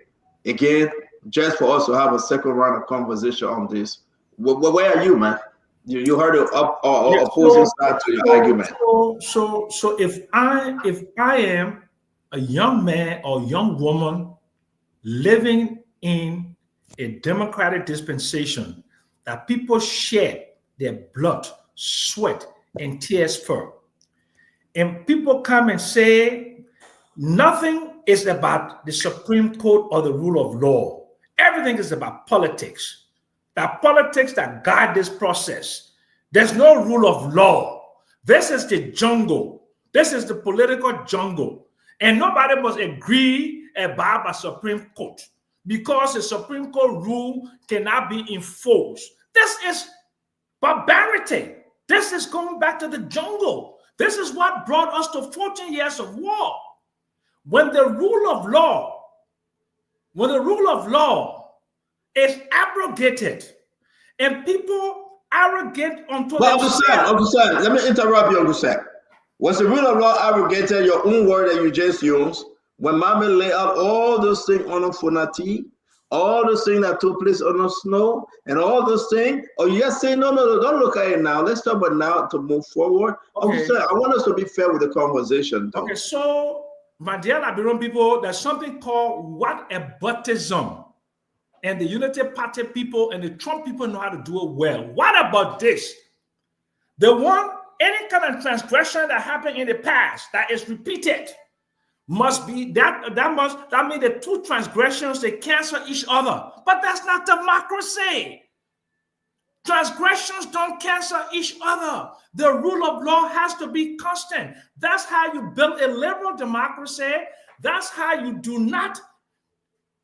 Again, just for us to have a second round of conversation on this. Where are you, man? You heard the opposing side to your argument. So if I am a young man or young woman living in a democratic dispensation that people shed their blood, sweat, and tears for, and people come and say nothing is about the Supreme Court or the rule of law, everything is about politics. That politics that guide this process. There's no rule of law. This is the jungle. This is the political jungle. And nobody must agree about a Supreme Court because the Supreme Court rule cannot be enforced. This is barbarity. This is going back to the jungle. This is what brought us to 14 years of war. When the rule of law is abrogated, and people arrogant unto themselves. Uncle Sam, let me interrupt you, Uncle Sam. Was the rule of law abrogated, your own word that you just used, when Mama laid out all those things on the Fonati, all those things that took place on the snow, and all those things? Or you just say, no, don't look at it now. Let's talk about now to move forward. Okay. Uncle Sam, I want us to be fair with the conversation, though. Okay, so, my dear Liberian people, there's something called whataboutism. And the Unity Party people and the Trump people know how to do it well. What about this? The one, any kind of transgression that happened in the past that is repeated must be that means the two transgressions, they cancel each other. But that's not democracy. Transgressions don't cancel each other. The rule of law has to be constant. That's how you build a liberal democracy. That's how you do not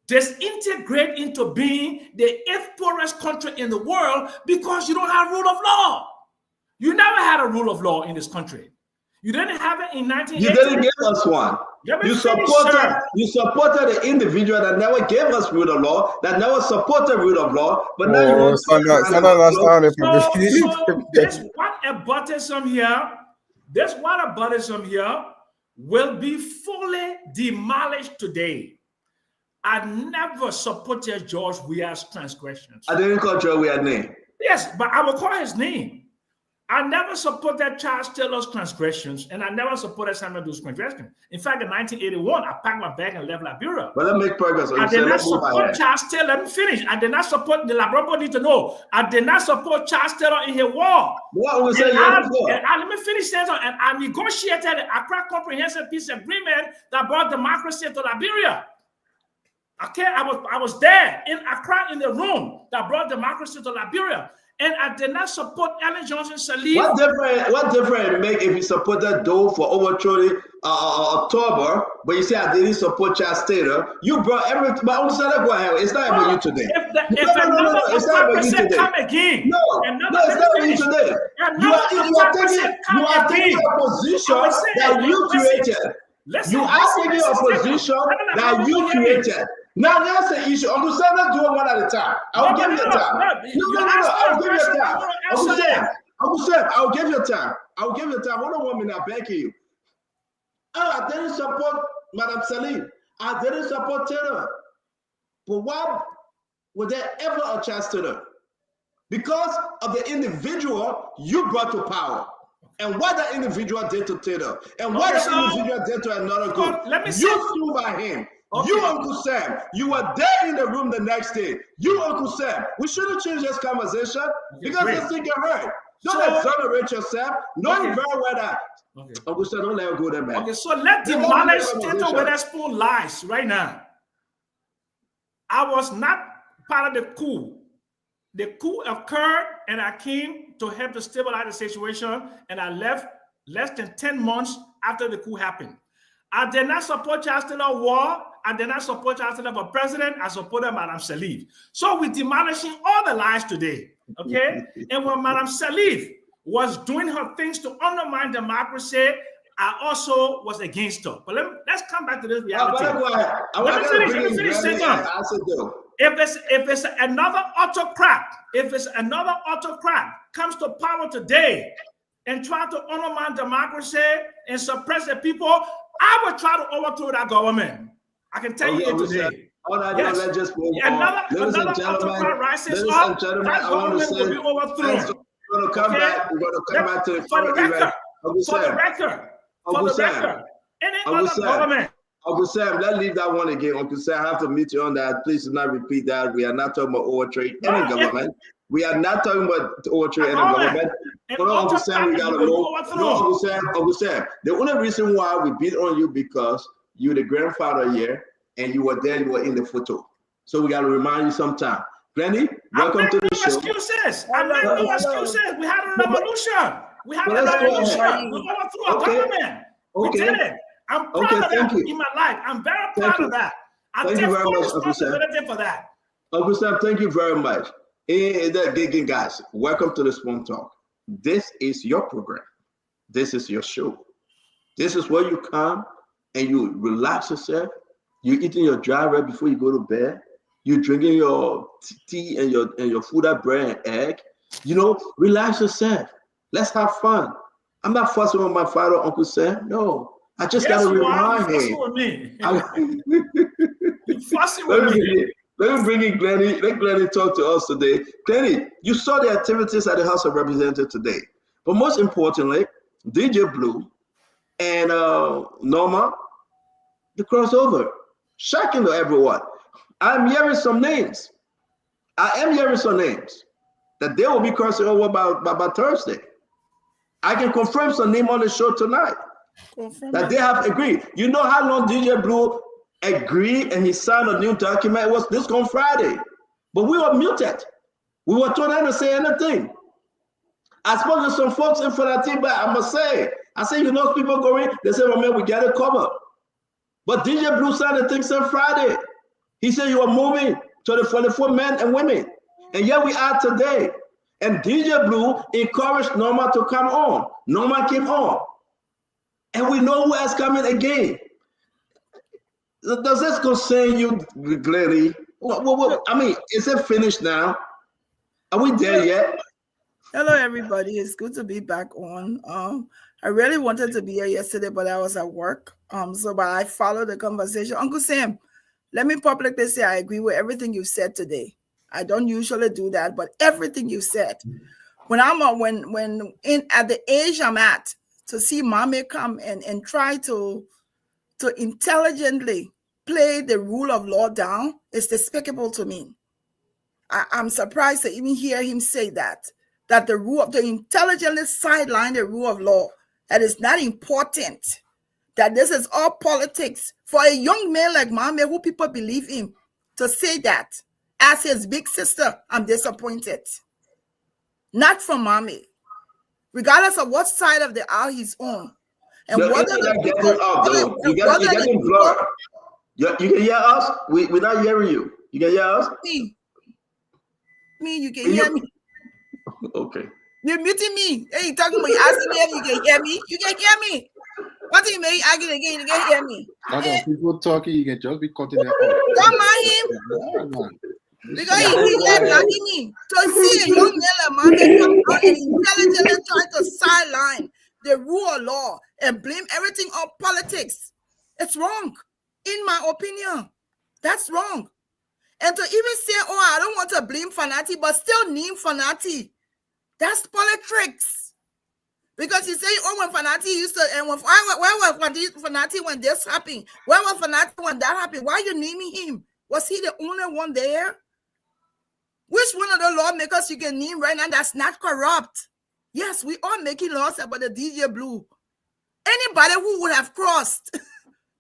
disintegrate into being the 8th poorest country in the world because you don't have rule of law. You never had a rule of law in this country. You didn't have it in 1980. You didn't give us one. You supported the individual that never gave us rule of law, that never supported rule of law, but now you want So this what a burdensome here will be fully demolished today. I never supported George Weah's transgressions. I didn't call George Weah's name. Yes, but I will call his name. I never supported Charles Taylor's transgressions, and I never supported Samuel Doe's transgressions. In fact, in 1981, I packed my bag and left Liberia. But let's make progress. I did not support Charles Taylor. Let me finish. I did not support the Labrador need to know. I did not support Charles Taylor in his war. What was let me finish saying something. And I negotiated the Accra Comprehensive Peace Agreement that brought democracy to Liberia. Okay, I was there in Accra in the room that brought democracy to Liberia. And I did not support Ellen Johnson Sirleaf. What difference it make if you supported Doe for overthrowing October, but you say I didn't support Charles Taylor? You brought everything. But go ahead. It's not about you today. It's not about you today. Come again. No, it's not about you today. You are taking a position that you created. You are taking a position that you created. Now that's the issue. Uncle Sam, let's do it one at a time. I'll give you time. I'll give you time. Uncle Sam, I'll give you time. I'll give you time. Hold on 1 minute. I'm begging you. I didn't support Madam Sirleaf. I didn't support Taylor. But why was there ever a Charles Taylor? Because of the individual you brought to power. And what that individual did to Taylor. And what that individual did to another group. You flew by him. Okay. You, Uncle Sam, you were there in the room the next day. You, Uncle Sam, we shouldn't change this conversation because this thing get hurt. Don't exonerate yourself, knowing very well that. Uncle Sam, don't let her go there, man. Okay, so let's demolish Tato Witherspoon lies right now. I was not part of the coup. The coup occurred, and I came to help to stabilize the situation, and I left less than 10 months after the coup happened. I did not support Charles Taylor war. I did not support Charles Taylor for president. I supported Madam Sirleaf. So we're demolishing all the lies today, okay? And when Madam Sirleaf was doing her things to undermine democracy, I also was against her. But let's come back to this reality. Let me finish. If it's another autocrat comes to power today and try to undermine democracy and suppress the people, I would try to overthrow that government. I can tell you today. Let's just move on. Ladies and gentlemen, that government will be overthrown. We're going to come back. We're going to come back to the record. Any other government. Uncle Sam, let's leave that one again. Uncle Sam, I have to meet you on that. Please do not repeat that. We are not talking about overthrow any government. We are not talking about overthrow any government. Hold on, Uncle Sam, we got to move. No, Uncle Sam. The only reason why we beat on you because you're the grandfather here, and you were there, you were in the photo. So we got to remind you sometime. Glenny, welcome to the show. I'm not no excuses. We had a revolution. We overthrew a government. We did it. I'm proud of that in my life. I'm very proud of that. I take full responsibility for that. Uncle Sam, thank you very much. Guys, welcome to the Spoon Talk. This is your program. This is your show. This is where you come and you relax yourself. You're eating your dry bread before you go to bed. You're drinking your tea and your food, bread and egg. You know, relax yourself. Let's have fun. I'm not fussing with my father, Uncle Sam. No, I just got to remind him. Let me bring in Glenny. Let Glenny talk to us today. Glenny, you saw the activities at the House of Representatives today. But most importantly, DJ Blue and Norma, the crossover. Shocking to everyone. I'm hearing some names. I am hearing some names that they will be crossing over by Thursday. I can confirm some name on the show tonight that they have agreed. You know how long DJ Blue agreed and he signed a new document? It was this on Friday, but we were muted. We were told not to say anything. I spoke to some folks in Fanati, but I must say, I say, people going, they say, well, man, we got it covered. But DJ Blue said the things on Friday. He said you are moving to the 44 men and women. And here we are today. And DJ Blue encouraged Norma to come on. Norma came on. And we know who is coming again. Does this concern you, Glenny? I mean, is it finished now? Are we there yet? Hello, everybody. It's good to be back on. I really wanted to be here yesterday, but I was at work. But I followed the conversation. Uncle Sam, let me publicly say I agree with everything you said today. I don't usually do that, but everything you said. When I'm at the age I'm at, to see mommy come and try to intelligently play the rule of law down is despicable to me. I'm surprised to even hear him say that the intelligently sideline the rule of law, that is not important, that this is all politics. For a young man like mommy who people believe in to say that as his big sister, I'm disappointed. Not from mommy. Regardless of what side of the aisle he's on. And You can hear us? We're not hearing you. You can hear us? Me, you can hear me. Okay. You're muting me. Hey, you talking about you asking me if you can hear me? You can hear me. What do you mean? Again, you can hear me. That's when people talking, you can just be cutting them off. Don't mind him. Because he blocking me. To see a young man like mommy come out and intelligently try to sideline the rule of law and blame everything on politics. It's wrong. In my opinion. That's wrong. And to even say, I don't want to blame Fanati, but still name Fanati. That's politics. Because you say, when Fanati used to, and where was Fanati when this happened? Where was Fanati when that happened? Why are you naming him? Was he the only one there? Which one of the lawmakers you can name right now that's not corrupt? Yes, we are making laws about the DJ Blue. Anybody who would have crossed,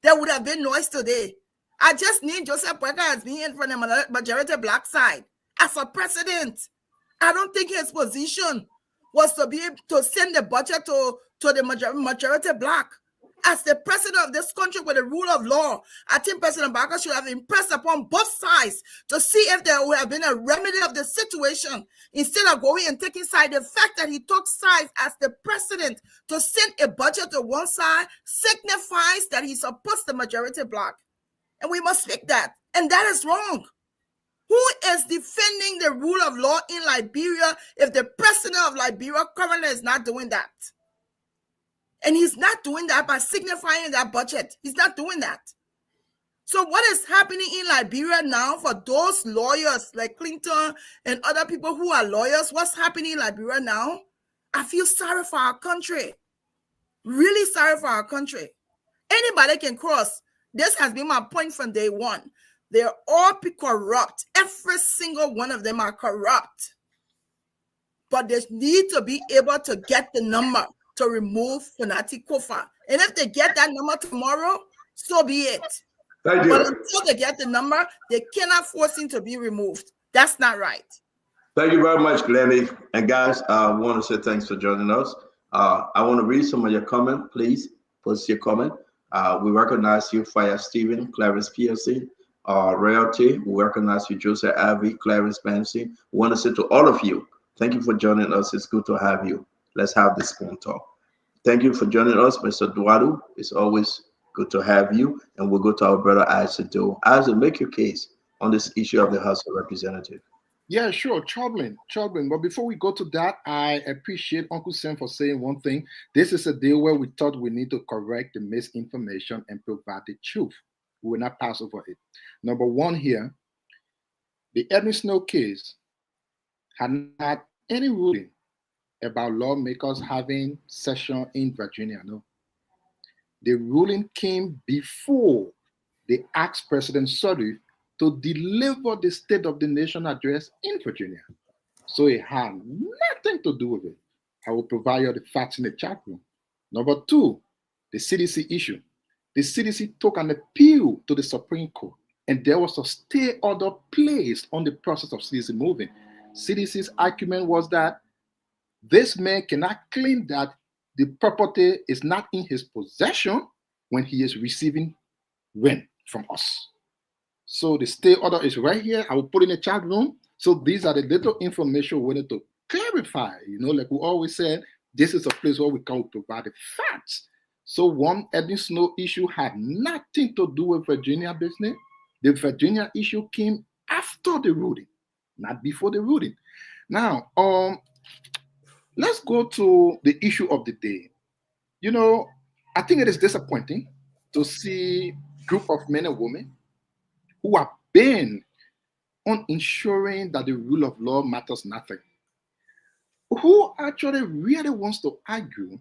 there would have been noise today. I just need Joseph Parker as being in from the majority black side as a president. I don't think his position was to be able to send the budget to the majority black. As the president of this country with the rule of law, I think President Barker should have impressed upon both sides to see if there would have been a remedy of the situation instead of going and taking side. The fact that he took sides as the president to send a budget to one side signifies that he supports the majority black. And we must speak that. And that is wrong. Who is defending the rule of law in Liberia if the president of Liberia currently is not doing that? And he's not doing that by signifying that budget. He's not doing that. So what is happening in Liberia now for those lawyers like Clinton and other people who are lawyers? What's happening in Liberia now? I feel sorry for our country. Really sorry for our country. Anybody can cross. This has been my point from day one. They're all corrupt. Every single one of them are corrupt. But they need to be able to get the number to remove Fanati Kofa. And if they get that number tomorrow, so be it. Thank you. But until they get the number, they cannot force him to be removed. That's not right. Thank you very much, Glenny. And guys, I want to say thanks for joining us. I want to read some of your comment. Please post your comment. We recognize you, Fire Stephen, Clarence PLC, Royalty. We recognize you, Joseph Avi, Clarence Bansi. We want to say to all of you, thank you for joining us. It's good to have you. Let's have this phone talk. Thank you for joining us, Mr. Duadu. It's always good to have you. And we'll go to our brother Isaac Do. Isaac, make your case on this issue of the House of Representatives. Yeah, sure. Troubling. But before we go to that, I appreciate Uncle Sam for saying one thing. This is a day where we thought we need to correct the misinformation and provide the truth. We will not pass over it. Number one here, the Edwin Snow case had not any ruling about lawmakers having session in Virginia. No. The ruling came before they asked President Sirleaf to deliver the State of the Nation address in Virginia. So it had nothing to do with it. I will provide you the facts in the chat room. Number two, the CDC issue. The CDC took an appeal to the Supreme Court, and there was a stay order placed on the process of CDC moving. CDC's argument was that this man cannot claim that the property is not in his possession when he is receiving rent from us. So the stay order is right here. I will put in the chat room. So these are the little information we wanted to clarify. Like we always said, this is a place where we can provide the facts. So one Edwin Snow issue had nothing to do with Virginia business. The Virginia issue came after the ruling, not before the ruling. Now, let's go to the issue of the day. I think it is disappointing to see a group of men and women who have been on ensuring that the rule of law matters nothing, who actually really wants to argue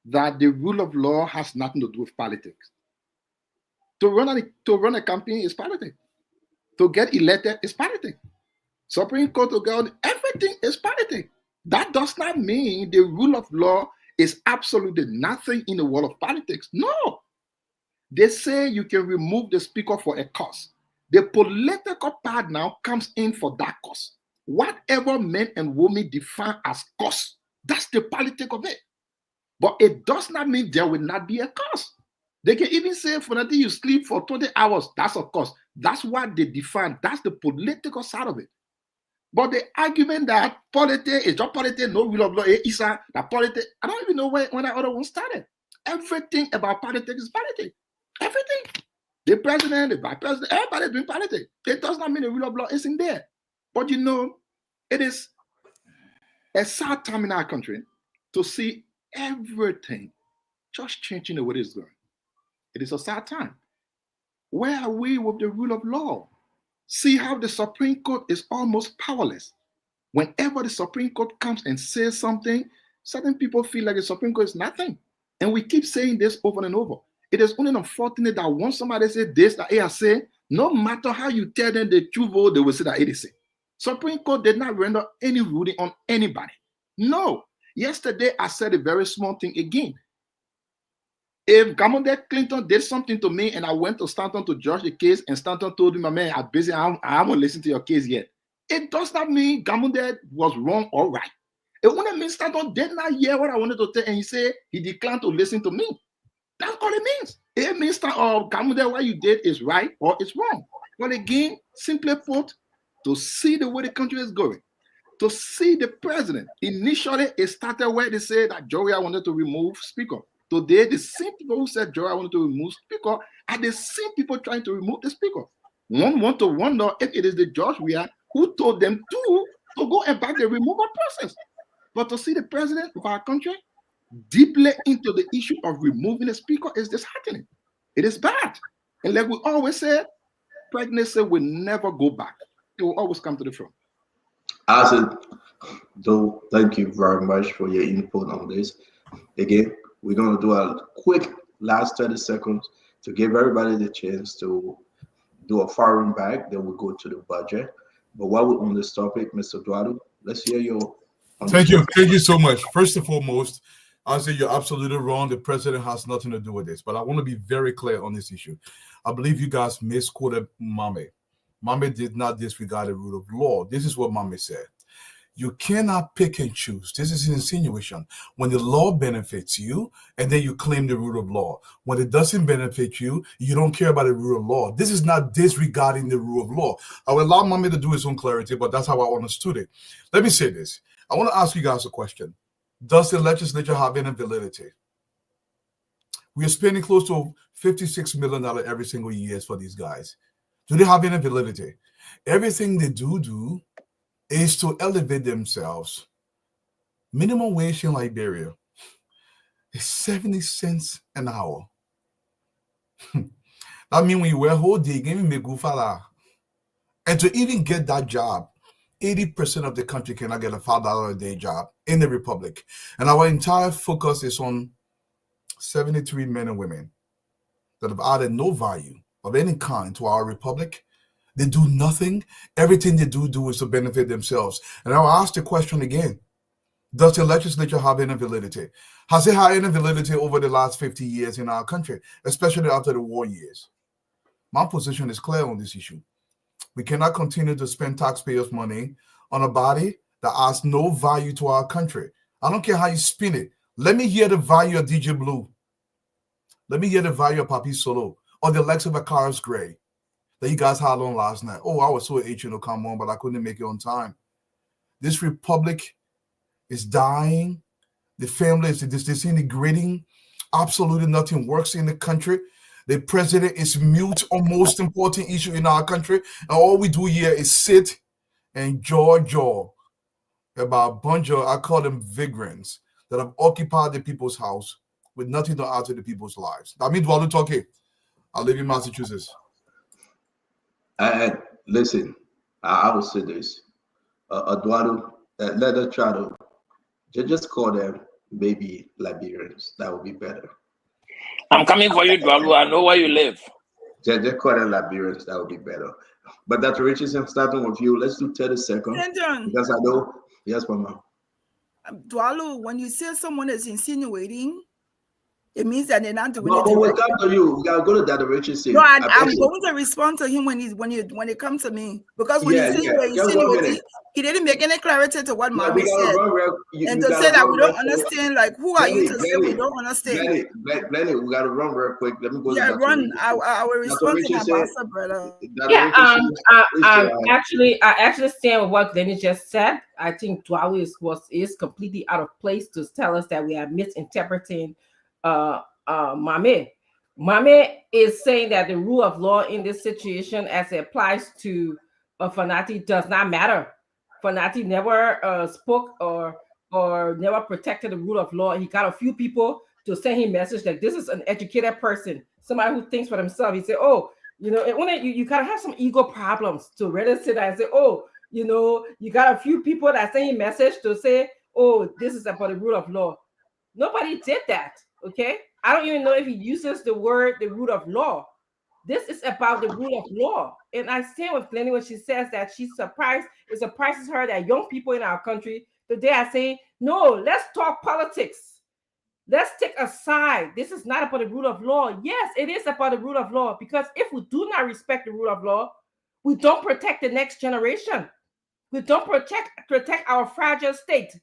that the rule of law has nothing to do with politics. To run a campaign is politics. To get elected is politics. Supreme Court to go, everything is politics. That does not mean the rule of law is absolutely nothing in the world of politics. No. They say you can remove the speaker for a cause. The political part now comes in for that cause. Whatever men and women define as cause, that's the politics of it. But it does not mean there will not be a cause. They can even say for that you sleep for 20 hours, that's a cause. That's what they define. That's the political side of it. But the argument that politics is just politics, no rule of law, that politics, I don't even know when that other one started. Everything about politics is politics. Everything. The president, the vice president, everybody doing politics. It does not mean the rule of law isn't there. But it is a sad time in our country to see everything just changing the way it's going. It is a sad time. Where are we with the rule of law? See how the Supreme Court is almost powerless. Whenever the Supreme Court comes and says something, certain people feel like the Supreme Court is nothing. And we keep saying this over and over. It is only unfortunate that once somebody says this, that they are saying, no matter how you tell them the truth, they will say that it is it. Supreme Court did not render any ruling on anybody. No. Yesterday, I said a very small thing again. If Governor Clinton did something to me and I went to Stanton to judge the case and Stanton told me, my man, I'm busy, I haven't listened to your case yet. It does not mean Governor was wrong or right. It wouldn't mean Stanton did not hear what I wanted to tell and he said he declined to listen to me. That's all it means. It means that Governor, what you did is right or it's wrong. But again, simply put, to see the way the country is going, to see the president. Initially, it started where they said that Joria wanted to remove speaker. Today, the same people who said Joria wanted to remove speaker are the same people trying to remove the speaker. One want to wonder if it is the judge who told them to go and back the removal process. But to see the president of our country deeply into the issue of removing the speaker is disheartening. It is bad. And like we always said, pregnancy will never go back. It will always come to the front. Joe, thank you very much for your input on this. Again, we're going to do a quick last 30 seconds to give everybody the chance to do a firing back. Then we'll go to the budget. But while we're on this topic, Mr. Eduardo, let's hear your. Thank you so much. First and foremost, I'll say you're absolutely wrong. The president has nothing to do with this. But I want to be very clear on this issue. I believe you guys misquoted Mame. Mame did not disregard the rule of law. This is what Mame said. You cannot pick and choose. This is an insinuation. When the law benefits you, and then you claim the rule of law. When it doesn't benefit you, you don't care about the rule of law. This is not disregarding the rule of law. I will allow Mame to do his own clarity, but that's how I understood it. Let me say this. I want to ask you guys a question. Does the legislature have any validity? We are spending close to $56 million every single year for these guys. Do they have any validity? Everything they do is to elevate themselves. Minimum wage in Liberia is 70 cents an hour. That means when you work a whole day, give me a. And to even get that job, 80% of the country cannot get a $5 a day job in the Republic. And our entire focus is on 73 men and women that have added no value of any kind to our Republic. They do nothing. Everything they do is to benefit themselves. And I'll ask the question again. Does the legislature have any validity? Has it had any validity over the last 50 years in our country, especially after the war years? My position is clear on this issue. We cannot continue to spend taxpayers' money on a body that has no value to our country. I don't care how you spin it. Let me hear the value of DJ Blue. Let me hear the value of Papi Solo or the likes of a Cars Gray that you guys had on last night. Oh, I was so itching to come on, but I couldn't make it on time. This republic is dying. The family is disintegrating. Absolutely nothing works in the country. The president is mute on most important issue in our country. And all we do here is sit and jaw about a bunch of, I call them vagrants, that have occupied the people's house with nothing to add to the people's lives. I mean, Dwalu talking. I live in Massachusetts. Listen, I will say this. Eduardo, let us try to just call them maybe Liberians. That would be better. I'm coming for you, Dwalu. I know where you live. Just call them Liberians. That would be better. But Dr. Richardson, starting with you, let's do 30 seconds. Because I know, yes, Mama. Dwalu, when you say someone is insinuating, it means that they're not doing No, it. but we'll come to you. We gotta go to Dr. Richardson. No, I'm going to respond to him when it comes to me, because when you say you were insinuating, he didn't make any clarity to what Mommy said, and to say that we don't understand. Like, who are you to say we don't understand? Glenny, we gotta run real quick. Let me go. Yeah, to run. I will respond to my pastor, brother. Yeah, I actually stand with what Lenny just said. I think Dwalu is completely out of place to tell us that we are misinterpreting Mame. Mame is saying that the rule of law in this situation, as it applies to Fanati, does not matter. Fanati never spoke or never protected the rule of law. He got a few people to send him message that this is an educated person, somebody who thinks for himself. He said, "Oh, you know, you gotta have some ego problems to really sit there and say, oh, you know, you got a few people that send him message to say, oh, this is about the rule of law." Nobody did that. Okay, I don't even know if he uses the word the rule of law. This is about the rule of law. And I stand with Glennie when she says that she's surprised. It surprises her that young people in our country today are saying, no, let's talk politics. Let's take a side. This is not about the rule of law. Yes, it is about the rule of law, because if we do not respect the rule of law, we don't protect the next generation. We don't protect our fragile state.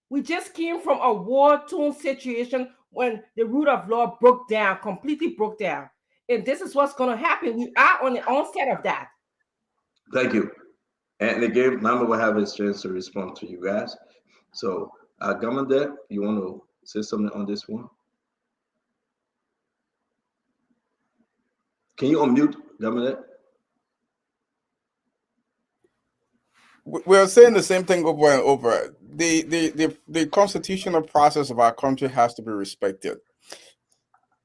We just came from a war-torn situation when the rule of law broke down, completely broke down. And this is what's going to happen. We are on the onset of that. Thank you. And again, Mama will have his chance to respond to you guys. So, Gamande, you want to say something on this one? Can you unmute, Gamande? We're saying the same thing over and over. The constitutional process of our country has to be respected.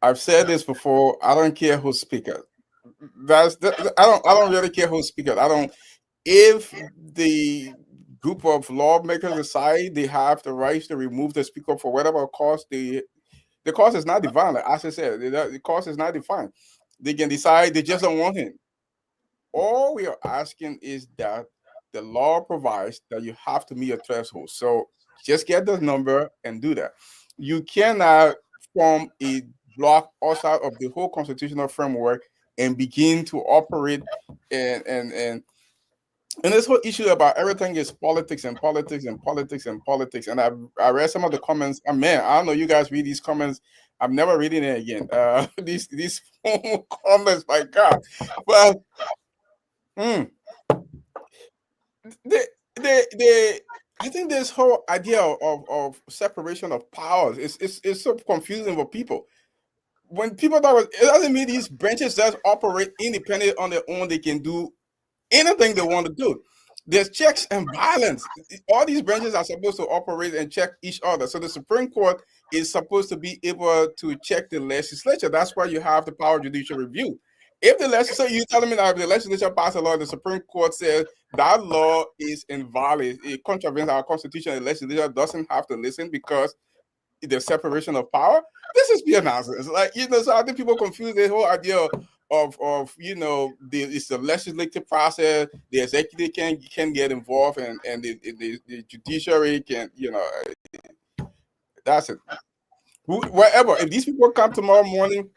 I've said this before. I don't care who's speaker. I don't really care who's speaker. If the group of lawmakers decide they have the rights to remove the speaker for whatever cause, the cause is not defined. Like as I said, the cause is not defined. They can decide they just don't want him. All we are asking is that the law provides that you have to meet a threshold. So just get the number and do that. You cannot form a block outside of the whole constitutional framework and begin to operate and this whole issue about everything is politics and politics and politics and politics. And I read some of the comments. Man, I don't know, you guys read these comments. I'm never reading it again. These comments, my God. But I think this whole idea of separation of powers is so confusing for people. When people talk, it doesn't mean these branches just operate independent on their own. They can do anything they want to do. There's checks and balance. All these branches are supposed to operate and check each other. So the Supreme Court is supposed to be able to check the legislature. That's why you have the power of judicial review. If the legislature, so you're telling me that if the legislature passes a law, the Supreme Court says that law is invalid, it contravenes our constitution, the legislature doesn't have to listen because the separation of power. This is pure nonsense. Like, so I think people confuse the whole idea of it's the legislative process, the executive can get involved, and the judiciary can, that's it. Wherever, if these people come tomorrow morning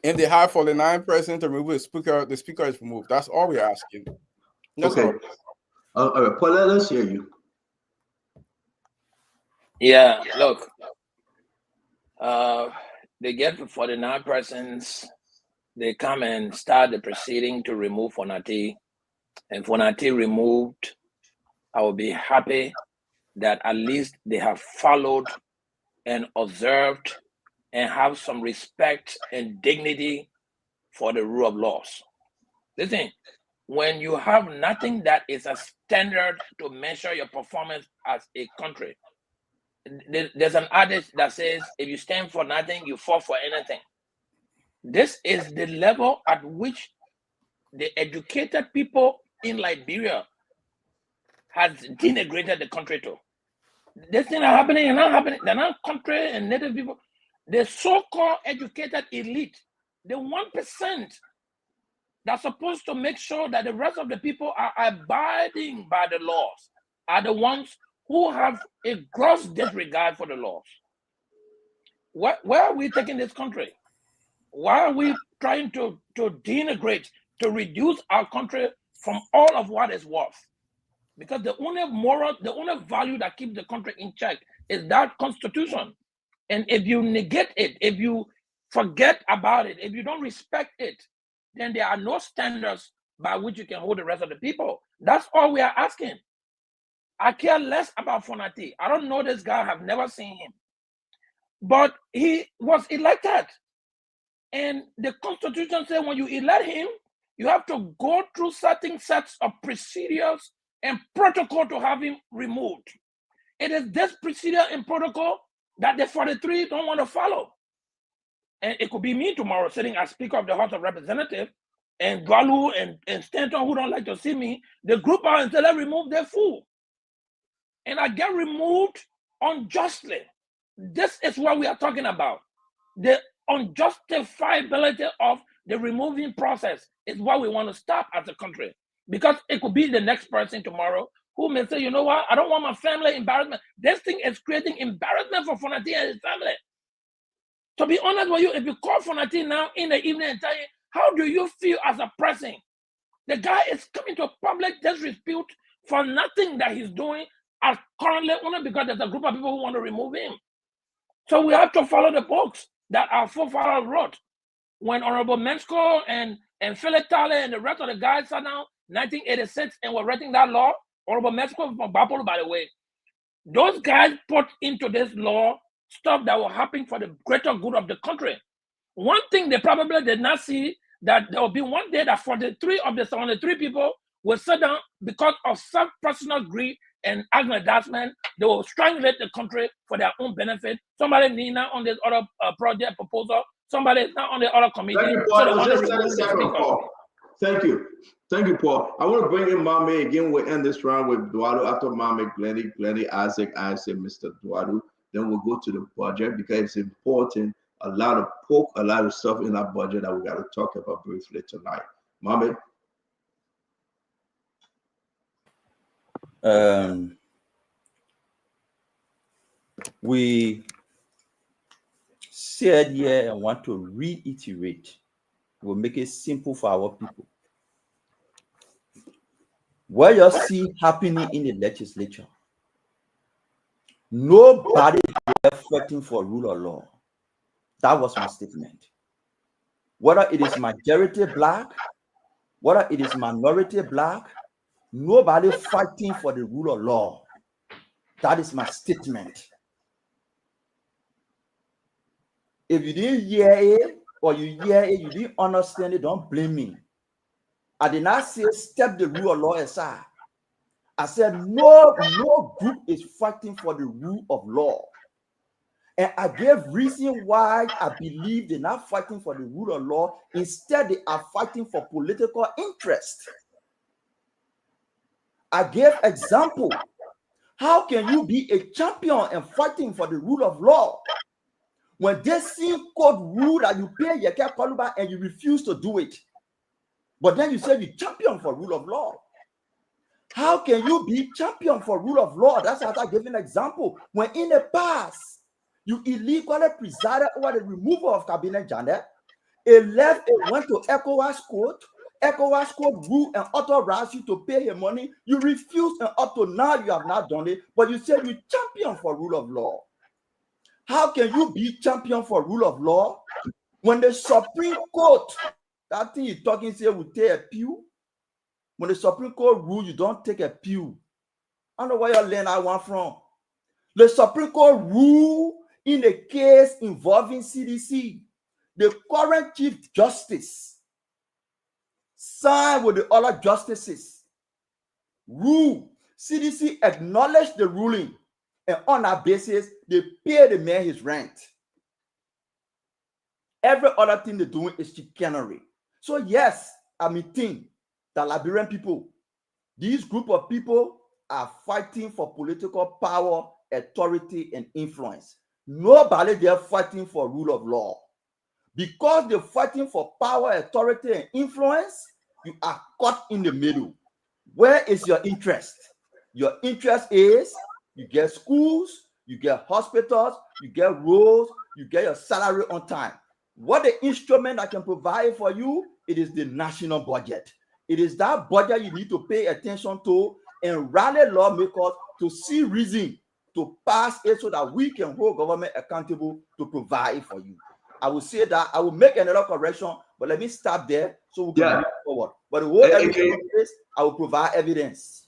and they have 49 president to remove the speaker is removed. That's all we're asking. That's okay. All. All right, Paul, let's hear you. Yeah, look, they get 49 persons. They come and start the proceeding to remove Fonati. And Fonati removed, I will be happy that at least they have followed and observed and have some respect and dignity for the rule of laws. Listen, when you have nothing that is a standard to measure your performance as a country, there's an adage that says, if you stand for nothing, you fall for anything. This is the level at which the educated people in Liberia has denigrated the country to. This thing are happening and not happening. They're not country and native people. The so-called educated elite, the 1% that's supposed to make sure that the rest of the people are abiding by the laws, are the ones who have a gross disregard for the laws. Where are we taking this country? Why are we trying to denigrate, to reduce our country from all of what it's worth? Because the only moral, the only value that keeps the country in check is that constitution. And if you negate it, if you forget about it, if you don't respect it, then there are no standards by which you can hold the rest of the people. That's all we are asking. I care less about Fonati. I don't know this guy. I've never seen him. But he was elected. And the constitution says when you elect him, you have to go through certain sets of procedures and protocol to have him removed. It is this procedure and protocol that the 43 don't want to follow. And it could be me tomorrow sitting as Speaker of the House of Representatives, and Dwalu and Stanton, who don't like to see me, the group out and say, let's remove their fool. And I get removed unjustly. This is what we are talking about. The unjustifiability of the removing process is what we want to stop as a country. Because it could be the next person tomorrow who may say, you know what, I don't want my family embarrassment. This thing is creating embarrassment for Fonati and his family. To be honest with you, if you call Fonati now in the evening and tell you, how do you feel as a person? The guy is coming to public disrepute for nothing that he's doing as currently only because there's a group of people who want to remove him. So we have to follow the books that our forefathers wrote. When Honorable Mensko and Philip Talley and the rest of the guys sat down 1986 and were writing that law, Honorable Mensko from Bapolo, by the way, those guys put into this law stuff that will happen for the greater good of the country. One thing they probably did not see, that there will be one day that 43 of the 73 people will sit down because of some personal greed and aggrandizement. They will strangulate the country for their own benefit. Somebody need not on this other project proposal. Somebody is not on the other committee. Thank you, Paul. So they It was want to just 30 remove the seconds, speaker. Paul. Thank you. Thank you, Paul. I want to bring in Mame again. We'll end this round with Duadu. After Mame, Glenny, Isaac, Mr. Duadu. Then we'll go to the budget because it's important. A lot of stuff in that budget that we got to talk about briefly tonight. Mame. We said here and want to reiterate. We'll make it simple for our people. What you see happening in the legislature, nobody is fighting for rule of law. That was my statement. Whether it is majority black, whether it is minority black, nobody fighting for the rule of law. That is my statement. If you didn't hear it, or you hear it, you didn't understand it, don't blame me. I did not say step the rule of law aside. I said no group is fighting for the rule of law. And I gave reason why I believe they're not fighting for the rule of law. Instead, they are fighting for political interest. I gave example. How can you be a champion and fighting for the rule of law when they see court rule that you pay your care and you refuse to do it? But then you say you champion for rule of law. How can you be champion for rule of law? That's how I gave an example. When in the past, you illegally presided over the removal of Cabinet Janet, it went to ECOWAS court, ECOWAS could rule and authorize you to pay him money. You refuse and up to now you have not done it, but you say you champion for rule of law. How can you be champion for rule of law when the Supreme Court, that thing you're talking say will take a pew? When the Supreme Court rule, you don't take a pew. I don't know where you learn that one from. The Supreme Court rule in a case involving CDC. The current Chief Justice signed with the other justices. Rule. CDC acknowledged the ruling, and on that basis, they pay the man his rent. Every other thing they're doing is chicanery. So yes, I'm admitting that Liberian people, these group of people are fighting for political power, authority, and influence. Nobody they're fighting for rule of law. Because they're fighting for power, authority, and influence, you are caught in the middle. Where is your interest? Your interest is you get schools, you get hospitals, you get roads, you get your salary on time. What the instrument I can provide for you, it is the national budget. It is that budget you need to pay attention to and rally lawmakers to see reason to pass it so that we can hold government accountable to provide for you. I will say that I will make another correction, but let me stop there so we can move forward. But the whole evidence is I will provide evidence.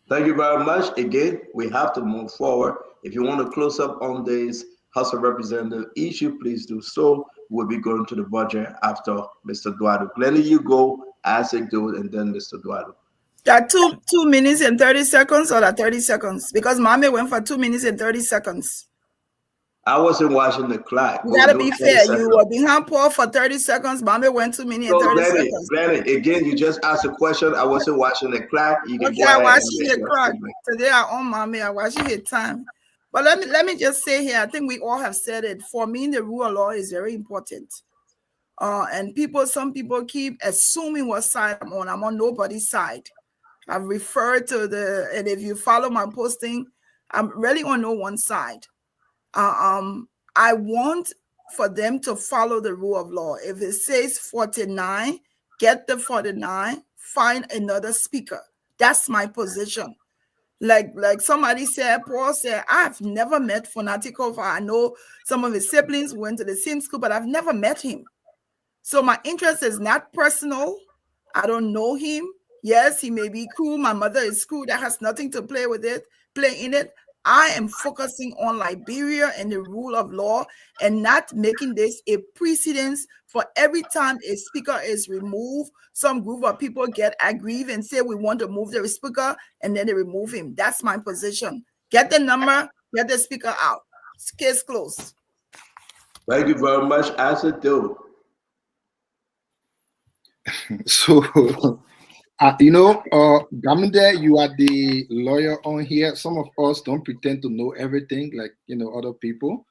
Thank you very much. Again, we have to move forward. If you want to close up on this House of Representative issue, please do so. We'll be going to the budget after Mr. Eduardo. Glennie, you go, Isaac do it, and then Mr. Eduardo. That 2 minutes and 30 seconds or that 30 seconds? Because Mommy went for 2 minutes and 30 seconds. I wasn't watching the clock. You gotta be fair. You were behind Paul for 30 seconds. Mommy went 2 minutes and 30 seconds. Glennie, again, you just asked a question. I wasn't watching the clock. You can okay, I'm watching the clock. Today I own Mommy. I'm watching the time. But let me just say here, I think we all have said it. For me, the rule of law is very important. And some people keep assuming what side I'm on. I'm on nobody's side. I've referred to and if you follow my posting, I'm really on no one side. I want for them to follow the rule of law. If it says 49, get the 49, find another speaker. That's my position. Like somebody said, Paul said, I've never met Fanatico. I know some of his siblings went to the same school, but I've never met him. So my interest is not personal. I don't know him. Yes, he may be cool. My mother is cool. That has nothing to play in it. I am focusing on Liberia and the rule of law and not making this a precedence for every time a speaker is removed. Some group of people get aggrieved and say we want to move the speaker and then they remove him. That's my position. Get the number, get the speaker out. Case closed. Thank you very much. As it do. So, Gaminde, you are the lawyer on here. Some of us don't pretend to know everything like, other people.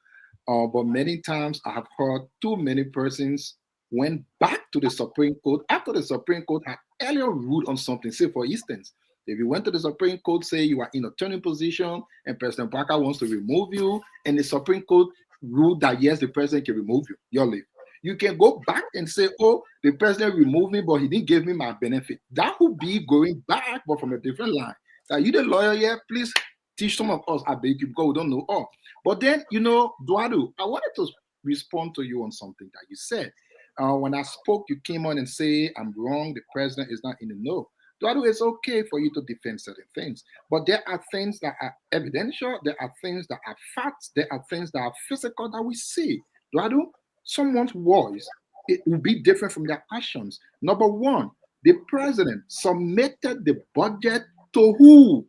But many times I have heard too many persons went back to the Supreme Court after the Supreme Court had earlier ruled on something. Say, for instance, if you went to the Supreme Court, say you are in a turning position and President Barker wants to remove you, and the Supreme Court ruled that, yes, the president can remove you, your leave. You can go back and say, oh, the president removed me, but he didn't give me my benefit. That would be going back, but from a different line. Now, you the lawyer here, please teach some of us, I beg you, because we don't know all. But then, Duadu, I wanted to respond to you on something that you said. When I spoke, you came on and say, I'm wrong, the president is not in the know. Duadu, it's okay for you to defend certain things, but there are things that are evidential, there are things that are facts, there are things that are physical that we see. Duadu, someone's voice, it will be different from their actions. Number one, the president submitted the budget to who?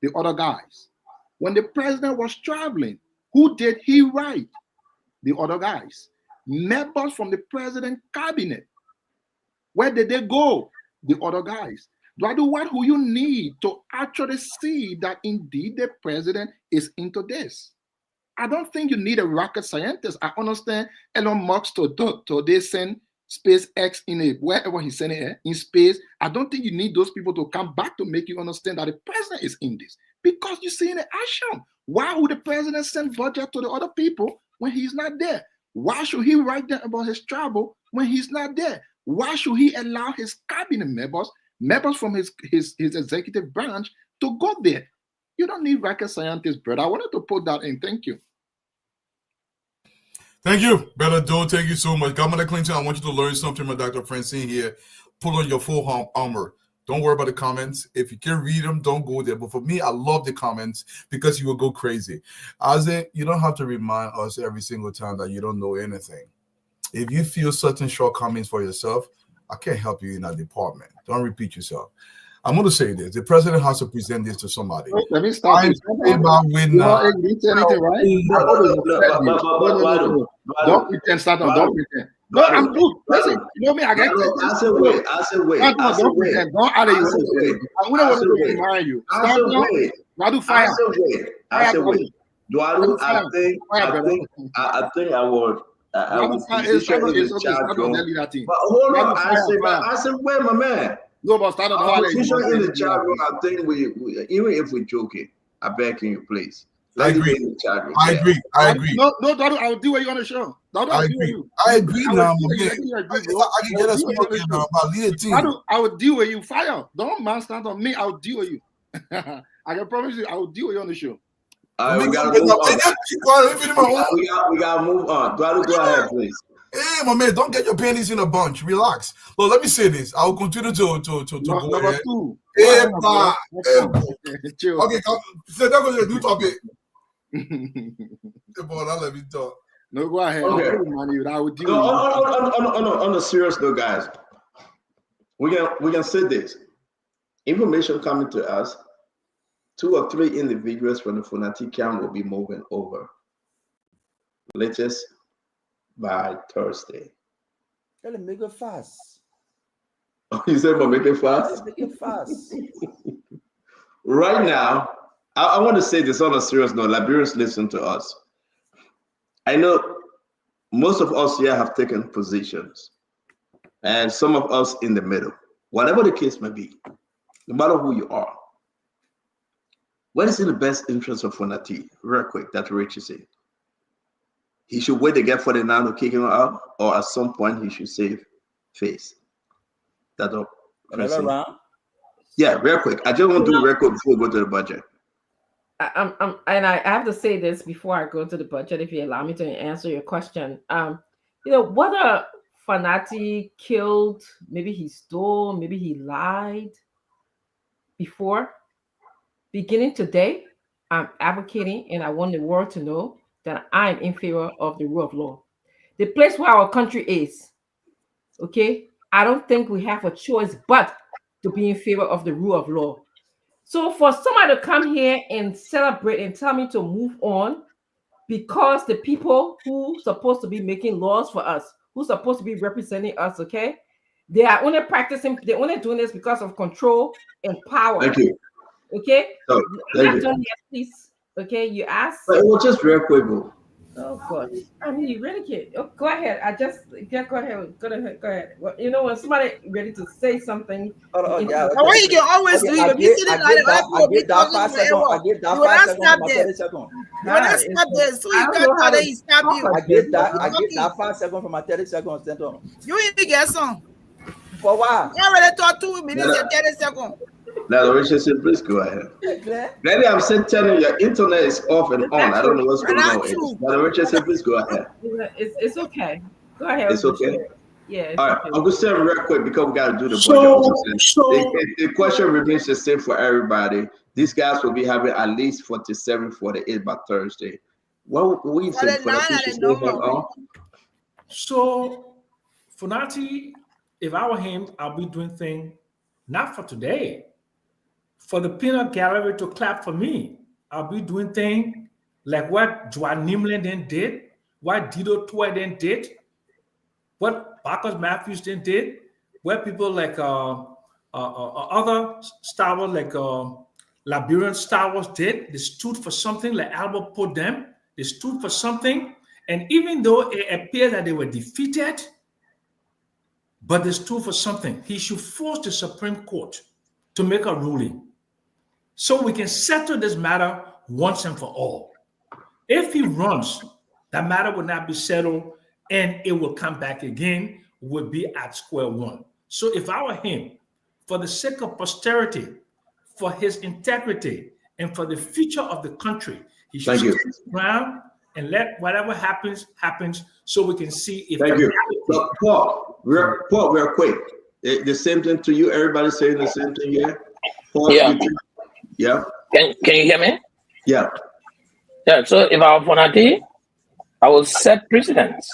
The other guys. When the president was traveling, who did he write? The other guys. Members from the president cabinet. Where did they go? The other guys. What do you need to actually see that indeed the president is into this? I don't think you need a rocket scientist. I understand Elon Musk to they send SpaceX wherever he's sending it in space. I don't think you need those people to come back to make you understand that the president is in this, because you see in the action. Why would the president send budget to the other people when he's not there? Why should he write down about his travel when he's not there? Why should he allow his cabinet members from his executive branch to go there? You don't need rocket scientists, brother. I wanted to put that in. Thank you. Thank you, Brother Joe. Thank you so much. Governor Clinton, I want you to learn something from Dr. Francine here. Put on your full armor. Don't worry about the comments. If you can read them, don't go there. But for me, I love the comments because you will go crazy. Isaac, you don't have to remind us every single time that you don't know anything. If you feel certain shortcomings for yourself, I can't help you in that department. Don't repeat yourself. I'm going to say this. The president has to present this to somebody. Wait, let me stop this. You don't agree to anything, right? Don't pretend, Satan. Don't pretend. No, I'm good. Listen, you know me. I said wait. Don't pretend. Don't add it. I'm going to remind you. Stop now. I do fire. I said wait. Do I do? I think I would. I would position in the chat room. But hold on. I said wait, my man. No, but start our position in the chat room. I think we even if we're joking, I beg in your place. I agree. I agree. No, I'll do what you on the show. I agree now. I will deal with you. Fire. Don't man stand on me. I'll deal with you. I can promise you, I will deal with you on the show. We gotta move on. We gotta move on. Go ahead, please. Hey, my man, don't get your panties in a bunch. Relax. Well, let me say this. I will continue to go ahead. Hey, okay, come. Say that was your new topic. Let me talk. No, go ahead. Okay. I would deal on the serious though, guys. We can say this. Information coming to us. 2 or 3 individuals from the Funati camp will be moving over. Latest by Thursday. Tell him make it fast. You said, but make it fast? Make it fast. Right now, I want to say this on a serious note. Liberians, listen to us. I know most of us here have taken positions, and some of us in the middle. Whatever the case may be, no matter who you are, what is in the best interest of Funati? Real quick, that's Richie said. He should wait to get 49 to kick him out, or at some point he should save face. That's all. Another round? Yeah, real quick. I just want to do real quick before we go to the budget. And I have to say this before I go to the budget, if you allow me to answer your question. Whether Funati killed, maybe he stole, maybe he lied before, beginning today, I'm advocating and I want the world to know that I'm in favor of the rule of law. The place where our country is, okay, I don't think we have a choice but to be in favor of the rule of law. So for somebody to come here and celebrate and tell me to move on because the people who supposed to be making laws for us, who supposed to be representing us, okay, they are only practicing, they're only doing this because of control and power. Thank you. Okay? So, thank you. Yet, please. Okay, you asked. But it was just real quick, bro. Oh God! I mean, you really can't. Oh, go ahead. Go ahead. Well, when somebody ready to say something, what you can always do, you'll be sitting like that. You will not stop this. You will not stop this. So you can't tell that he stop you. I get that 5 seconds from my 30 seconds. You ain't get some. For what? You already talk 2 minutes and 30 seconds. Now, Richard said, please go ahead. Maybe I'm telling you, your internet is off and on. I don't know what's going on. Now, Richard said, please go ahead. It's okay. Go ahead. It's okay. Yeah. All right. I'm going to say it real quick because we got to do the budget. The question remains the same for everybody. These guys will be having at least 47, 48 by Thursday. What do you think for the So, Funati, if I were him, I'll be doing things not for today. For the peanut gallery to clap for me, I'll be doing things like what Joan Nimlin then did, what Dido Toy then did, what Marcus Matthews then did, what people like other Star Wars like Liberian Star Wars did. They stood for something like Albert put them. They stood for something. And even though it appeared that they were defeated, but they stood for something. He should force the Supreme Court to make a ruling so we can settle this matter once and for all. If he runs, that matter will not be settled and it will come back again would be at square one. So if I were him, for the sake of posterity, for his integrity, and for the future of the country, he should Thank you. stand his ground and let whatever happens, so we can see if Thank the you. reality. Look, Paul, real quick. The same thing to you. Everybody saying the same thing here. Paul, Yeah. Yeah. Can you hear me? Yeah. Yeah. So if I were Fonati, I will set precedents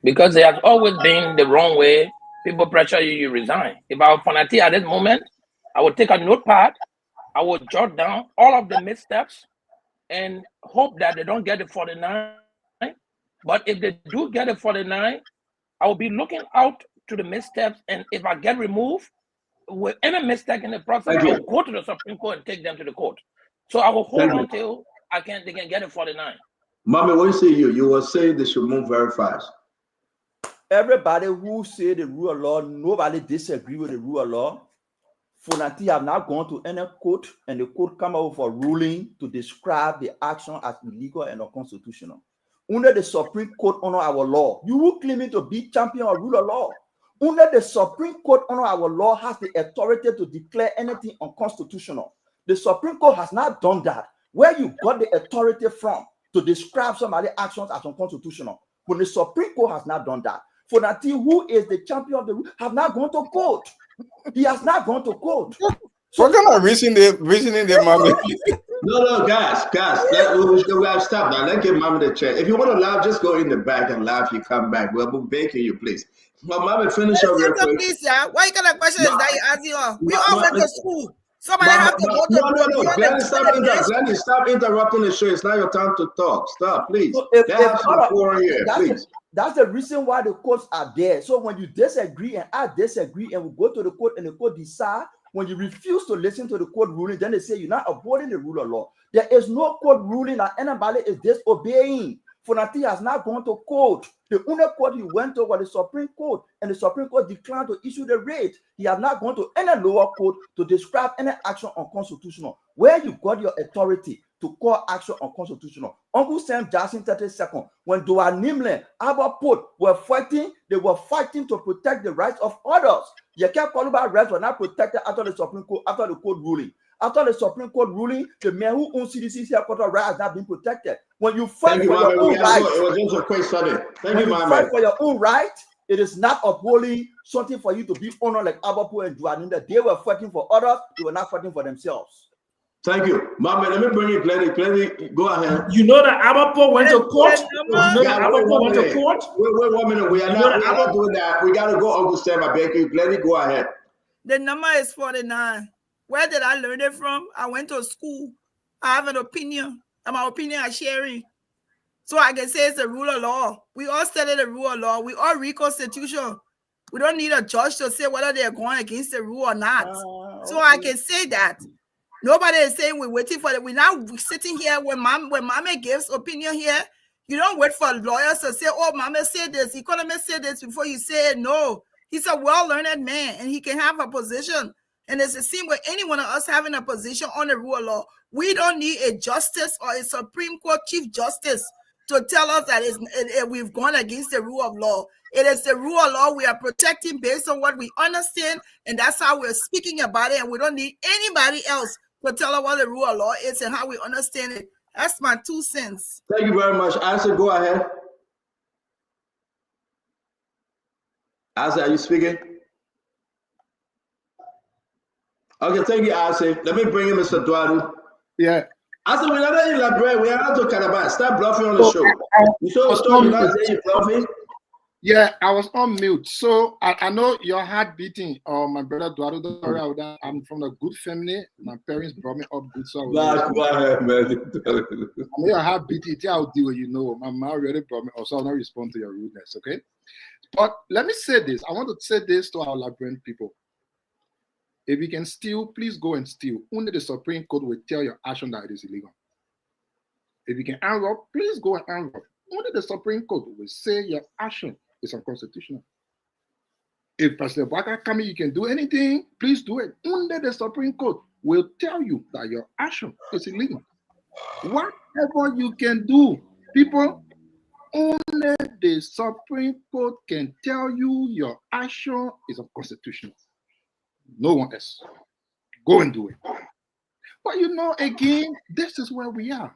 because they have always been the wrong way. People pressure you, you resign. If I were Fonati at this moment, I would take a notepad. I would jot down all of the missteps and hope that they don't get the 49. But if they do get a 49, I will be looking out to the missteps. And if I get removed with any mistake in the process, I will go to the Supreme Court and take them to the court. So I will hold on till they can get a 49. Mommy, what you say you were saying they should move very fast. Everybody who say the rule of law, nobody disagree with the rule of law. Fonati have now gone to any court and the court come out with a ruling to describe the action as illegal and unconstitutional. Under the Supreme Court honor our law. You will claim it to be champion of rule of law. Under the Supreme Court honor our law has the authority to declare anything unconstitutional. The Supreme Court has not done that. Where you got the authority from to describe somebody's actions as unconstitutional? When the Supreme Court has not done that. Fonati, who is the champion of the rule, have not gone to court. He has not gone to court. So what kind of reasoning there, mommy? No, guys, we have to stop now. Let's give mommy the chair. If you want to laugh, just go in the back and laugh. You come back. We'll be begging you, please. But mommy, finish up real quick. Please, yeah. What kind of question is that you asking us? We all went to school. Somebody have to go to No. Glenn, stop interrupting the show. It's not your time to talk. Stop, please. So that's the reason why the courts are there. So when you disagree and I disagree and we go to the court and the court decide, when you refuse to listen to the court ruling, then they say you're not upholding the rule of law. There is no court ruling that anybody is disobeying. Fonati has not gone to court. The only court he went to was the Supreme Court, and the Supreme Court declined to issue the writ. He has not gone to any lower court to describe any action unconstitutional. Where you got your authority to call action unconstitutional? Uncle Sam Jackson 32nd, when Doa Nimlin, Abba Port were fighting, they were fighting to protect the rights of others. You can't call about rights were not protected after the Supreme Court, after the court ruling. After the Supreme Court ruling, the man who owns CDC's headquarters right has not been protected. When you fight for your own right, it was just a quick study. When you fight for your own right, it is not upholding something for you to be honored like Abapo and Juaninda. They were fighting for others, they were not fighting for themselves. Thank you. Mama, let me bring you Glenny. Glenny, go ahead. You know that Abapo went to court? Wait 1 minute. We are not doing that. We got to go, Uncle Sam. I beg you. Glenny, go ahead. The number is 49. Where did I learn it from? I went to school. I have an opinion, and my opinion I'm sharing. So I can say it's a rule of law. We all study the rule of law. We all read Constitution. We don't need a judge to say whether they're going against the rule or not. So I can say that. Nobody is saying we're waiting for it. We're not sitting here when Mama gives opinion here. You don't wait for lawyers to say, oh, Mama said this, economist said this before you say it. No. He's a well-learned man, and he can have a position. And it's the same with any one of us having a position on the rule of law. We don't need a justice or a Supreme Court Chief Justice to tell us that we've gone against the rule of law. It is the rule of law we are protecting based on what we understand, and that's how we're speaking about it. And we don't need anybody else to tell us what the rule of law is and how we understand it. That's my 2 cents. Thank you very much. Asa, go ahead. Asa, are you speaking? Okay, thank you, Asa. Let me bring in Mr. Duadu. Yeah. Asa, we're not elaborate. We are not talking about. Stop bluffing on the show. You're not saying you're bluffing? Yeah, I was on mute. So I know your heart beating. My brother Duado, don't worry about that. I'm from a good family. My parents brought me up good. So go ahead, man. I know your heart beating. I'll do it, you know. My mom already brought me up, so I'll not respond to your rudeness, okay? But let me say this. I want to say this to our Liberian people. If you can steal, please go and steal. Only the Supreme Court will tell your action that it is illegal. If you can unrob, please go and unrob. Only the Supreme Court will say your action is unconstitutional. If President Baka Kami, you can do anything, please do it. Only the Supreme Court will tell you that your action is illegal. Whatever you can do, people, only the Supreme Court can tell you your action is unconstitutional. No one else. Go and do it. But again, this is where we are.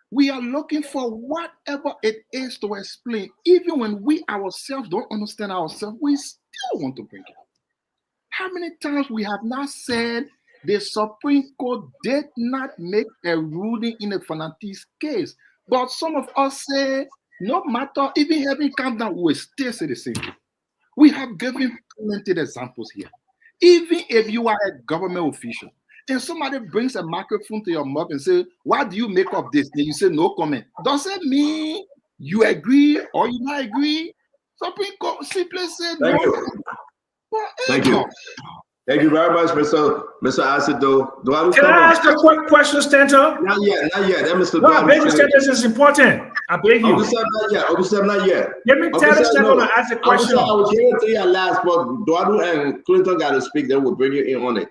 We are looking for whatever it is to explain. Even when we ourselves don't understand ourselves, we still want to bring it up. How many times we have not said the Supreme Court did not make a ruling in a Fanatis case, but some of us say, no matter, even having come down, we still say the same thing. We have given plenty of examples here. Even if you are a government official, and somebody brings a microphone to your mouth and say, what do you make of this? And you say no comment. Does it mean you agree or you not agree? Supreme Court simply said no. Thank you. Thank you very much, Mr. Asido. Can I ask a quick question, Stanton? Not yet. That Mr. No, I beg you, Stanton, this is important. I beg you. Not yet. Let me tell you, Stanton, to ask a question. I was here to you last, but Duadu and Clinton got to speak, then we'll bring you in on it.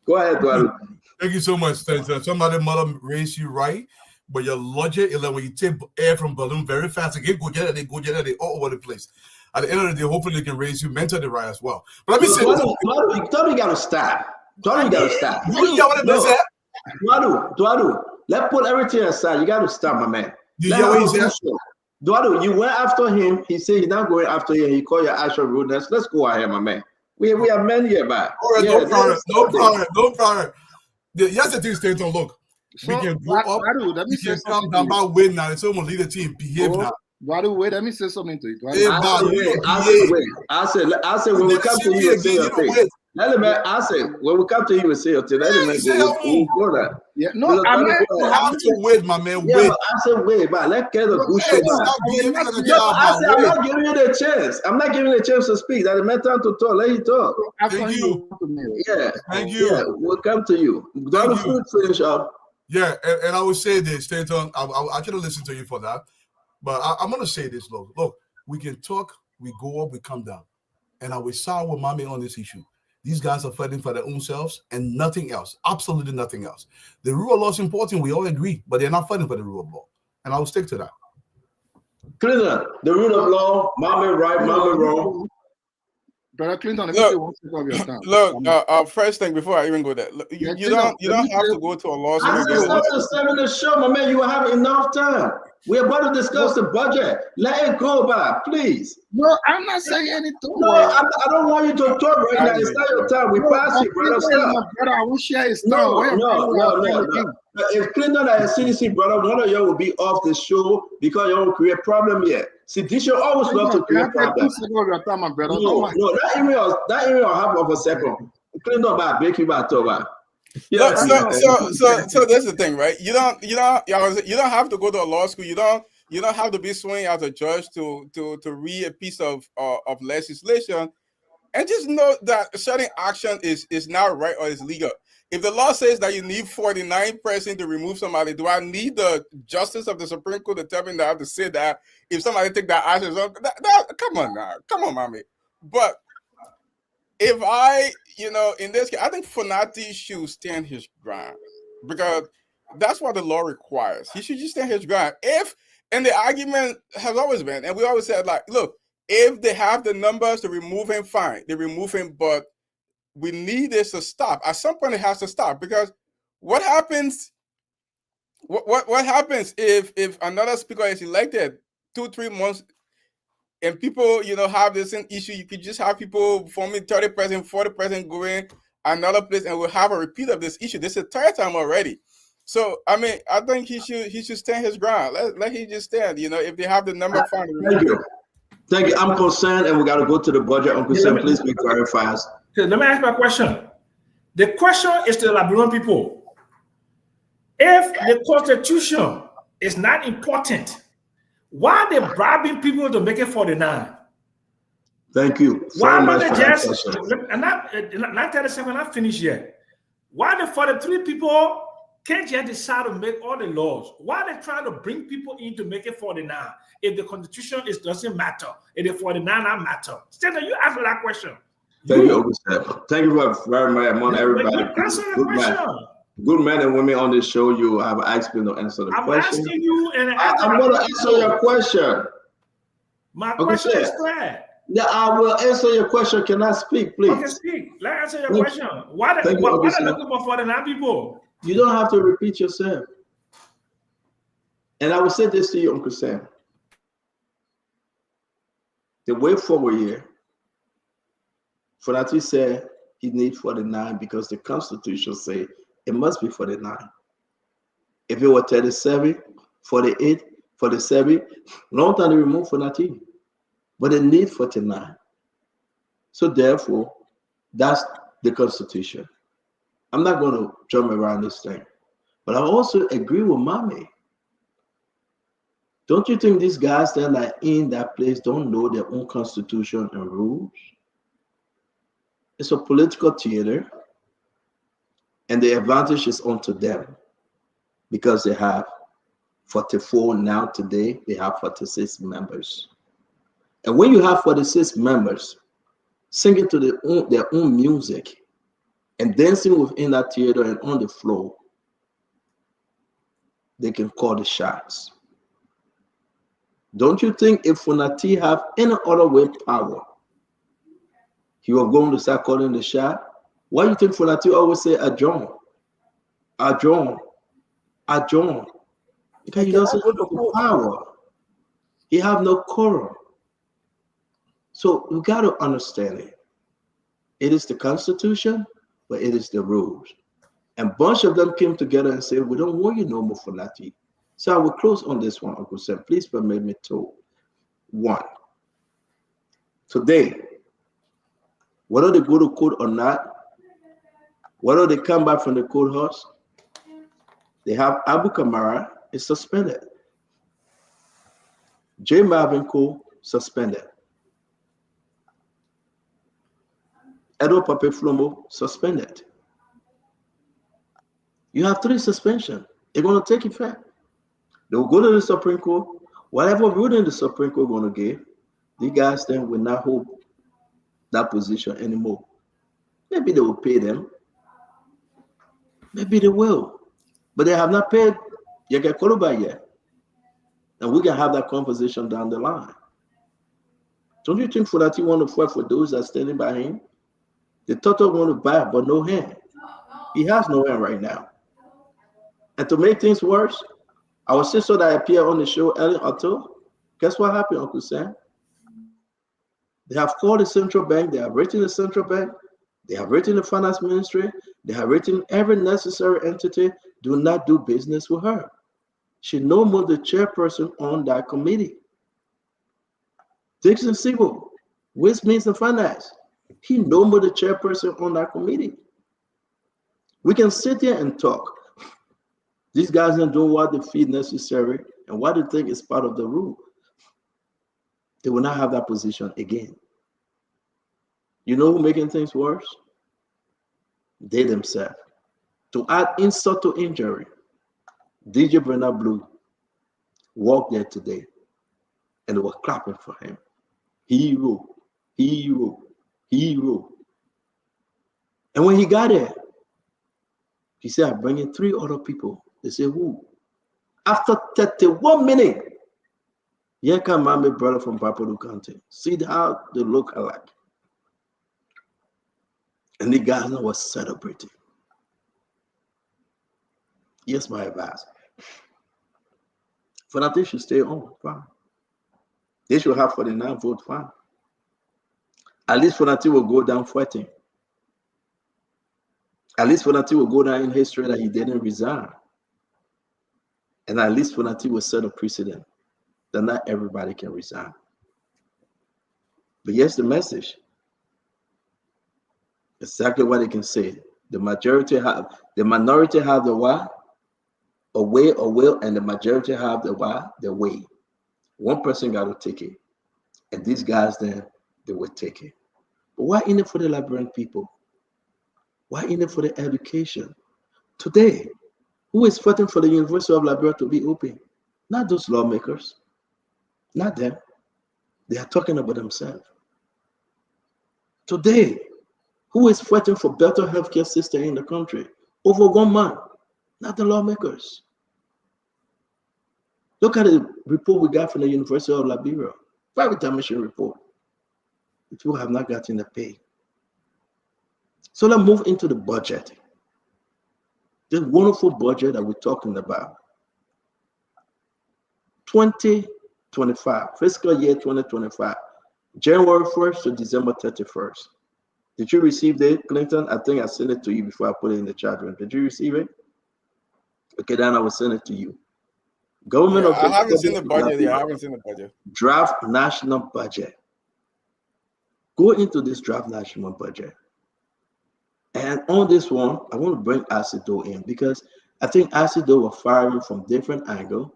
Go ahead, Duadu. Thank you so much, Stanton. Somebody might have raised you right, but your logic is like when you take air from balloon very fast, again, go get it all over the place. At the end of the day, hopefully they can raise you mentally right as well. But let me say this. You got to stop. Duadu, let's put everything aside. You got to stop, my man. Duadu, you went after him. He said he's not going after you. He called your actual rudeness. Let's go ahead, my man. We are men here, man. All right, no problem. Here's the thing, Stanton. Look, we can go up. We can come down by win now. It's almost lead the team. Behave now. Wait, let me say something to you. I said when we come to you and say your thing. I said when we come to you and say your thing. Yeah, no, I'm not to wait, my man. Yeah, I said wait, but let's get a good show. I said I'm not giving you the chance. I'm not giving you the chance to speak. That's my time to talk. Let you talk. Thank you. Yeah, thank you. Yeah, we'll come to you. Don't finish up. Yeah, and I would say this, Stanton. I should have listened to you for that. But I'm going to say this, look, we can talk, we go up, we come down. And I will side with Mami on this issue. These guys are fighting for their own selves and nothing else, absolutely nothing else. The rule of law is important, we all agree, but they're not fighting for the rule of law. And I will stick to that. Clinton, the rule of law, Mami right, Mami wrong. Brother Clinton, look, first thing before I even go there, you don't have to go to a lawsuit. I just want to start the show, my man. You will have enough time. We're about to discuss the budget. Let it go by, please. No, I'm not saying anything. No, I don't want you to talk right now. It's not your time. We pass it, brother. Stop. I will share his No. If Clinton and CDC, brother, one of you will be off the show because you will create problem here. See, this show always love to create problems. No, that area will have of a second. Clinton, back, break you back over. Yeah, so that's the thing, right? You don't have to go to a law school. You don't have to be sworn as a judge to read a piece of legislation, and just know that certain action is not right or is legal. If the law says that you need 49% to remove somebody, do I need the justice of the Supreme Court to tell me that I have to say that if somebody take that action? Come on, mommy. But if in this case, I think Fonati should stand his ground because that's what the law requires. He should just stand his ground. And the argument has always been, and we always said, like, look, if they have the numbers to remove him, fine, they remove him, but we need this to stop. At some point, it has to stop because what happens? What happens if another speaker is elected 2-3 months? And people, have the same issue. You could just have people forming 30%, 40% going another place, and we'll have a repeat of this issue. This is the third time already. So, I think he should stand his ground. Let him just stand. If they have the number, fine. Thank you. I'm concerned, and we got to go to the budget. Uncle Sam, please be very fast. Okay, let me ask my question. The question is to the Liberian people. If the Constitution is not important, why are they bribing people to make it 49? Thank you. Why not just, and not 37, not finished yet. Why the 43 people can't just decide to make all the laws? Why are they trying to bring people in to make it 49? If the Constitution doesn't matter, if the 49 not matter. Still, you ask that question. Thank you, Uncle Sam. Thank you very much, everybody. Answer the question. good men and women on this show, you have asked me to answer the I'm question. asking you, and I'm going to answer your question. My Okay, question is sir. clear. Yeah, I will answer your question. Can I speak, please? Okay, speak. Let's answer your Thank- question. Why thank you, are Uncle they Sam. looking for 49 people? You don't have to repeat yourself. And I will say this to you, Uncle Sam. The way forward here, Fonati said he needs 49 because the Constitution says it must be 49. If it were 37, 48, 47, long time they remove Fonati. But they need 49. So therefore, that's the Constitution. I'm not going to jump around this thing. But I also agree with Mommy. Don't you think these guys that are in that place don't know their own constitution and rules? It's a political theater, and the advantage is onto them because they have 44 now today, they have 46 members. And when you have 46 members singing to their own music and dancing within that theater and on the floor, they can call the shots. Don't you think if Funati have any other way power, he was going to start calling the shot? Why do you think Funati always say adjourn? Adjourn. Adjourn. Because he doesn't have the power. He have no quorum. So you got to understand it. It is the Constitution, but it is the rules. And a bunch of them came together and said, we don't want you no more Funati. So I will close on this one, Uncle Sam. Please permit me to. One. Today, whether they go to court or not, whether they come back from the courthouse, they have Abu Kamara is suspended. J. Marvin Cole suspended. Edward Pape Flomo suspended. You have 3 suspensions. They're going to take effect. They will go to the Supreme Court. Whatever ruling the Supreme Court going to give, these guys then will not hold that position anymore. Maybe they will pay them. Maybe they will. But they have not paid Yeke Koluba yet. And we can have that conversation down the line. Don't you think Fulati want to fight for those that are standing by him? The total want to buy, but no hand. He has no hand right now. And to make things worse, our sister that appeared on the show, Ellen Otto, guess what happened, Uncle Sam? They have called the central bank, they have written the central bank, they have written the finance ministry, they have written every necessary entity, do not do business with her. She no more the chairperson on that committee. Dixon Siebel, Westminster Finance, he no more the chairperson on that committee. We can sit here and talk. These guys are doing what they feel necessary and what they think is part of the rule. They will not have that position again. You know who making things worse? They themselves. To add insult to injury, DJ Bernard Blue walked there today and they were clapping for him. Hero, hero, hero. And when he got there, he said, I'm bringing 3 other people. They said, who? After 31 minutes, here come my brother from Papadu County. See how they look alike. And the guys now was celebrating. Yes, my advice. For that, they should stay on. Fine. They should have 49 votes. Fine. At least Fonati will go down fighting. At least Fonati will go down in history that he didn't resign. And at least Fonati will set a precedent that not everybody can resign. But here's the message. Exactly what they can say. The minority have the why, a way, a will, and the majority have the why, the way. One person got to take it. And these guys then, they will take it. But why in it for the Liberian people? Why in it for the education? Today, who is fighting for the University of Liberia to be open? Not those lawmakers. Not them. They are talking about themselves. Today, who is fighting for better healthcare system in the country? over 1 month, not the lawmakers. Look at the report we got from the University of Liberia, private admission report. The people have not gotten the pay. So let's move into the budget. This wonderful budget that we're talking about. 2025, fiscal year 2025, January 1st to December 31st. Did you receive it, Clinton? I think I sent it to you before I put it in the chat room. Did you receive it? Okay, then I will send it to you. Government of I haven't seen the Republic of budget. Yeah, I Liberia, haven't seen the budget. draft national budget. Go into this draft national budget. And on this one, I want to bring Asido in because I think Asido was firing from different angle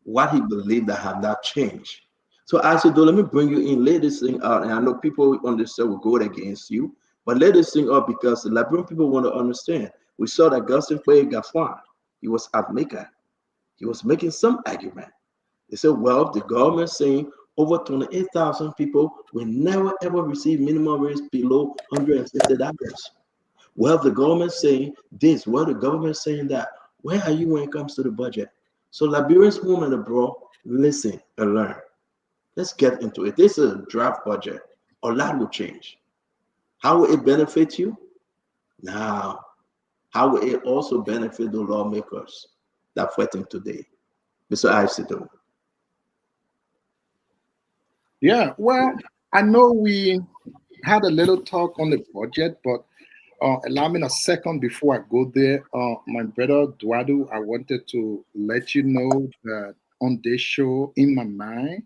what he believed that have not changed. So Asido, let me bring you in, lay this thing out. And I know people on this show will go against you, but lay this thing up because the Liberian people want to understand. We saw that Gustin Faye Gafwan, he was at Mecca. He was making some argument. They said, well, the government saying over 28,000 people will never ever receive minimum wage below $150. Well, the government saying this, well, the government saying that. Where are you when it comes to the budget? So Liberians home and abroad, listen and learn. Let's get into it. This is a draft budget. A lot will change. How will it benefit you? Now, how will it also benefit the lawmakers that are fighting today? Mr. Isido. Yeah, well, I know we had a little talk on the budget, but allow me a second before I go there. My brother Duadu, I wanted to let you know that on this show, in my mind,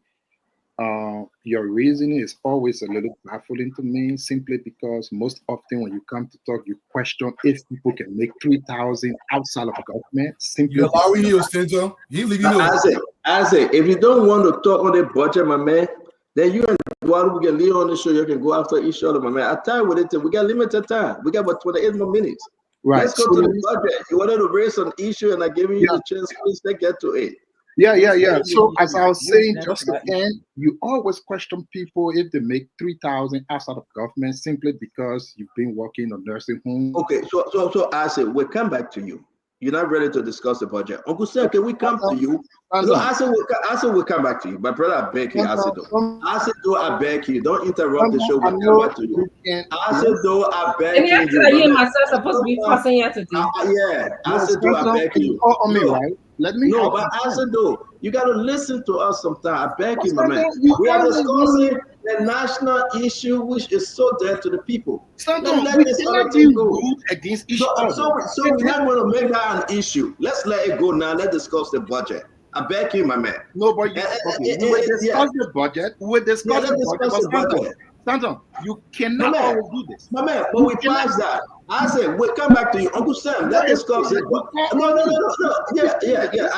your reasoning is always a little baffling to me, simply because most often when you come to talk, you question if people can make 3,000 outside of government. Simply You allowing you, Stinzo? You leaving you? I say, if you don't want to talk on the budget, my man, then you and Eduardo, we can leave on the show. You can go after each other, my man. I time with it. We got limited time. We got about 28 more minutes. Right. Let's go So to the budget. You wanted to raise an issue, and I'm giving you the chance. Please, let's get to it. Yeah. So as I was saying, just to end, you always question people if they make 3,000 outside of government simply because you've been working in a nursing home. Okay, so I said we'll come back to you. You're not ready to discuss the budget. Uncle Sam, can we come to you? No, I said we'll come back to you. My brother, I beg you. I beg you. Don't interrupt the show. We'll come back to you. I beg you. You and myself supposed to be fussing here today. Yeah, I beg you. On me, right? Let me. No, but you got to listen to us sometime. I beg you, my man. We are discussing the national issue, which is so dead to the people. Let this other thing go. Against each so we're not going to make that an issue. Let's let it go now. Let's discuss the budget. I beg you, my man. No, but we will discuss the budget. We will discuss the budget. Stanton, you cannot always do this. My man, but we passed that. I said, we'll come back to you. Uncle Sam, let's discuss it. No. Yeah.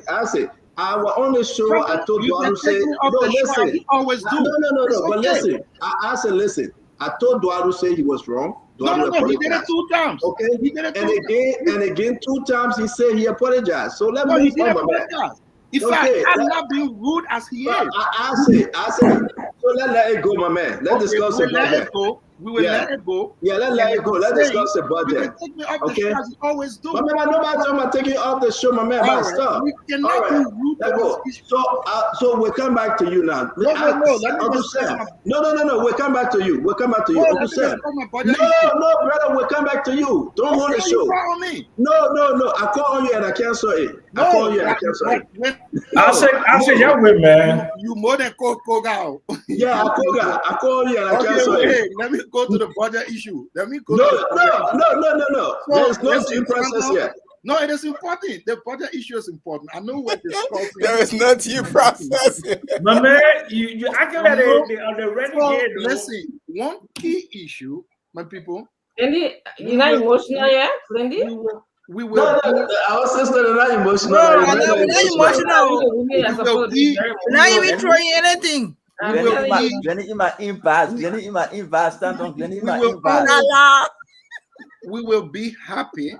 I said, I was on the show. I told you to say, no, listen. Always do. No. But listen, I said, listen. I told Duadu say he was wrong. No, he did it 2 times. Okay, he did it and again 2 times he said he apologized. So let me apologize. In fact, I'm not being rude as he is. I say. So let it go, my man. Let's discuss the budget. We will let it go. Yeah, let it go. Let's discuss the budget. Take me off the show as you always do. My man, nobody's talking about taking you off the show, my man. But stop. We cannot be rude. Let's go. So we'll come back to you now. No. We'll come back to you. Uncle Sam. No, brother. We'll come back to you. Don't hold the show. No. I call on you and I cancel it. I say, young man. You more than Koga. Yeah, I call you and I cancel it. Let me go to the budget issue. No. There's no due process yet. No, it is important. The budget issue is important. I know we're discussing. There is no due process. My man, you acting like the renegade. Listen, one key issue, my people. Lindy, you're not emotional yet, Lindy? We will. Our sister is not emotional. No, we're not emotional. We're not even throwing anything. Glenny in my impasse. Stand on Glenny in my impasse. We will be happy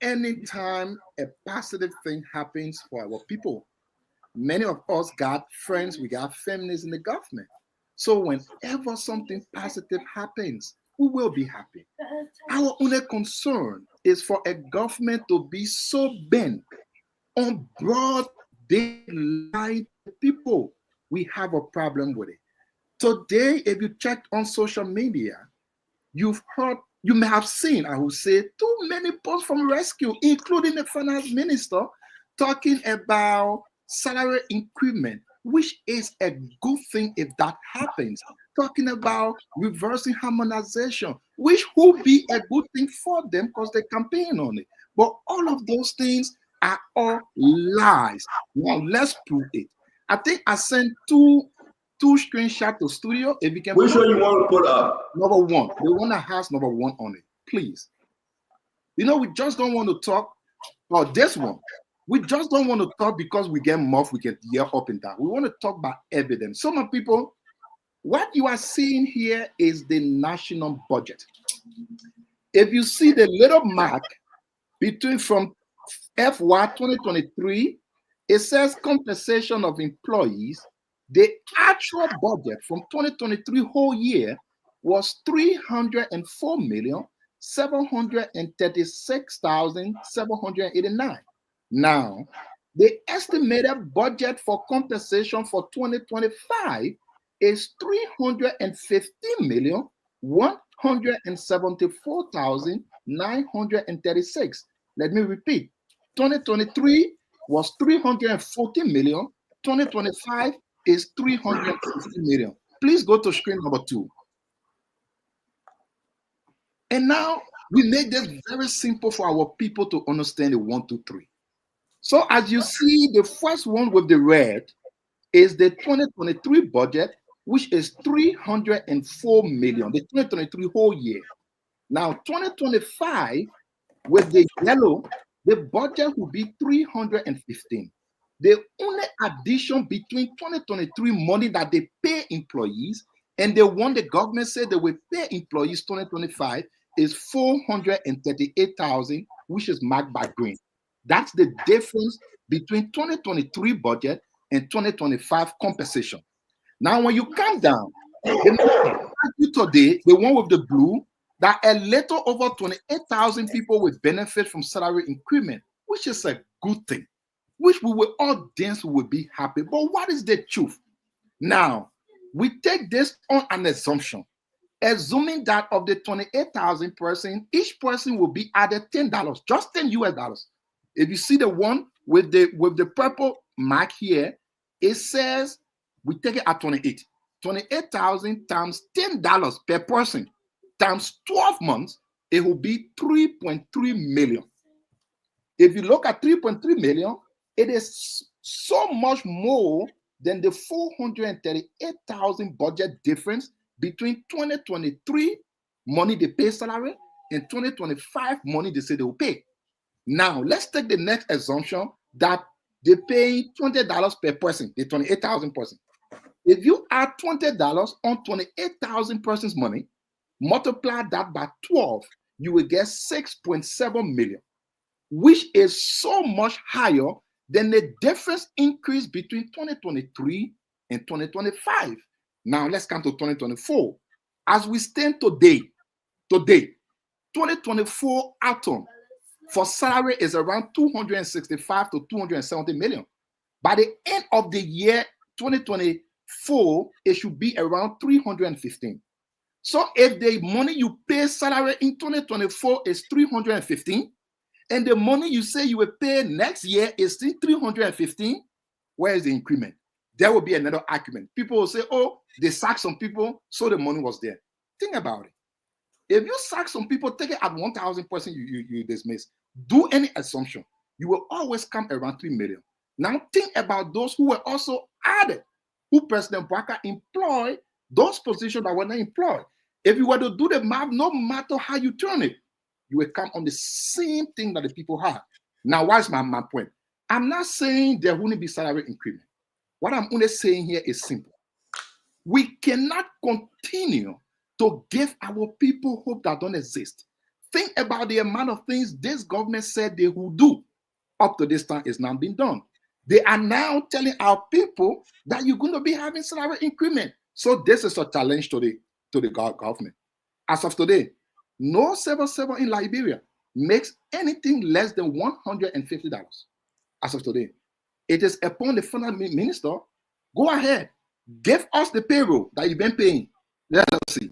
anytime a positive thing happens for our people. Many of us got friends, we got families in the government. So whenever something positive happens, we will be happy. Our only concern is for a government to be so bent on broad daylight people. We have a problem with it. Today, if you check on social media, you've heard, you may have seen, I will say, too many posts from rescue, including the finance minister, talking about salary increment, which is a good thing if that happens. Talking about reversing harmonization, which will be a good thing for them because they campaign on it. But all of those things are all lies. Now let's prove it. I think I sent two screenshots to studio. If you can, which one you want to put up? Number one, the one that has number one on it, please. You know, we just don't want to talk about this one. We just don't want to talk because we get muff, we get yell up and down. We want to talk about evidence. Some people, what you are seeing here is the national budget. If you see the little mark between from FY 2023, it says compensation of employees. The actual budget from 2023 whole year was 304,736,789. Now, the estimated budget for compensation for 2025 is 350,174,936. Let me repeat. 2023 was 340 million. 2025 is 350 million. Please go to screen number 2. And now we make this very simple for our people to understand the 1, 2, 3. So as you see, the first one with the red is the 2023 budget, which is 304 million, the 2023 whole year. Now 2025 with the yellow, the budget will be 315. The only addition between 2023 money that they pay employees and the one the government said they will pay employees 2025 is 438,000, which is marked by green. That's the difference between 2023 budget and 2025 compensation. Now, when you come down, today, the one with the blue, that a little over 28,000 people will benefit from salary increment, which is a good thing, which we will all dance, we will be happy. But what is the truth? Now, we take this on an assumption, assuming that of the 28,000 person, each person will be added $10, just $10 US. If you see the one with the purple mark here, it says we take it at 28. 28,000 times $10 per person times 12 months, it will be 3.3 million. If you look at 3.3 million, it is so much more than the 438,000 budget difference between 2023 money they pay salary and 2025 money they say they will pay. Now, let's take the next assumption that they pay $20 per person, the 28,000 person. If you add $20 on 28,000 persons' money, multiply that by 12, you will get 6.7 million, which is so much higher than the difference increase between 2023 and 2025. Now, let's come to 2024. As we stand today, 2024 atom for salary is around 265 to 270 million. By the end of the year 2024, it should be around 315. So if the money you pay salary in 2024 is 315, and the money you say you will pay next year is still 315, where is the increment? There will be another argument. People will say, oh, they sacked some people, so the money was there. Think about it. If you sack some people, take it at 1,000%, you dismiss. Do any assumption, you will always come around 3 million. Now think about those who were also added, who President Baka employed, those positions that were not employed. If you were to do the math, no matter how you turn it, you will come on the same thing that the people have. Now, what's my point? I'm not saying there wouldn't be salary increment. What I'm only saying here is simple. We cannot continue to give our people hope that don't exist. Think about the amount of things this government said they would do. Up to this time, it's not been done. They are now telling our people that you're going to be having salary increment. So this is a challenge to the government. As of today, no civil servant in Liberia makes anything less than $150. As of today, it is upon the finance minister. Go ahead, give us the payroll that you've been paying. Let us see.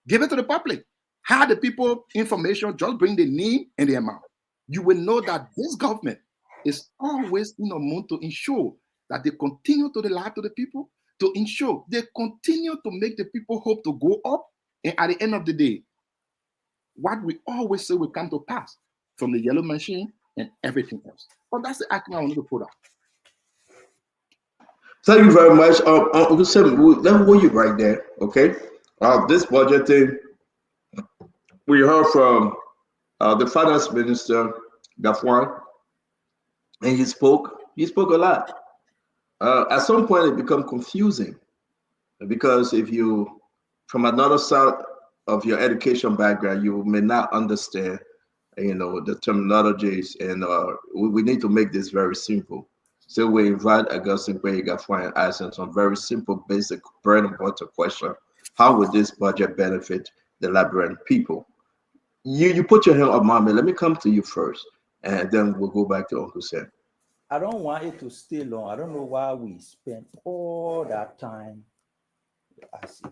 Give it to the public. Have the people information, just bring the name and the amount. You will know that this government is always in a mood to ensure that they continue to lie to the people, to ensure they continue to make the people hope to go up. And at the end of the day, what we always say will come to pass from the yellow machine and everything else. But that's the argument I wanted to put out. Thank you very much. Uncle Sam, let me hold you right there, okay? This budget thing, we heard from the finance minister, Gafwan, and he spoke a lot. At some point, it become confusing because if you, from another side of your education background, you may not understand, the terminologies, and we need to make this very simple. So we invite Augustine Gafwan and ask him some very simple, basic, bread and butter question. How would this budget benefit the Liberian people? You put your hand up, Mommy. Let me come to you first, and then we'll go back to Uncle Sam. I don't want it to stay long. I don't know why we spend all that time with ASIC.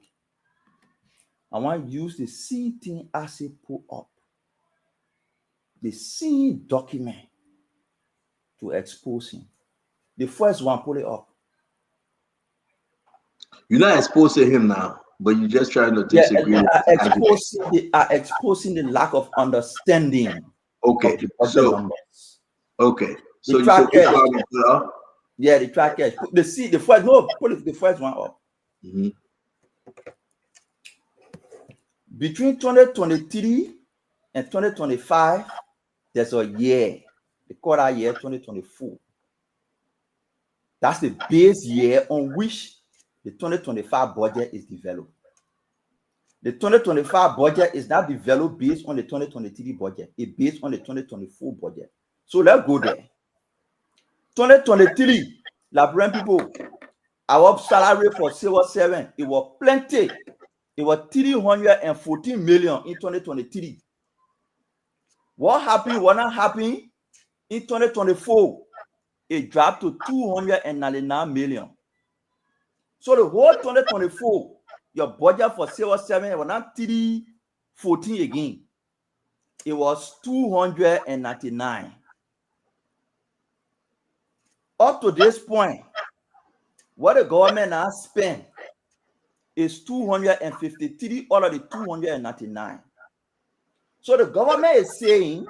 I want to use the same thing ASIC put up, the same document to expose him. The first one, pull it up. You're not exposing him now, but you're just trying to disagree. They are exposing the lack of understanding. Okay, so numbers. Okay, so the track you put it up? Yeah, the track edge. The first, no, put the first one up. Mm-hmm. Between 2023 and 2025, there's a year. They call that year 2024. That's the base year on which the 2025 budget is developed. The 2025 budget is not developed based on the 2023 budget. It's based on the 2024 budget. So let's go there. 2023, Liberian people, our salary for civil servant, it was plenty. It was 314 million in 2023. What happened? What not happened? In 2024, it dropped to 299 million. So the whole 2024, your budget for civil servant was not 314 again. It was 299. Up to this point, what the government has spent is 253 out of the 299. So the government is saying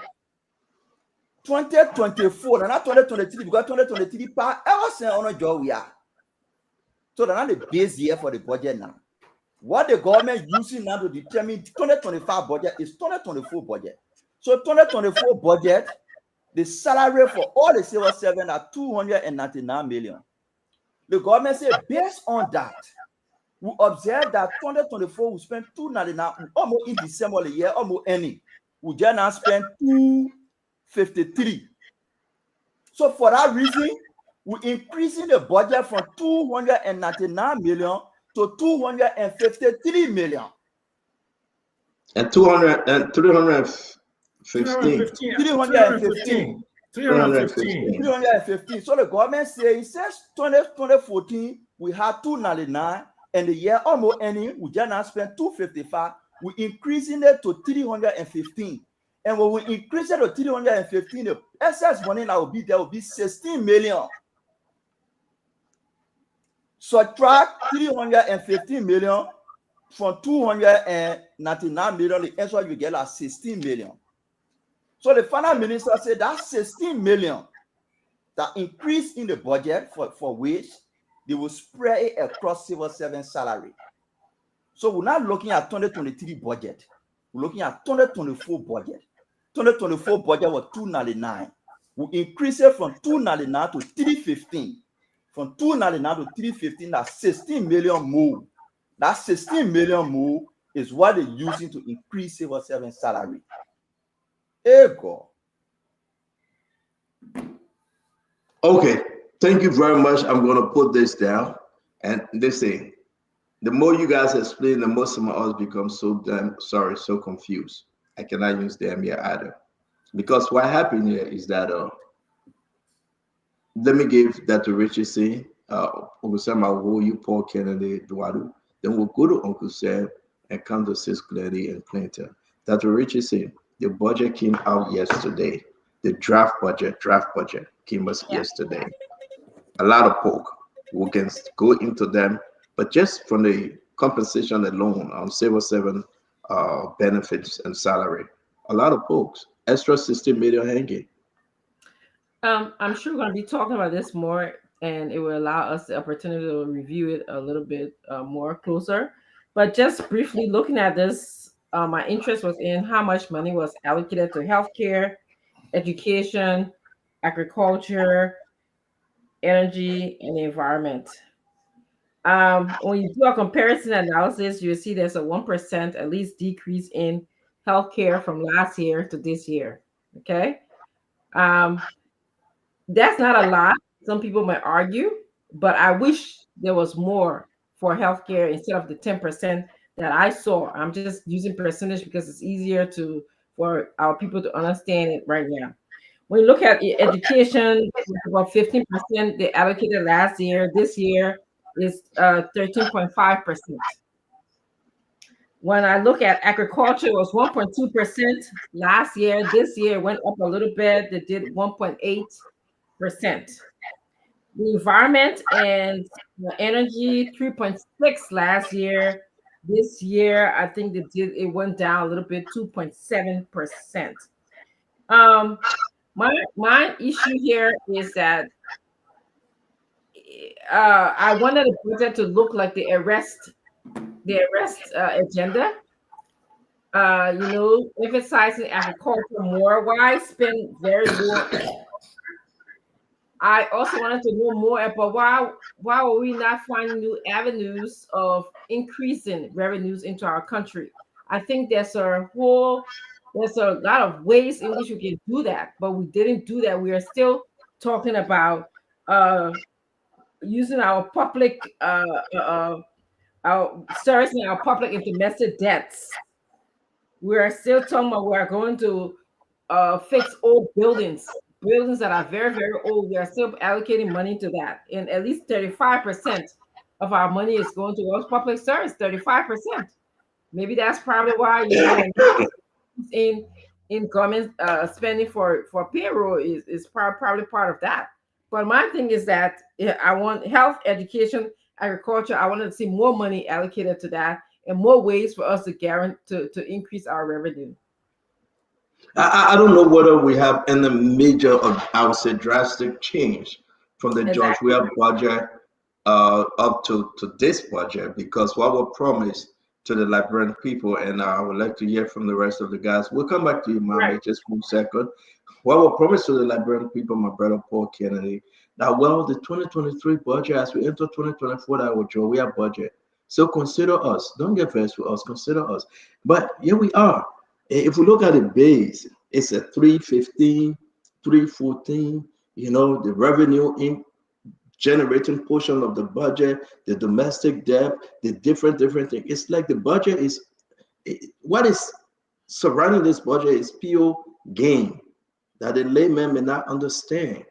2024, not 2023, because 2023 ever since on a job we are. So that's not the base year for the budget now. What the government using now to determine 2025 budget is 2024 budget. So 2024 budget, the salary for all the civil servants are 299 million. The government said based on that, we observe that 2024 we spent 299 almost in December the year, almost any. We just now spend 253. So for that reason, we're increasing the budget from 299 million to 253 million. And 315. 315. So the government says since 2014, we had 299, and the year almost ending, we just now spent 255. We're increasing it to 315. And when we increase it to 315, the excess money that will be there will be 16 million. Subtract 315 million from 299 million, the answer you get is 16 million. So the finance minister said that 16 million that increase in the budget for which they will spread it across civil servant salary. So we're not looking at 2023 budget. We're looking at 2024 budget. 2024 budget was 299. We increase it from 299 to 315. From 299 to 315, that's 16 million more. That 16 million more is what they're using to increase civil servant salary. Hey, God. Okay, thank you very much. I'm going to put this down. And listen, The more you guys explain, the more some of us become so damn sorry, so confused. I cannot use them here either. Because what happened here is that let me give that to Richie C. Uncle Sam, I'll hold you, Paul Kennedy, Duadu. Then we'll go to Uncle Sam and come to Sis Glady and Clinton. Dr. Richie C. The budget came out yesterday. The draft budget came out yesterday. A lot of pork. We can go into them, but just from the compensation alone on Civil 7 benefits and salary, a lot of folks, extra 60 million hanging. I'm sure we're going to be talking about this more, and it will allow us the opportunity to review it a little bit more closer. But just briefly looking at this, my interest was in how much money was allocated to healthcare, education, agriculture, energy, and the environment. When you do a comparison analysis, you see there's a 1% at least decrease in healthcare from last year to this year. Okay. That's not a lot. Some people might argue, but I wish there was more for healthcare instead of the 10% that I saw. I'm just using percentage because it's easier for our people to understand it right now. When you look at education, it's about 15% they allocated last year. This year is 13.5%. When I look at agriculture, it was 1.2% last year. This year went up a little bit. They did 1.8%. The environment and energy, 3.6 last year. This year, I think it went down a little bit, 2.7%. My issue here is that I wanted the budget to look like the arrest agenda. Emphasizing agriculture more. Why spend very more? I also wanted to know more about why are we not finding new avenues of increasing revenues into our country? I think there's a lot of ways in which we can do that, but we didn't do that. We are still talking about using our public our servicing our public and domestic debts. We are still talking about we are going to fix old buildings that are very, very old. We are still allocating money to that. And at least 35% of our money is going towards public service, 35%. Maybe that's probably why, in government spending for payroll is probably part of that. But my thing is that I want health, education, agriculture. I want to see more money allocated to that and more ways for us to guarantee to increase our revenue. I don't know whether we have any major, I would say, drastic change from the George Weah budget up to this budget, because what was promised to the Liberian people, and I would like to hear from the rest of the guys. We'll come back to you, Mama, just 1 second. What was promised to the Liberian people, my brother Paul Kennedy, that the 2023 budget, as we enter 2024, that was George Weah budget. So consider us. Don't get vexed with us. Consider us. But here we are. If we look at the base, it's a 315, 314, the revenue in generating portion of the budget, the domestic debt, the different things. It's like the budget is, what is surrounding this budget is pure gain that the layman may not understand.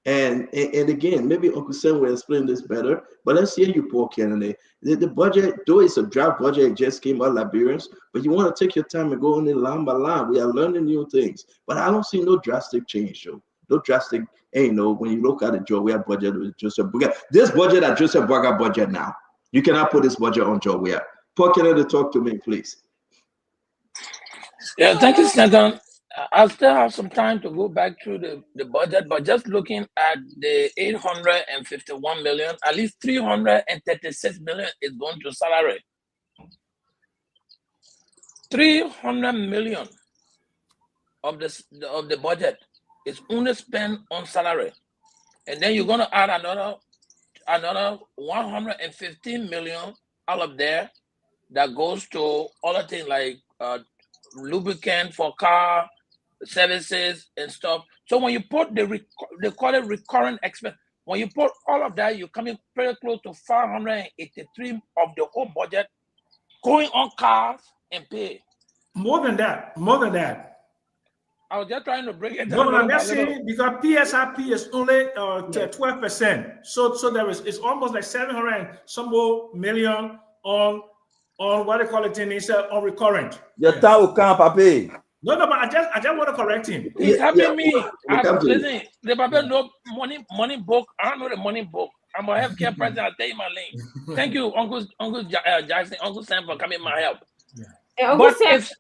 And again, maybe Uncle Sam will explain this better, but let's hear you, Paul Kennedy. The budget, though it's a draft budget, it just came out, Liberians, but you want to take your time and go in line by line. We are learning new things, but I don't see no drastic change, though. No drastic, when you look at the Joe Weah budget with Joseph Boga, this budget at Joseph Boga budget now, you cannot put this budget on Joe Weah. Paul Kennedy, talk to me, please. Yeah, thank you, Senator. I still have some time to go back through the budget, but just looking at the 851 million, at least 336 million is going to salary. 300 million of the budget is only spent on salary, and then you're going to add another 115 million out of there that goes to other things like lubricant for car services and stuff. So when you put they call it recurrent expense. When you put all of that, you're coming very close to 583 of the whole budget going on cars and pay. More than that. More than that. I was just trying to break it No, down. but I'm little by just little. saying because PSRP is only 12%. So there is it's almost like 700 and some more million on what they call it in on recurrent. Your time will come, Papi. No, but I just want to correct him. He's helping me. Listen, Listen, the Bible no money book. I don't know the money book. I'm a healthcare president. I'll tell you my lane. Thank you, Uncle Jackson, Uncle Sam for coming my help. Hey, Uncle But Sam, if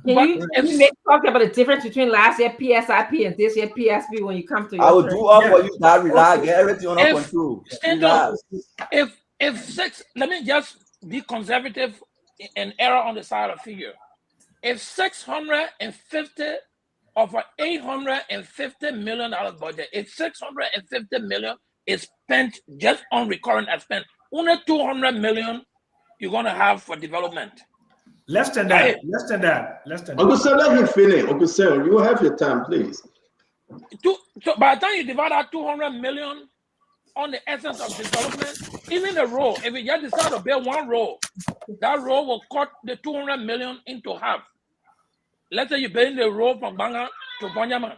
can you make talk about the difference between last year PSIP and this year PSP when you come to your I will turn? do all for you. That relax, get everything under If- control. Stand Relax. up. If six, let me just be conservative and error on the side of figure. If 650 of an $850 million budget, if 650 million is spent just on recurrent expense, only 200 million you're gonna have for development. Less than that. Less than that. Less than Uncle that. Sam, let him finish. Uncle Sam, you will have your time, please. So by the time you divide that 200 million on the essence of development, even the road, if you just decide to build one road, that road will cut the 200 million into half. Let's say you're building the road from Banga to Bonyama.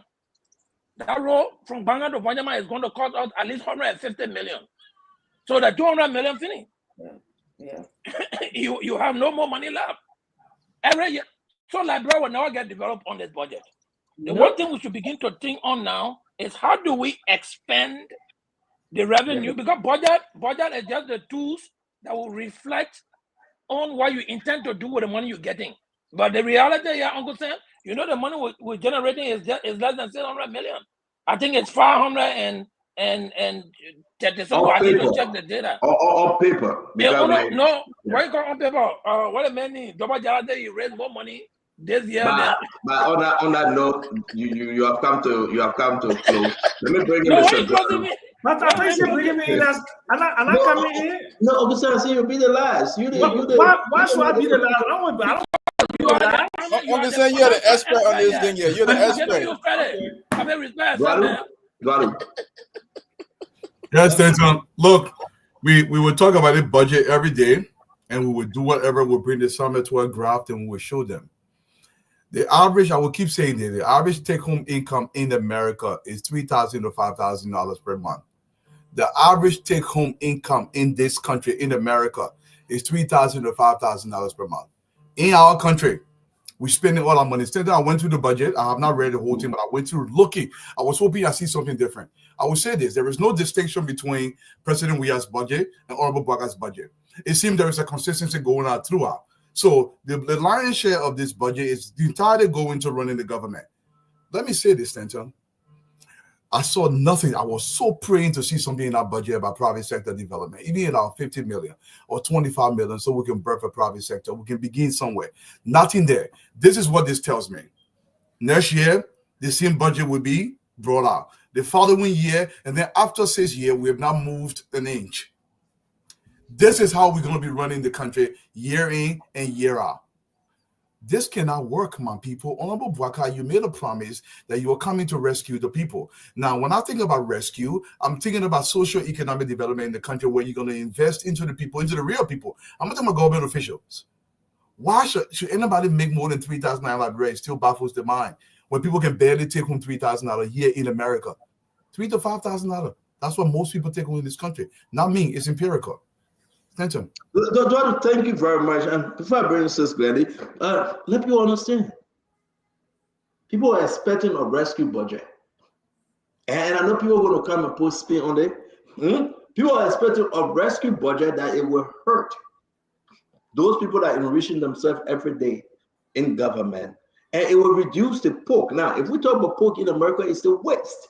That road from Banga to Bonyama is going to cost us at least 150 million. So the 200 million finish. Yeah. you have no more money left. Every year. So library will never get developed on this budget. The one thing we should begin to think on now is how do we expand the revenue? Because budget is just the tools that will reflect on what you intend to do with the money you're getting. But the reality here, Uncle Sam, you know the money we're generating is less than 600 million. I think it's 530 something. I need to check the data. On paper. Yeah, because no, why you go on paper? What a many double Jalade, you raise more money this year than But on that note, you have come to close. Let me bring in no, why Mr. you closing me? But I think you're bringing me in as I'm not coming in. No, Uncle Sam, see you'll be the last. Why should I be the last? I don't want to be the last. Uncle Sam, you're the expert on this thing here. You're the expert. I mean, respect, Got Yes, Stanton. Look, we would talk about the budget every day, and we would do whatever. We'll bring the summit to a graph, and we will show them. The average, I will keep saying that the average take-home income in America is $3,000 to $5,000 per month. The average take-home income in this country, in America, is $3,000 to $5,000 per month. In our country, we're spending all our money. Instead, I went through the budget. I have not read the whole thing, but I went through looking. I was hoping I see something different. I will say this: there is no distinction between President Weah's budget and Honorable Baga's budget. It seems there is a consistency going on throughout. So the lion's share of this budget is entirely going to running the government. Let me say this, Stanton. I saw nothing. I was so praying to see something in our budget about private sector development, even in our 50 million or 25 million, so we can birth a private sector. We can begin somewhere. Nothing there. This is what this tells me. Next year, the same budget will be brought out. The following year, and then after 6 years, we have not moved an inch. This is how we're going to be running the country year in and year out. This cannot work, my people. Honorable Bwaka, you made a promise that you are coming to rescue the people. Now, when I think about rescue, I'm thinking about socio-economic development in the country where you're going to invest into the people, into the real people. I'm not talking about government officials. Why should anybody make more than $3,000 a year? It still baffles the mind when people can barely take home $3,000 a year in America. $3,000 to $5,000. That's what most people take home in this country. Not me. It's empirical. Stanton. Eduardo, thank you very much. And before I bring Sis Glendy, let people understand. People are expecting a rescue budget. And I know people are going to come and put spin on it. People are expecting a rescue budget that it will hurt those people that are enriching themselves every day in government. And it will reduce the poke. Now, if we talk about poke in America, it's the waste,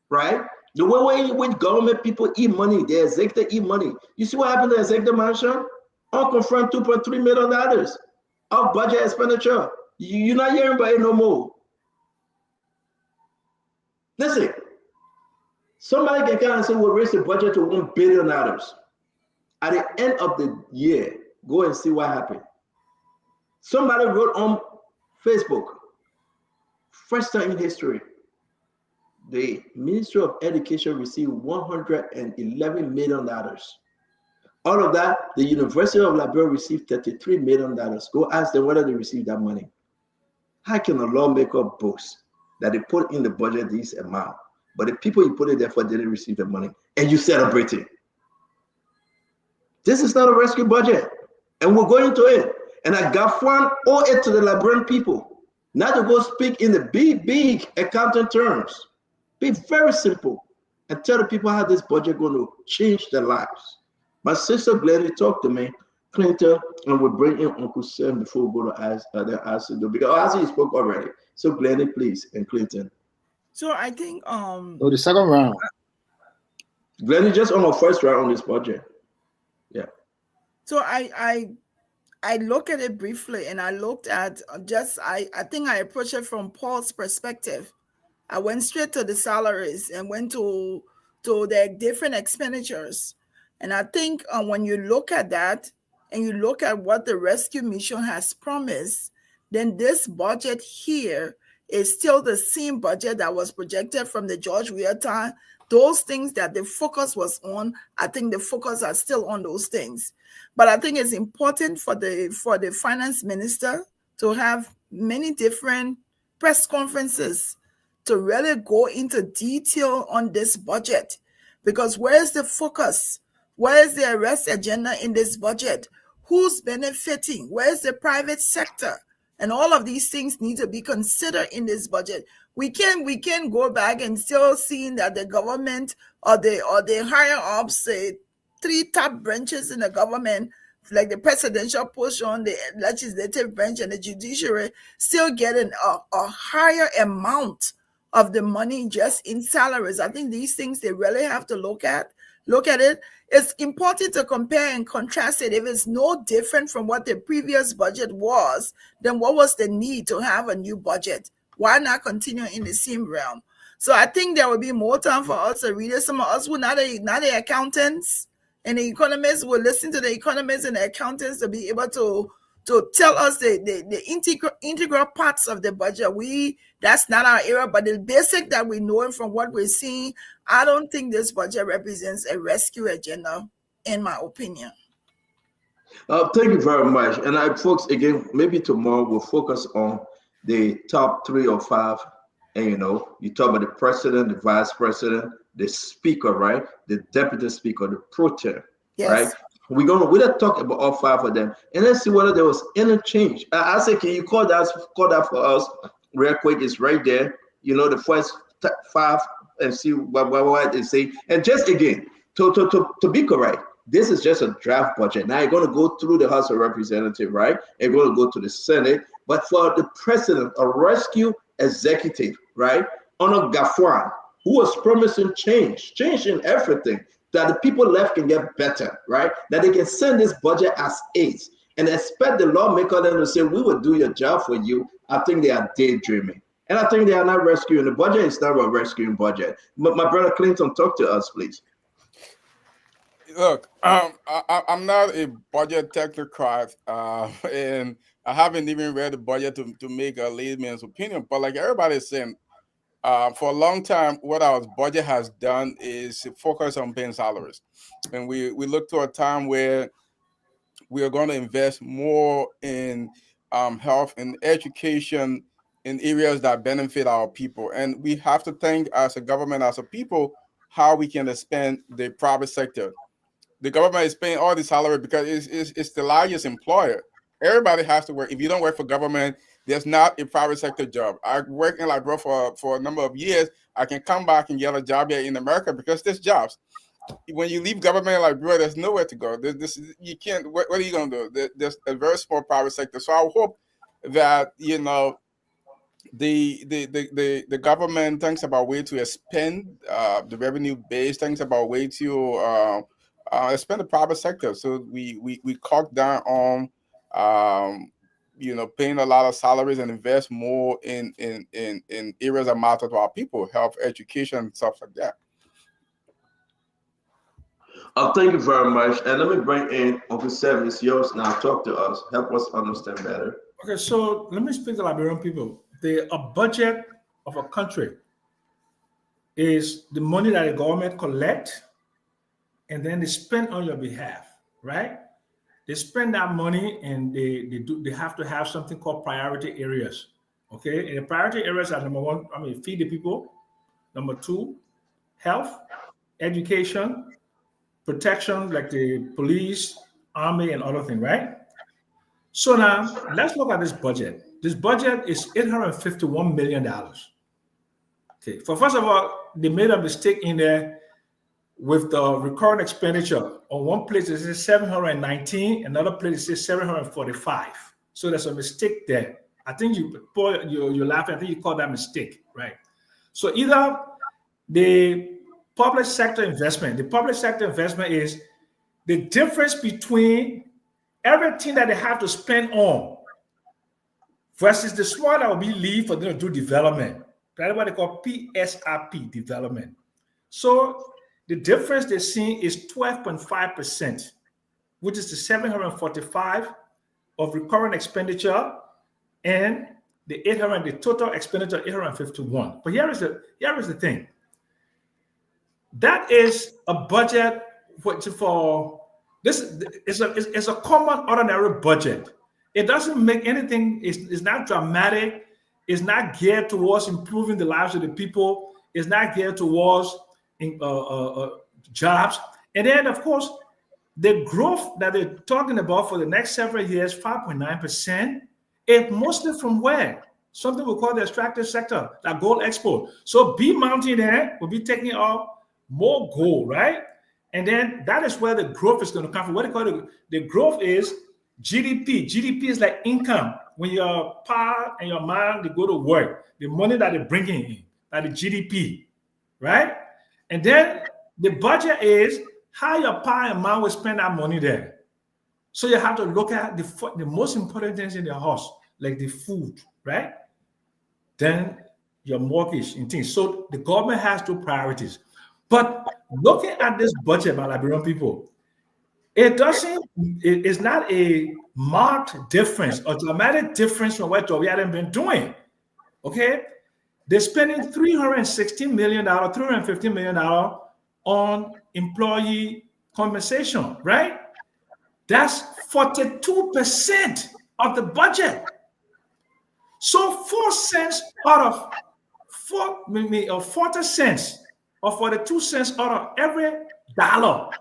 right? The way in which government people eat money, the executive eat money. You see what happened to the executive mansion? Unconfirmed $2.3 million of budget expenditure. You're not hearing about it no more. Listen, somebody can come and say we'll raise the budget to $1 billion. At the end of the year, go and see what happened. Somebody wrote on Facebook, first time in history, the Ministry of Education received $111 million. Out of that, the University of Liberia received $33 million. Go ask them whether they received that money. How can a lawmaker boast that they put in the budget this amount, but the people you put it there for didn't receive the money, and you celebrate it? This is not a rescue budget, and we're going to it. And I got one owe it to the Liberian people, not to go speak in the big accounting terms. Be very simple and tell the people how this budget going to change their lives. My sister Glennie talked to me, Clinton, and we'll bring in Uncle Sam before we go to ask to do, because as he spoke already. So Glennie, please, and Clinton. So I think Oh, the second round. Glennie just on our first round on this budget. Yeah. So I look at it briefly, and I looked at I think I approached it from Paul's perspective. I went straight to the salaries and went to the different expenditures. And I think when you look at that and you look at what the rescue mission has promised, then this budget here is still the same budget that was projected from the George Weah time. Those things that the focus was on, I think the focus are still on those things. But I think it's important for the finance minister to have many different press conferences to really go into detail on this budget. Because where is the focus? Where is the arrest agenda in this budget? Who's benefiting? Where's the private sector? And all of these things need to be considered in this budget. We can go back and still seeing that the government or the higher ups, say 3 top branches in the government, like the presidential portion, the legislative branch, and the judiciary, still getting a higher amount of the money just in salaries. I think these things they really have to look at it. It's important to compare and contrast it. If it's no different from what the previous budget was, then what was the need to have a new budget? Why not continue in the same realm? So I think there will be more time for us to read it. Some of us who not the accountants and the economists will listen to the economists and the accountants to be able to tell us the integral parts of the budget. That's not our era, but the basic that we know from what we're seeing, I don't think this budget represents a rescue agenda, in my opinion. Thank you very much. And folks, again, maybe tomorrow we'll focus on the top 3 or 5. And you talk about the president, the vice president, the speaker, right? The deputy speaker, the pro tem, right? We're gonna talk about all 5 of them, and let's see whether there was any change. I say, can you call that for us real quick? It's right there. The first 5, and see what they say. And just again, to be correct, this is just a draft budget. Now you're going to go through the House of Representatives, right? And you're going to go to the Senate. But for the president, a rescue executive, right? Honor Gafwan, who was promising change in everything, that the people left can get better, right? That they can send this budget as is and expect the lawmaker then to say, we will do your job for you. I think they are daydreaming. And I think they are not rescuing. The budget is not a rescuing budget. But my brother Clinton, talk to us, please. Look, I'm not a budget technocrat, and I haven't even read the budget to make a layman's opinion. But like everybody's saying, for a long time, what our budget has done is focus on paying salaries. And we look to a time where we are going to invest more in health and education in areas that benefit our people. And we have to think as a government, as a people, how we can expand the private sector. The government is paying all the salary because it's the largest employer. Everybody has to work. If you don't work for government, there's not a private sector job. I worked in Liberia for a number of years. I can come back and get a job here in America because there's jobs. When you leave government in Liberia, there's nowhere to go. You can't. What are you going to do? There's a very small private sector. So I hope that the government thinks about way to expand the revenue base, thinks about way to expand the private sector. So we cut down on paying a lot of salaries and invest more in areas that matter to our people, health, education, stuff like that. Thank you very much. And let me bring in Uncle Sam. It's yours now. Talk to us. Help us understand better. Okay, so let me speak to Liberian people. A budget of a country is the money that the government collect and then they spend on your behalf, right? They spend that money and they have to have something called priority areas. Okay, and the priority areas are number one, feed the people. Number two, health, education, protection, like the police, army, and other things, right? So now let's look at this budget. This budget is $851 million. Okay, for first of all, they made a mistake in there with the recurrent expenditure. On one place it says 719, another place it says 745. So there's a mistake there. I think you're laughing. I think you call that mistake, right? So either the public sector investment is the difference between everything that they have to spend on versus the small that will be leave for them to do development. That's what they call PSRP development. So the difference they see is 12.5%, which is the 745 of recurrent expenditure and the total expenditure 851. But here is the thing. That is a budget for this is a common ordinary budget. It doesn't make anything, it's not dramatic, it's not geared towards improving the lives of the people, it's not geared towards jobs. And then, of course, the growth that they're talking about for the next several years, 5.9%, is mostly from where? Something we call the extractive sector, like gold export. So B Mountain there will be taking out more gold, right? And then that is where the growth is going to come from. What they call the growth is GDP. GDP is like income. When your pa and your mom, they go to work, the money that they're bringing in, like the GDP, right? And then the budget is how your pa and mom will spend that money there. So you have to look at the most important things in your house, like the food, right? Then your mortgage and things. So the government has two priorities. But looking at this budget, my Liberian people, it's not a marked difference or dramatic difference from what we hadn't been doing. Okay? They're spending $316 million, $350 million on employee compensation, right? That's 42% of the budget. So 4 cents out of 40 cents or 42 cents out of every dollar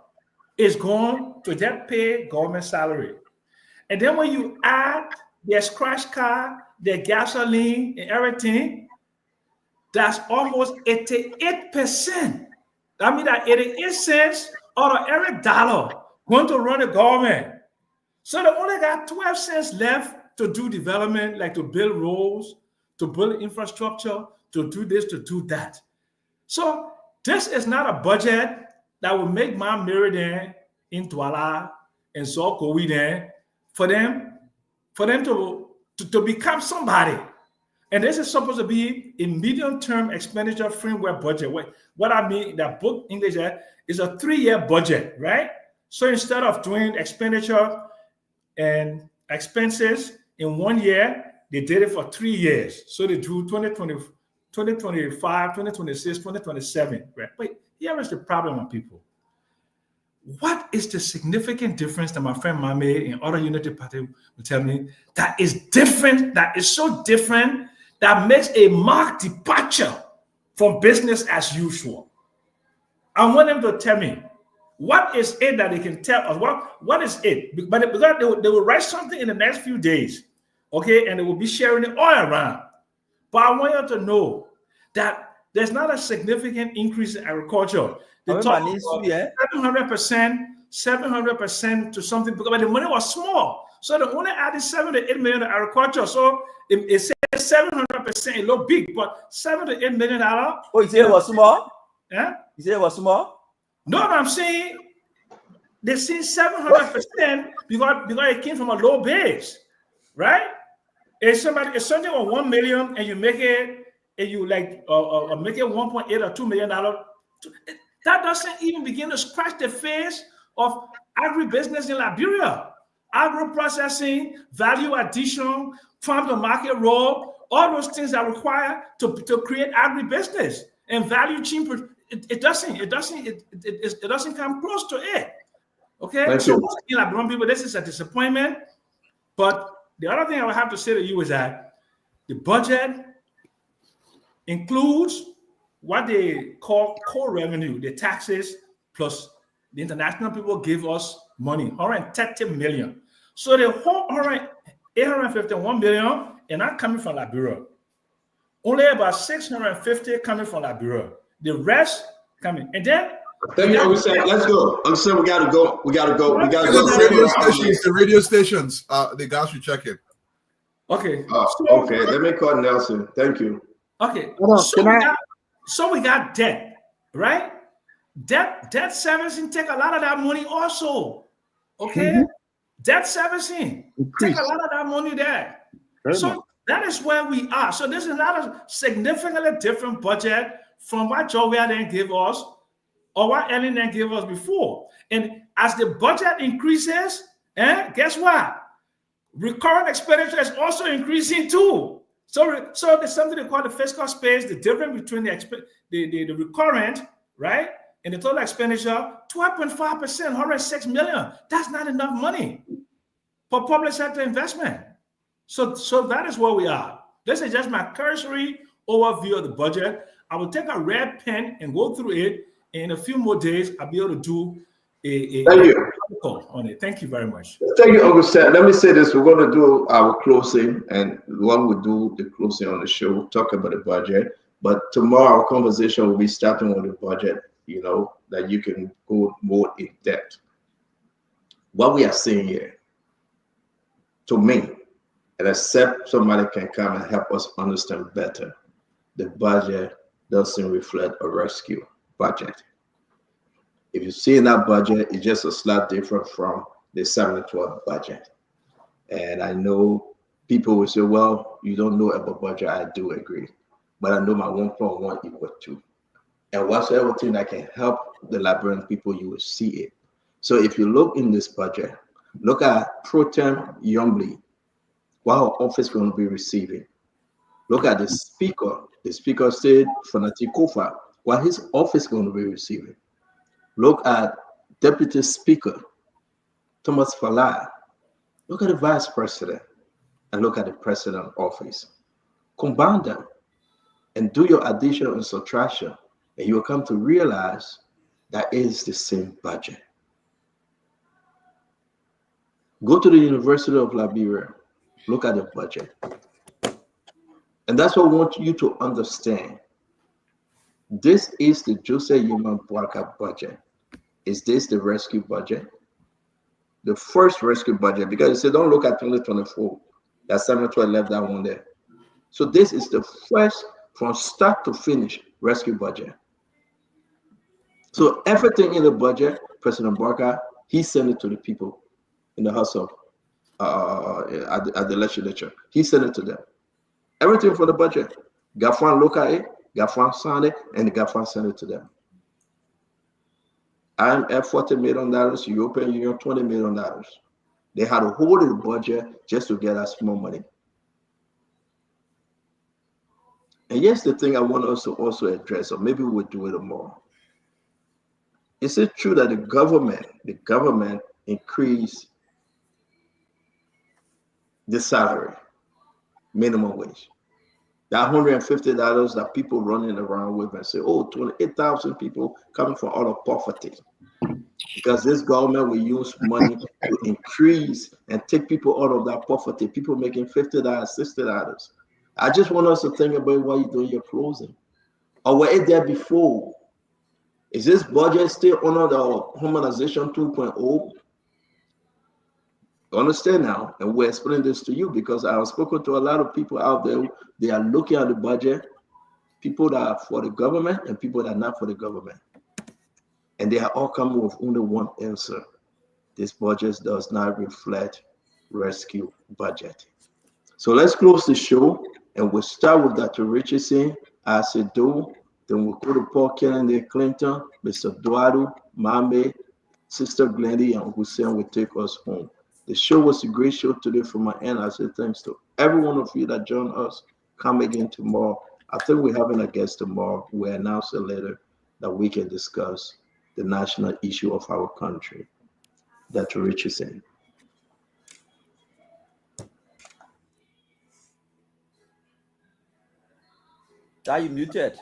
is going to just pay government salary. And then when you add their scratch card, their gasoline, and everything, that's almost 88%. That means that 88 cents out of every dollar going to run the government. So they only got 12 cents left to do development, like to build roads, to build infrastructure, to do this, to do that. So this is not a budget that will make Mount Meriden in Douala and Zokowi there for them to become somebody. And this is supposed to be a medium-term expenditure framework budget. What I mean, that book English is a 3-year budget, right? So instead of doing expenditure and expenses in 1 year, they did it for 3 years. So they do 2020, 2025, 2026, 2027, right? But here is the problem on people. What is the significant difference that my friend Mame and other Unity Party will tell me that is different, that is so different, that makes a marked departure from business as usual? I want them to tell me, what is it that they can tell us? What is it? But because they will write something in the next few days, okay, and they will be sharing it all around. But I want you to know that there's not a significant increase in agriculture. They talk about 700% to something, but the money was small. So they only added 7 to 8 million to agriculture. So it says 700%, a little big, but $7 to $8 million. Oh, you say it was small? Yeah? You say it was small? No, I'm saying they see 700% because it came from a low base, right? If something on 1 million and you make it, and you make it 1.8 or $2 million, that doesn't even begin to scratch the face of agribusiness in Liberia. Agro-processing, value addition, farm to market role, all those things are required to create agribusiness. And value chain, it doesn't come close to it. Okay, Thank so you. once again, like blonde people, this is a disappointment. But the other thing I would have to say to you is that the budget includes what they call core revenue, the taxes plus the international people give us money, 130 million. So the whole 851 million is not coming from Liberia. Only about 650 coming from Liberia. The rest coming, and then Thank you, Uncle Sam. Let's go. Uncle Sam, we gotta go. We gotta go. We gotta go. The radio stations, the guys should check it. Okay. Okay. Let me call Nelson. Thank you. Okay. Hold on, So we got debt, right? Debt servicing take a lot of that money also. Okay. Debt servicing take a lot of that money there. So that is where we are. So there's a lot of significantly different budget from what Jovial then gave us or what Ellen then gave us before. And as the budget increases, guess what? Recurrent expenditure is also increasing too. So there's something they call the fiscal space, the difference between the recurrent, right, and the total expenditure, 12.5%, 106 million. That's not enough money for public sector investment. So that is where we are. This is just my cursory overview of the budget. I will take a red pen and go through it. In a few more days, I'll be able to do a article on it. Thank you very much. Thank you, Uncle Sam. Let me say this. We're going to do our closing, and when we do the closing on the show, we'll talk about the budget. But tomorrow, our conversation will be starting with the budget, that you can go more in depth. What we are seeing here, to me, and except somebody can come and help us understand better, the budget doesn't reflect a rescue budget. If you see in that budget, it's just a slight different from the 7-12 budget. And I know people will say, well, you don't know about budget. I do agree. But I know my 1.1 equal 2. And whatsoever thing that can help the Liberian people, you will see it. So if you look in this budget, look at Pro Tem Youngbley, what our office going to be receiving. Look at the speaker. The speaker said Fanati Kofa, what his office going to be receiving. Look at Deputy Speaker Thomas Falai. Look at the Vice President and look at the President office. Combine them and do your addition and subtraction, and you will come to realize that it is the same budget. Go to the University of Liberia, look at the budget. And that's what I want you to understand. This is the Joseph Human Boakai budget. Is this the rescue budget? The first rescue budget, because you said don't look at 2024. That's 712 left that one there. So this is the first from start to finish rescue budget. So everything in the budget, President Boakai, he sent it to the people in the House of at the legislature. He sent it to them. Everything for the budget. Gafran look at it, Gafran signed it, and the Gafran sent it to them. IMF $40 million, European Union $20 million. They had to hold the budget just to get us more money. And here's the thing I want us to also address, or maybe we'll do it more. Is it true that the government increased the salary, minimum wage? That $150 that people running around with and say, oh, 28,000 people coming from out of poverty. Because this government will use money to increase and take people out of that poverty, people making $50, $60. I just want us to think about what you're doing your closing. Or were it there before? Is this budget still under the Humanization 2.0? Understand now, and we're explaining this to you because I've spoken to a lot of people out there. They are looking at the budget, people that are for the government and people that are not for the government. And they are all coming with only one answer. This budget does not reflect rescue budget. So let's close the show and we'll start with Dr. Richardson, Asido, then we'll go to Paul Kennedy Clinton, Mr. Duado, Mame, Sister Glendy, and Hussein will take us home. The show was a great show today from my end. I say thanks to every one of you that joined us. Come again tomorrow I think we're having a guest tomorrow. We announce it later that we can discuss the national issue of our country. Dr. Richardson. Are you muted?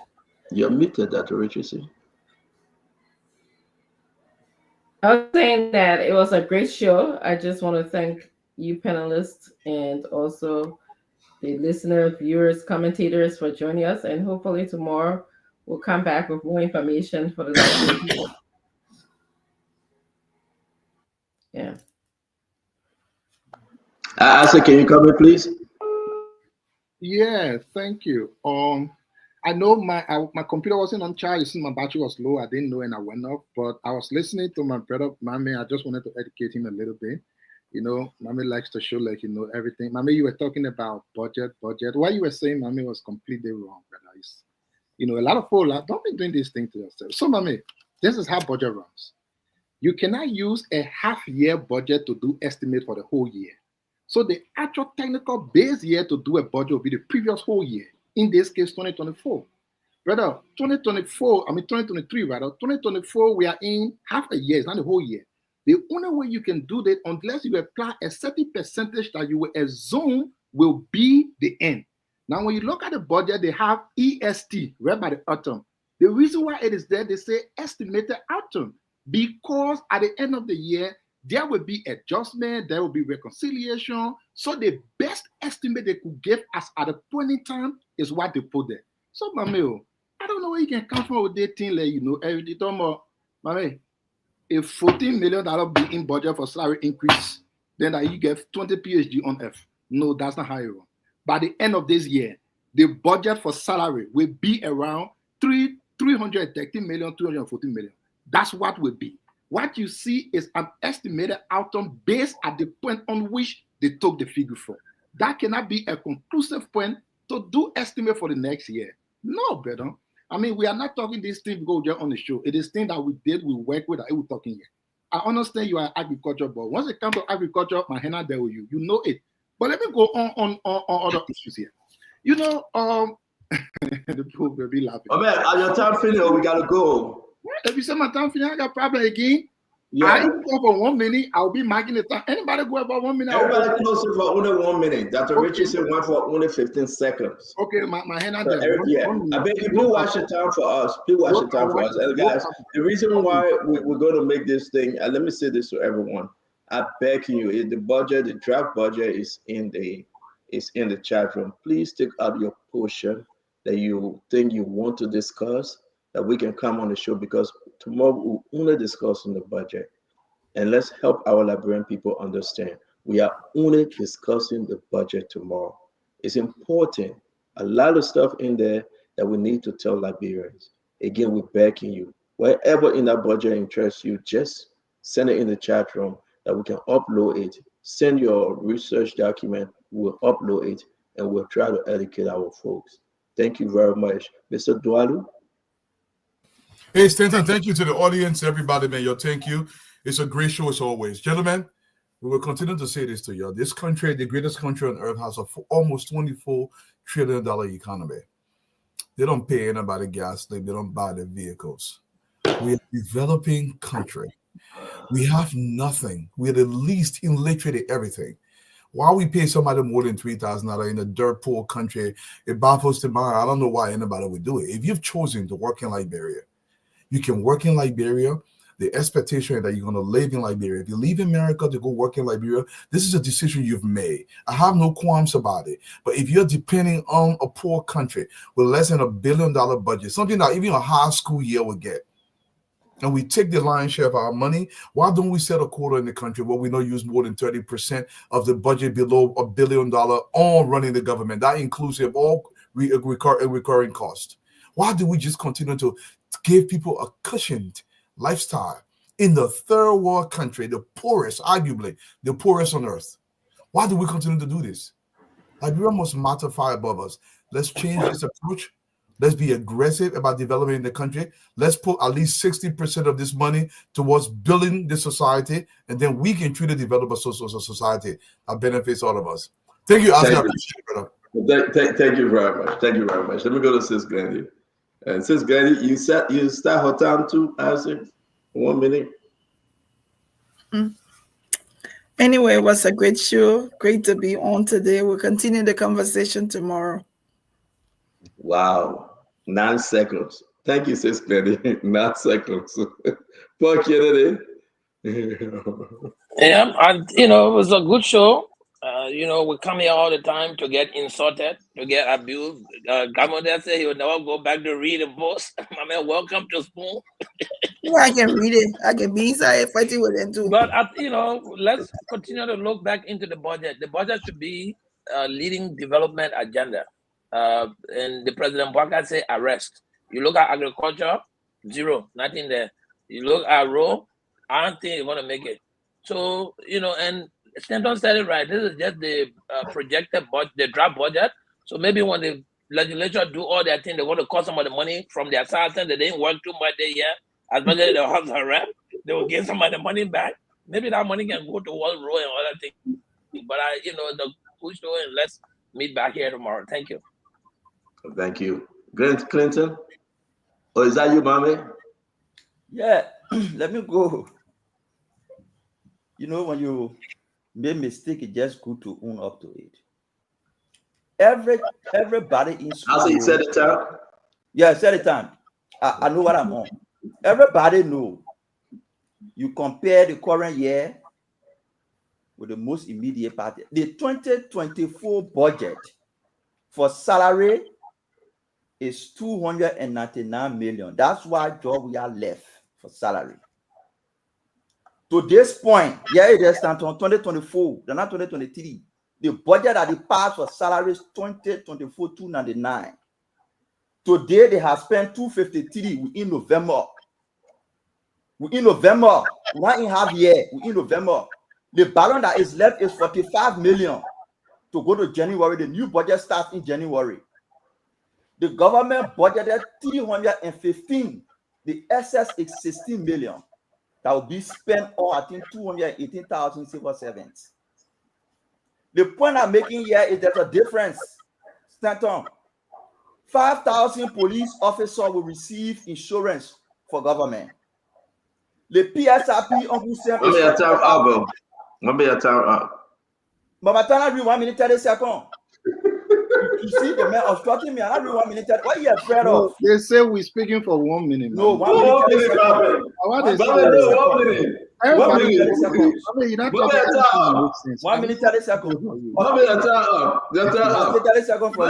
You're muted, Dr. Richardson. I was saying that it was a great show. I just want to thank you panelists and also the listeners, viewers, commentators for joining us. And hopefully tomorrow we'll come back with more information for the Liberian people. Yeah. Asa, can you come in, please? Yeah, thank you. I know my computer wasn't on charge. Since my battery was low, I didn't know, and I went off. But I was listening to my brother Mame. I just wanted to educate him a little bit. Mame likes to show everything. Mame, you were talking about budget. What you were saying, Mame, was completely wrong, brother. A lot of people don't be doing this thing to yourself. So, Mame, this is how budget runs. You cannot use a half-year budget to do estimate for the whole year. So the actual technical base year to do a budget will be the previous whole year. In this case, 2024. Brother, 2023, rather. 2024, we are in half a year, it's not the whole year. The only way you can do that, unless you apply a certain percentage that you will assume will be the end. Now, when you look at the budget, they have EST, read by the autumn. The reason why it is there, they say estimated outcome, because at the end of the year, there will be adjustment, there will be reconciliation. So the best estimate they could give us at a point in time is what they put there. So, Mame, I don't know where you can come from with that thing, every time, Mame, if $14 million be in budget for salary increase, then you get 20 PhD on F. No, that's not how it runs. By the end of this year, the budget for salary will be around 330 million, 340 million. That's what will be. What you see is an estimated outcome based at the point on which they took the figure from. That cannot be a conclusive point to do estimate for the next year. No, brother. I mean, we are not talking this thing because we're on the show. It is thing that we did, we work with, that we're talking here. I understand you are agriculture, but once it comes to agriculture, my hand out there with you. You know it. But let me go on other issues here. The people will be laughing. Oh man, are your time finished or we gotta go? If you say my time finished, I got problem again. Yeah. I go for 1 minute, I'll be marking the time. Anybody go about 1 minute? Everybody close it for only 1 minute. Dr. Richardson went for only 15 seconds. Okay, my hand out there. I beg you, please watch the time for us. Please watch the time for us. And guys, the reason why we're going to make this thing, and let me say this to everyone. I beg you, the budget, the draft budget is in the chat room. Please take out your portion that you think you want to discuss, that we can come on the show, because tomorrow we'll only discuss on the budget. And let's help our Liberian people understand. We are only discussing the budget tomorrow. It's important. A lot of stuff in there that we need to tell Liberians. Again, we're backing you. Wherever in that budget interests you, just send it in the chat room that we can upload it. Send your research document, we'll upload it, and we'll try to educate our folks. Thank you very much. Mr. Dwalu? Hey, Stanton, thank you to the audience, everybody, man. Thank you. It's a great show as always. Gentlemen, we will continue to say this to you. This country, the greatest country on earth, has almost $24 trillion economy. They don't pay anybody gas, they don't buy the vehicles. We're a developing country. We have nothing. We're the least in literally everything. Why we pay somebody more than $3,000 in a dirt poor country, it baffles the mind. I don't know why anybody would do it. If you've chosen to work in Liberia, you can work in Liberia. The expectation is that you're going to live in Liberia. If you leave America to go work in Liberia, this is a decision you've made. I have no qualms about it. But if you're depending on a poor country with less than $1 billion budget, something that even a high school year would get, and we take the lion's share of our money, why don't we set a quota in the country where we don't use more than 30% of the budget below $1 billion on running the government? That includes all recurring costs. Why do we just continue to give people a cushioned lifestyle in the third world country, the poorest, arguably the poorest on earth? Why do we continue to do this? Liberia must matter above us. Let's change this approach. Let's be aggressive about developing the country. Let's put at least 60% of this money towards building the society, and then we can truly develop a social society that benefits all of us. Thank you, Oscar. I appreciate it, brother. Thank you very much. Thank you very much. Let me go to Sis Gandhi. And Sis Gandhi, you start her time too, Isaac? 1 minute. Anyway, it was a great show. Great to be on today. We'll continue the conversation tomorrow. Wow. 9 seconds. Thank you, Sis Gandhi. 9 seconds. Paul Kennedy. Yeah, it was a good show. We come here all the time to get insulted, to get abused. Gamodel said he would never go back to read a post. My man, welcome to Spoon. Yeah, I can read it. I can be inside fighting with them too. But let's continue to look back into the budget. The budget should be a leading development agenda. And the President Baka say arrest. You look at agriculture, zero, nothing there. You look at road, I don't think you're gonna make it. So and Stanton said it right. This is just the projected budget, the draft budget. So maybe when the legislature do all their thing, they want to cut some of the money from their side, and they didn't work too much this year. As much as the House of Rep, they will give some of the money back. Maybe that money can go towards road and other things. But the push to it. Let's meet back here tomorrow. Thank you. Thank you. Grant Clinton. Or is that you, mommy? Yeah, let me go. When you make mistake, it's just good to own up to it. Everybody in school. I say set the time. Yeah, set the time. I know what I'm on. Everybody know. You compare the current year with the most immediate party. The 2024 budget for salary is 299 million. That's why job we are left for salary. To this point, it is stand on 2024, they're not 2023. The budget that they passed for salary is 2024 299. Today they have spent 253 within November. Within November, 1.5 years, within November. The balance that is left is 45 million to go to January. The new budget starts in January. The government budgeted 315. The excess is 16 million. That will be spent on, I think, 218,000 civil servants. The point I'm making here is there's a difference. Stanton, 5,000 police officers will receive insurance for government. The PSRP on who sent Maybe a time up, bro. Maybe a time up. Mama Tana, read 1 minute 30 seconds. You see the man obstructing me. I read 1 minute 30. What are you afraid of? They say we're speaking for 1 minute. No, 1 minute 30 seconds. I want to say 1 minute. 1 minute 30 seconds. I mean, you're not talking 1 minute 30 seconds. 1 minute 30 seconds. I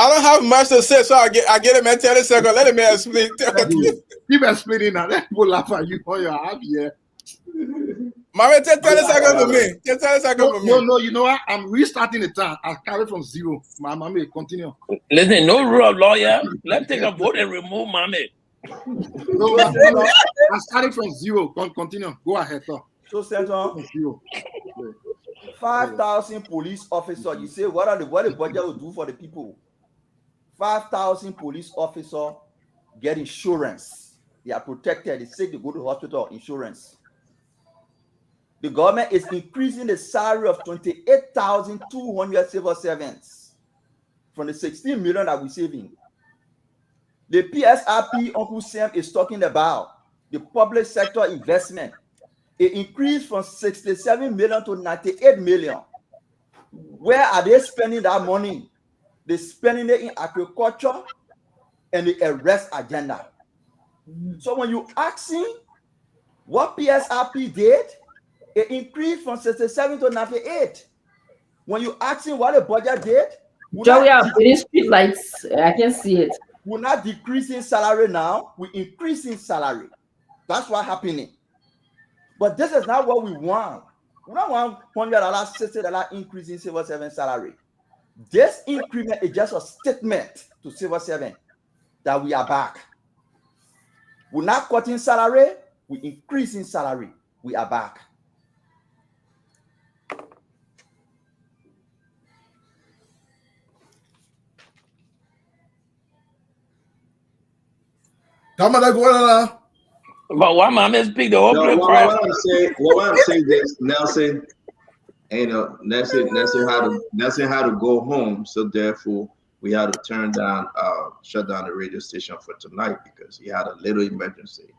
don't have much to say, so I get him in 30 seconds. Let him explain. Keep explaining now. Let people laugh at you for your half year. Mama, 30 seconds for me. 30 seconds for me. No, you know what? I'm restarting the time. I'll carry from zero. My mommy, continue. Listen, no rule of lawyer. Let's take a vote and remove mommy. No, I started from zero. Continue. Go ahead, talk. So, Senator, 5,000 police officers. You say, what the budget will do for the people? 5,000 police officers get insurance. They are protected. They say they go to the hospital, insurance. The government is increasing the salary of 28,200 civil servants from the 16 million that we're saving. The PSRP Uncle Sam is talking about the public sector investment. It increased from 67 million to 98 million. Where are they spending that money? They're spending it in agriculture and the arrest agenda. So when you asking what PSRP did, it increased from 67 to 98. When you asking what the budget did, Joey, I'm putting street lights. I can see it. We're not decreasing salary now. We're increasing salary. That's what's happening. But this is not what we want. We don't want $100, $60 increase in civil servant salary. This increment is just a statement to civil servant that we are back. We're not cutting salary. We're increasing salary. We are back. But why mama speak the whole What I'm saying this, Nelson, And Nelson had to go home, so therefore we had to shut down the radio station for tonight because he had a little emergency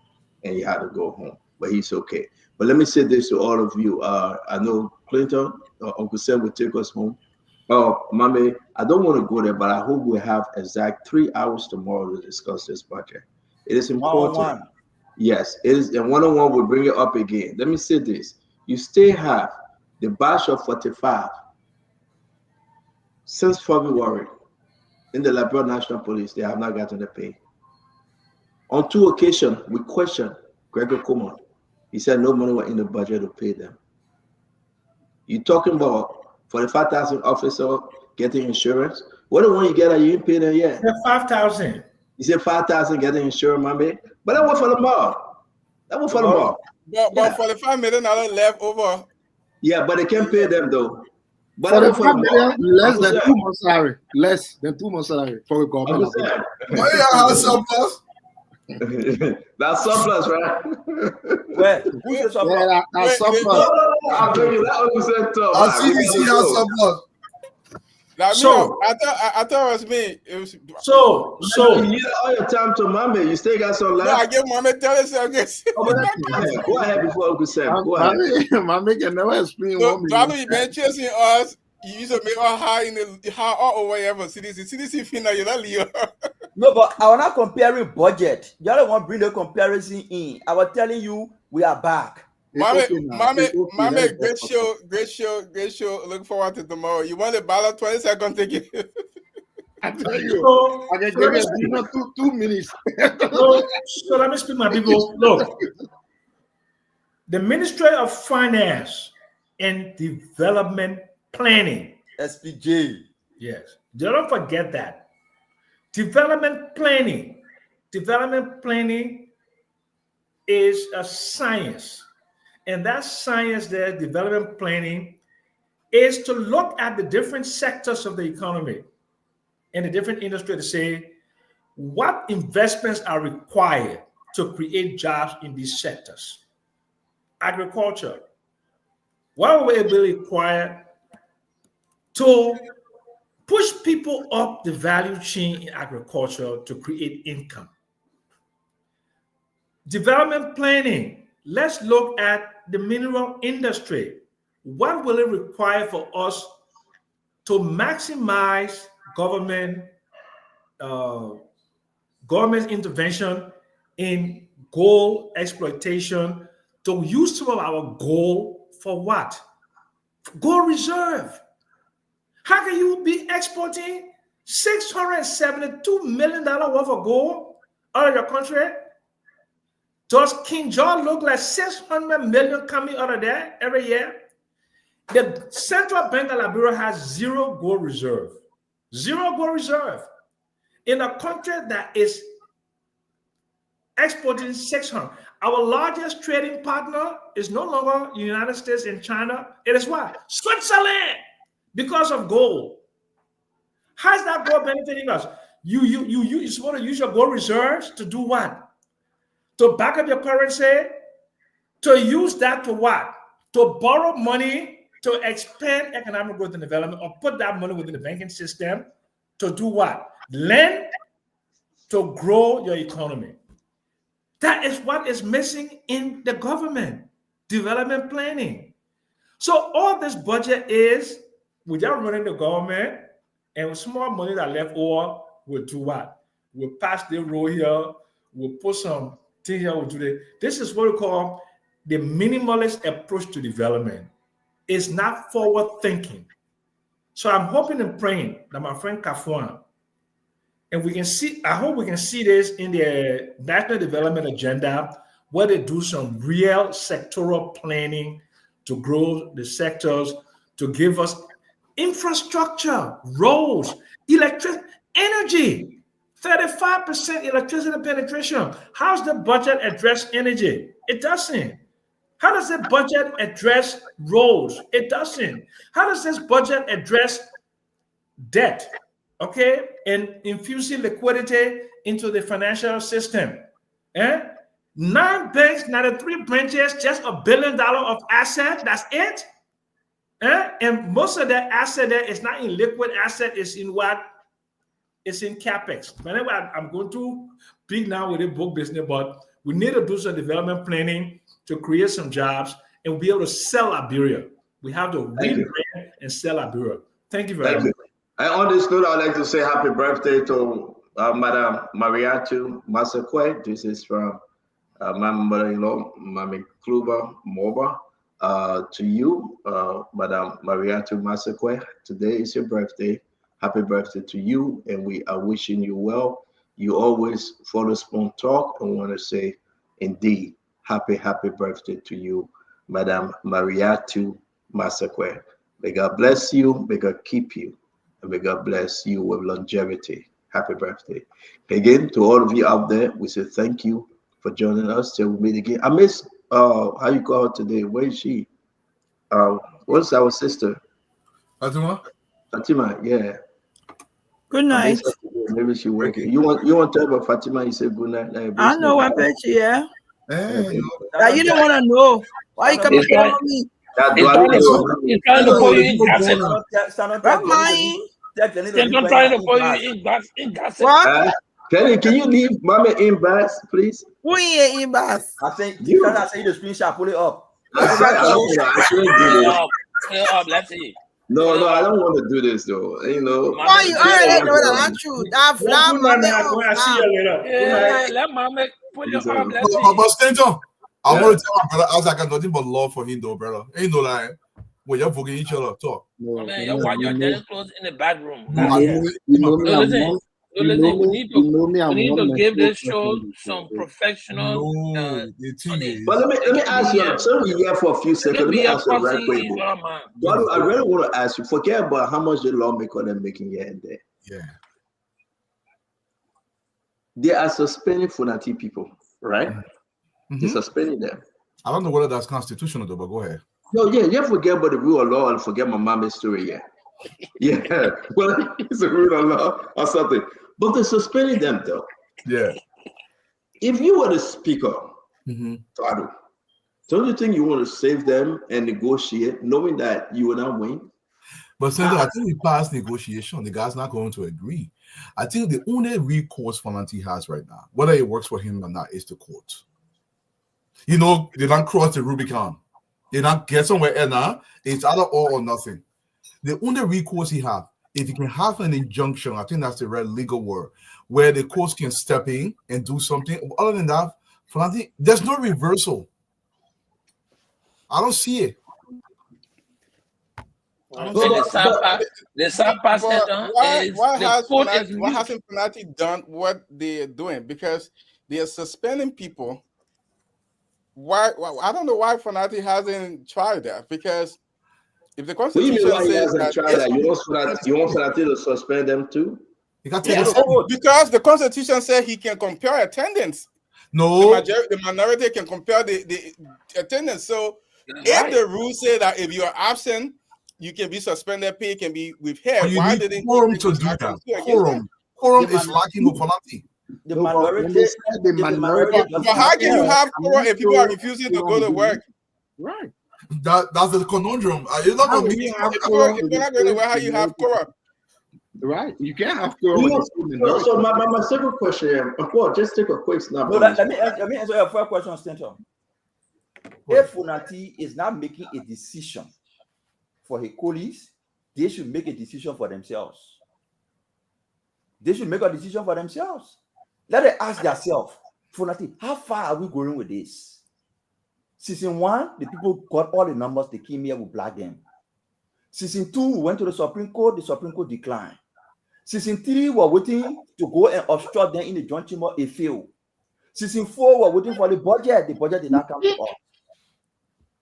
and he had to go home. But he's okay. But let me say this to all of you. I know Clinton, Uncle Sam will take us home. Oh, Mommy, I don't want to go there, but I hope we have exact 3 hours tomorrow to discuss this budget. It is important. One-on-one. Yes, it is. And one-on-one will bring it up again. Let me say this. You still have the batch of 45 since February in the Liberia National Police. They have not gotten the pay. On 2 occasions, we questioned Gregor Coleman. He said no money was in the budget to pay them. You're talking about 45,000 officers getting insurance. What the one you get, you ain't paying them yet? 5,000. You said 5,000 getting insurance, my man. But that one for the mall. That one for the mall. But $45 million left over. Yeah, but they can't pay them though. But For that the one for the 5 million, mall. less than 2 months salary. Less than 2 months salary for a government. Why y'all have surplus? That's surplus, right? Where? Who's the surplus? Yeah, that's surplus. I'll tell you that was said tough. I see CDC has surplus. Now, So- I thought it was me. It was, So you need all your time to Mame. You still got some left. no, I give Mama tell us again. Go ahead before Uncle Sam. Go ahead. Mommy can never explain So, what Donald, you been chasing us. You used to make us high or whatever. CDC final, you're not Leo. No, but I was not comparing budget. You don't want to bring the comparison in. I was telling you we are back. Mama, Great great show. Look forward to tomorrow. You want the ballot 20 seconds to give? I tell you, So- I can give you 2 minutes. So let me speak, my people. Look, the Ministry of Finance and Development Planning, SPJ. yes, don't forget that. Development planning is a science, and that science there, development planning, is to look at the different sectors of the economy and the different industry to say what investments are required to create jobs in these sectors. Agriculture, what will it be required to push people up the value chain in agriculture to create income? Development planning, let's look at the mineral industry. What will it require for us to maximize government intervention in gold exploitation, to use some of our gold for what? Gold reserve. How can you be exporting $672 million worth of gold out of your country? Does King John look like 600 million coming out of there every year? The Central Bank of Liberia has zero gold reserve. Zero gold reserve. In a country that is exporting 600. Our largest trading partner is no longer the United States and China. It is what? Switzerland, because of gold. How is that gold benefiting us? You're supposed to use your gold reserves to do what? To back up your currency? To use that to what? To borrow money to expand economic growth and development, or put that money within the banking system to do what? Lend to grow your economy. That is what is missing in the government, development planning. So all this budget is, we just running the government, and with small money that left over, we'll do what? We'll pass the road here, we'll put some things here, we'll do this. This is what we call the minimalist approach to development. It's not forward thinking. So I'm hoping and praying that my friend Kafuan, and we can see, I hope we can see this in the National Development Agenda, where they do some real sectoral planning to grow the sectors, to give us infrastructure, roads, electric, energy, 35% electricity penetration. How's the budget address energy? It doesn't. How does the budget address roads? It doesn't. How does this budget address debt? Okay, and infusing liquidity into the financial system. 9 banks, 93 branches, just $1 billion of assets. That's it. And most of that asset there is not in liquid asset, it's in what? It's in capex. Whenever I'm going to big now with the book business, but we need to do some development planning to create some jobs and be able to sell Liberia. We have to rebrand and sell Liberia. Thank you very Thank much. you. And on this note, I'd like to say happy birthday to Madam Mariatu Masakwe. This is from my mother-in-law, Mami Kluba Moba. To you, Madam Mariatu Masakwe, today is your birthday. Happy birthday to you, and we are wishing you well. You always follow Spoon Talk and want to say, indeed, happy birthday to you, Madam Mariatu Masakwe. May God bless you, may God keep you, and may God bless you with longevity. Happy birthday. Again, to all of you out there, we say thank you for joining us till we meet again. I miss how you call her today. Where is she? What's our sister? Fatima, yeah. Good night. Maybe she working. You want to talk about Fatima? You say good night. I know what bet you, yeah. Hey, That you don't want to know. Why you come It's on me? He's trying to put you in gossip. Don't mind. Stanton trying to put you in gossip. What? Kenny, can you leave Mama in bass, please? Who in bass? I think you can say the screenshot, pull it up. I shouldn't do this. Clear up, let's see. No, I don't want to do this though. You know. Why you already know that I'm true? That flat Let Mama put it up, let's see. But Stanton, I want to tell my brother, I was like, I got nothing but love for him though, brother. Ain't no lie. When you're forgetting each other, talk. Man, you're getting close in the bedroom. Listen, we need to give this show some professional. But let me ask you. So we here for a few seconds. Let me ask you right quick. I really want to ask you. Forget about how much the lawmaker they're making here and there. Yeah. They are suspending Funati people, right? They're suspending them. I don't know whether that's constitutional though, but go ahead. No, yeah, you forget about the rule of law and forget my mama's story, yeah. Yeah, well, it's a rule of law or something. But they're suspending them though. Yeah. If you were the speaker, Tadu, don't you think you want to save them and negotiate, knowing that you will not win? But Senator, I think we passed negotiation. The guy's not going to agree. I think the only recourse Fanati has right now, whether it works for him or not, is the court. You know, they don't cross the Rubicon. They don't get somewhere else now. It's either all or nothing. The only recourse he has, if he can have an injunction, I think that's the right legal word, where the courts can step in and do something. Other than that, Fanati, there's no reversal. I don't see it. The sad part why hasn't Fanati done what they're doing? Because they are suspending people. Why I don't know why Fanati hasn't tried that, because if the Constitution says that, you want Fanati to suspend them too? Because the Constitution says he can compare attendance. No, the minority can compare the attendance. So if the rules say that if you are absent, you can be suspended, pay can be withheld. Why did they quorum to do that? Quorum is lacking of Fanati. The minority. But how can you have quorum if people are refusing to go to work? Right. That's the conundrum. You're not going to have quorum. You're not going to where how you have quorum. Right. You can't have quorum. So my second question, Paul, just take a quick snap. No, let me answer your first question, Stanton. If Funati is not making a decision for his colleagues, they should make a decision for themselves. They should make a decision for themselves. Let them ask themselves, Funati, how far are we going with this? Season 1, the people got all the numbers, they came here, we black them. Season 2, we went to the Supreme Court declined. Season 3, we're waiting to go and obstruct them in the joint chamber, it failed. Season 4, we're waiting for the budget did not come to us.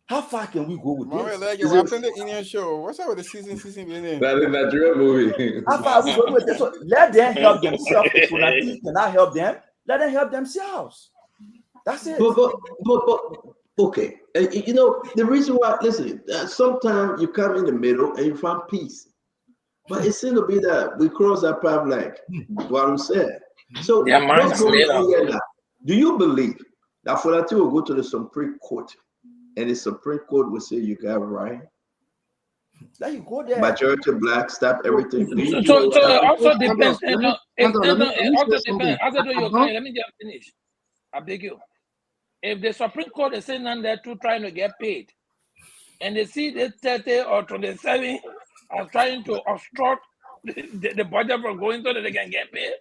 How far can we go with this? You're watching the Indian show. What's up with the season beginning? That is a Nigerian movie. How far are we going with this? So let them help themselves. If Funati cannot help them, let them help themselves. That's it. But okay. You know, the reason why, listen, sometimes you come in the middle and you find peace. But it seems to be that we cross that path like what I'm saying. So, do you believe that Funati will go to the Supreme Court and the Supreme Court will say you got it right? Then you go there. Majority black, stop everything. Leave So you. it also Hold on, depends. let me- If hold on, let me it also say something. depends. As I do I your don't- client, let me just finish. I beg you. If the Supreme Court is sitting on there too trying to get paid, and they see the 30 or 27 are trying to obstruct the budget from going so that they can get paid,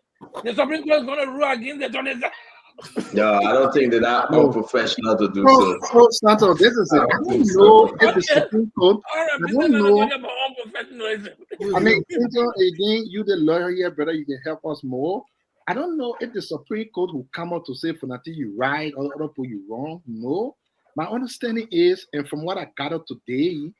the Supreme Court is going to rule against the 27. No, I don't think they're that unprofessional to do so. So, Santo, this is it. I don't know if the Supreme Court. All right, I this is don't not know. talking about unprofessionalism. I mean, Santo, again, you the lawyer here, brother, you can help us more. I don't know if the Supreme Court will come out to say, Funati, you right, or other people you wrong. No. My understanding is, and from what I gathered today,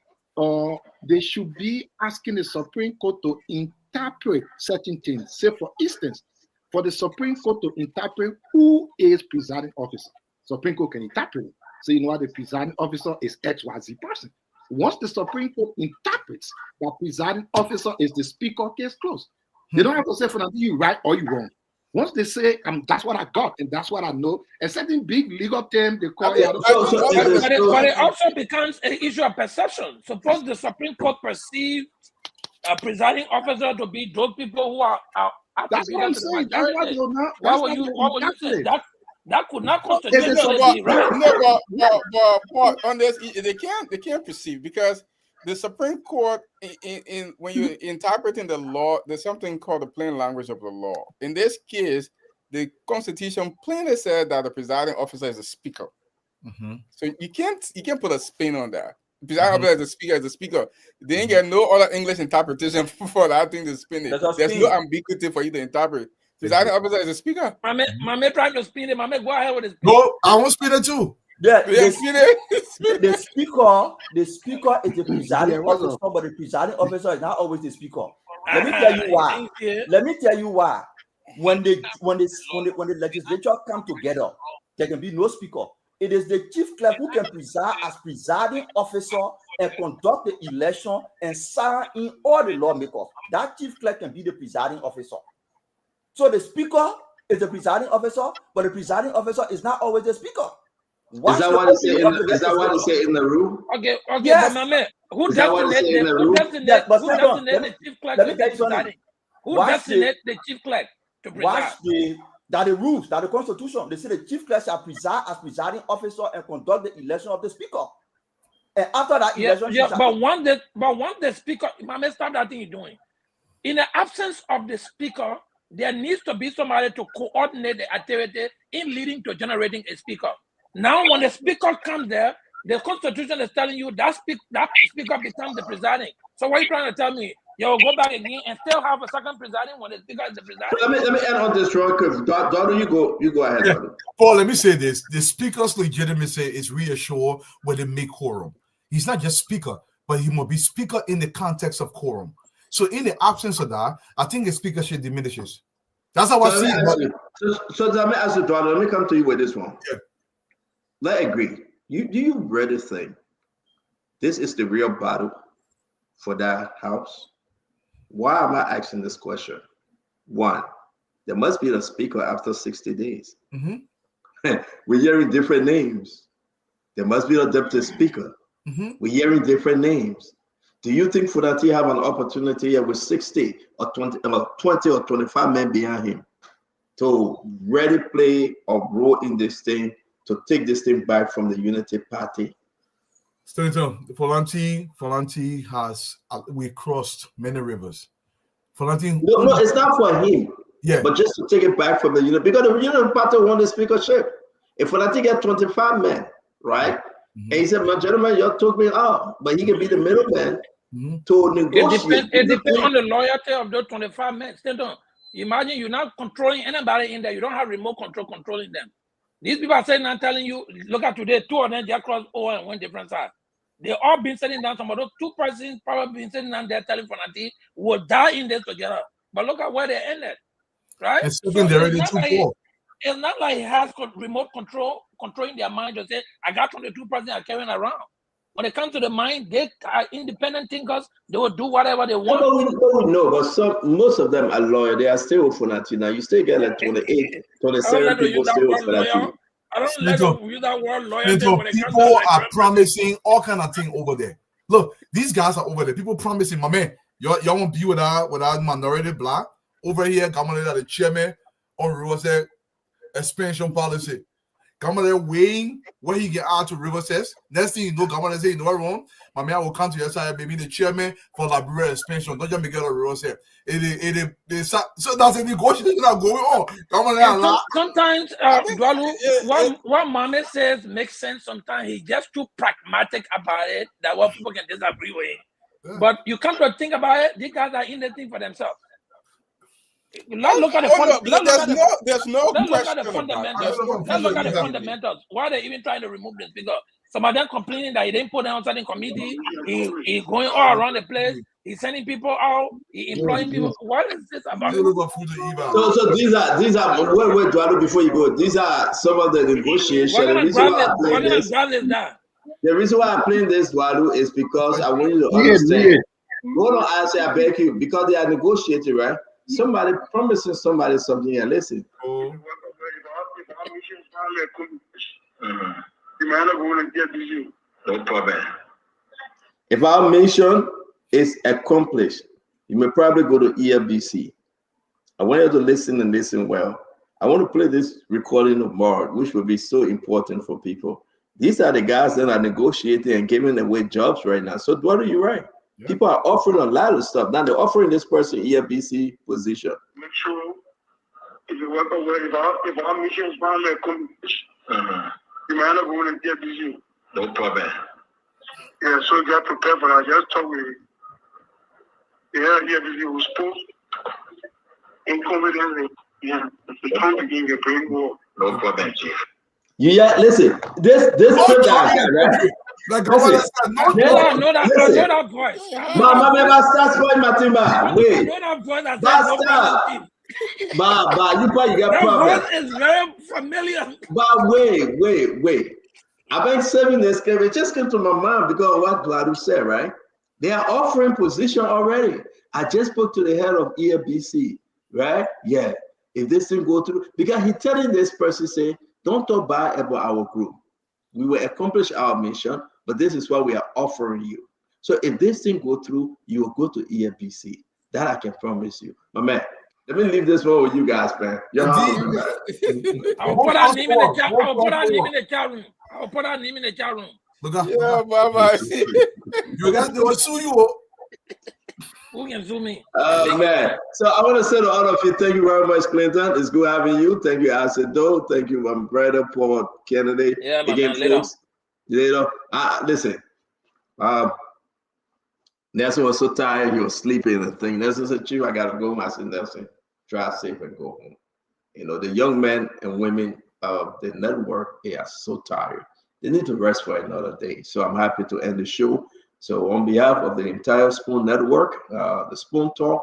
they should be asking the Supreme Court to interpret certain things. Say, for instance, for the Supreme Court to interpret who is presiding officer. Supreme Court can interpret it. So you know what the presiding officer is XYZ person. Once the Supreme Court interprets that presiding officer is the speaker, case closed. They don't have to say for that you right or you wrong. Once they say that's what I got and that's what I know, a certain big legal term they call it. But it also becomes an issue of perception. Suppose the Supreme Court perceives a presiding officer to be those people who are That's what I'm to the saying. That's majority. what What would you say? interpret. That could not But, constitutionally be right. but on this, they can't perceive, because the Supreme Court, in when you're interpreting the law, there's something called the plain language of the law. In this case, the Constitution plainly said that the presiding officer is a speaker. So you can't put a spin on that. The presiding officer is a speaker. They ain't get no other English interpretation for that thing to spin it. There's no ambiguity for you to interpret. Presiding officer is a speaker. My man trying to spin it. My man, go ahead with his spin. No, I won't spin it too. The speaker is the presiding officer, but the presiding officer is not always the speaker. Let me tell you why. Let me tell you why. When the legislature come together, there can be no speaker. It is the chief clerk who can preside as presiding officer and conduct the election and sign in all the lawmakers. That chief clerk can be the presiding officer. So the speaker is the presiding officer, but the presiding officer is not always the speaker. Is that what they say in the room? Okay, yes. But my man, who Is that what they say in the room? designates the chief clerk to be presiding? Who designates the chief clerk to preside? That the rules, that the Constitution, they say the chief clerk shall preside as presiding officer and conduct the election of the speaker. And after that election, but once the speaker, my man, stop that thing you're doing. In the absence of the speaker, there needs to be somebody to coordinate the activity in leading to generating a speaker. Now, when the speaker comes there, the Constitution is telling you that speaker becomes the presiding. So what are you trying to tell me? You'll go back again and still have a second presiding when the speaker is the presiding? So let me end on this real quick. Donald, you go ahead. Yeah. Paul, let me say this. The speaker's legitimacy is reassured when they make quorum. He's not just speaker, but he must be speaker in the context of quorum. So in the absence of that, I think the speakership diminishes. That's how I see it. So let me ask you, Donald, let me come to you with this one. Yeah. Let's agree. Do you really think this is the real battle for that house? Why am I asking this question? One, there must be a speaker after 60 days. We're hearing different names. There must be a deputy speaker. We're hearing different names. Do you think Funati have an opportunity here with 60 or 20 or 25 men behind him to really play a role in this thing, to take this thing back from the Unity Party? Funati has, we crossed many rivers. Funati, no, it's not for him. Yeah, but just to take it back from the Unity, because the Unity Party won the speakership. If Funati get 25 men, right? And he said, "My gentleman, you took me out," but he can be the middleman to negotiate. It depends on the loyalty of those 25 men. Imagine you're not controlling anybody in there. You don't have remote control controlling them. These people are saying and telling you, look at today, two of them just crossed over and went different sides. They all been sitting down. Some of those two persons probably been sitting down there telling Funati will die in this together. But look at where they ended, right? It's not like he has remote control controlling their mind to say, I got 22 persons are carrying around. When it comes to the mind, they are independent thinkers. They will do whatever they want. No, but most of them are loyal. They are still with Funati. Now you still get like 28, 27 people still with Funati. I don't let them use that word loyalty. People are promising all kind of things over there. Look, these guys are over there. People promising, my man, y'all won't be without minority black. Over here, Governor the chairman on Riverside expansion policy. Governor weighing where he get out to Riverside. Next thing you know, Governor say, you know what wrong? My man will come to your side, maybe the chairman for Liberia expansion. Don't just make it a Riverside. So that's a negotiation that going on. Governor, sometimes, Dwalu, what Mame says makes sense. Sometimes he's just too pragmatic about it that what people can disagree with. Yeah. But you come to think about it, these guys are in the thing for themselves. Let's look at the fundamentals. Let's look at the fundamentals. Why are they even trying to remove this? Because some of them complaining that he didn't put down certain committee. He going all around the place. He's sending people out. He employing people. What is this about? So these are wait, Dwalo, before you go. These are some of the negotiations. We're gonna grab this down. The reason why I'm playing this, Dwalo, is because I want you to understand. Hold on, I say I beg you, because they are negotiating, right? Somebody promising somebody something here. Listen. No problem. If our mission is accomplished, you may probably go to ELBC. I want you to listen and listen well. I want to play this recording of Mark, which will be so important for people. These are the guys that are negotiating and giving away jobs right now. So, what are you right? Yeah. People are offering a lot of stuff. Now they're offering this person ELBC position. Make sure if you work over, if our mission is finally accomplished, you might not go and get busy. No problem. Yeah, so you have to prepare for that. Just talk with ELBC was supposed incompetently. Yeah, it's time to get your brain war. No problem, Chief. Listen, this guy, right? Like know that voice. Mama, never starts for Matimba. Wait, know that voice. I said no, you probably got problem. That voice is very familiar. But wait. I've been saving this. It just came to my mind because of what Gladu said, right? They are offering position already. I just spoke to the head of ELBC, right? Yeah. If this thing go through, because he telling this person, say, don't talk bad about our group. We will accomplish our mission, but this is what we are offering you. So if this thing go through, you will go to ELBC. That I can promise you. My man, let me leave this one with you guys, man. I'll put our name in the chat. I'll put our name in the chat room. Yeah, Mama. You guys will sue you. Who can sue me? Oh, man. So I want to say to all of you, thank you very much, Clinton. It's good having you. Thank you, Acedo. Thank you, my brother, Paul Kennedy. Yeah, man. Later. Listen. Nelson was so tired, he was sleeping and thing. Nelson said, Chief, I got to go. I said, Nelson, drive safe and go home. You know, the young men and women of the network, they are so tired. They need to rest for another day. So I'm happy to end the show. So on behalf of the entire Spoon Network, the Spoon Talk,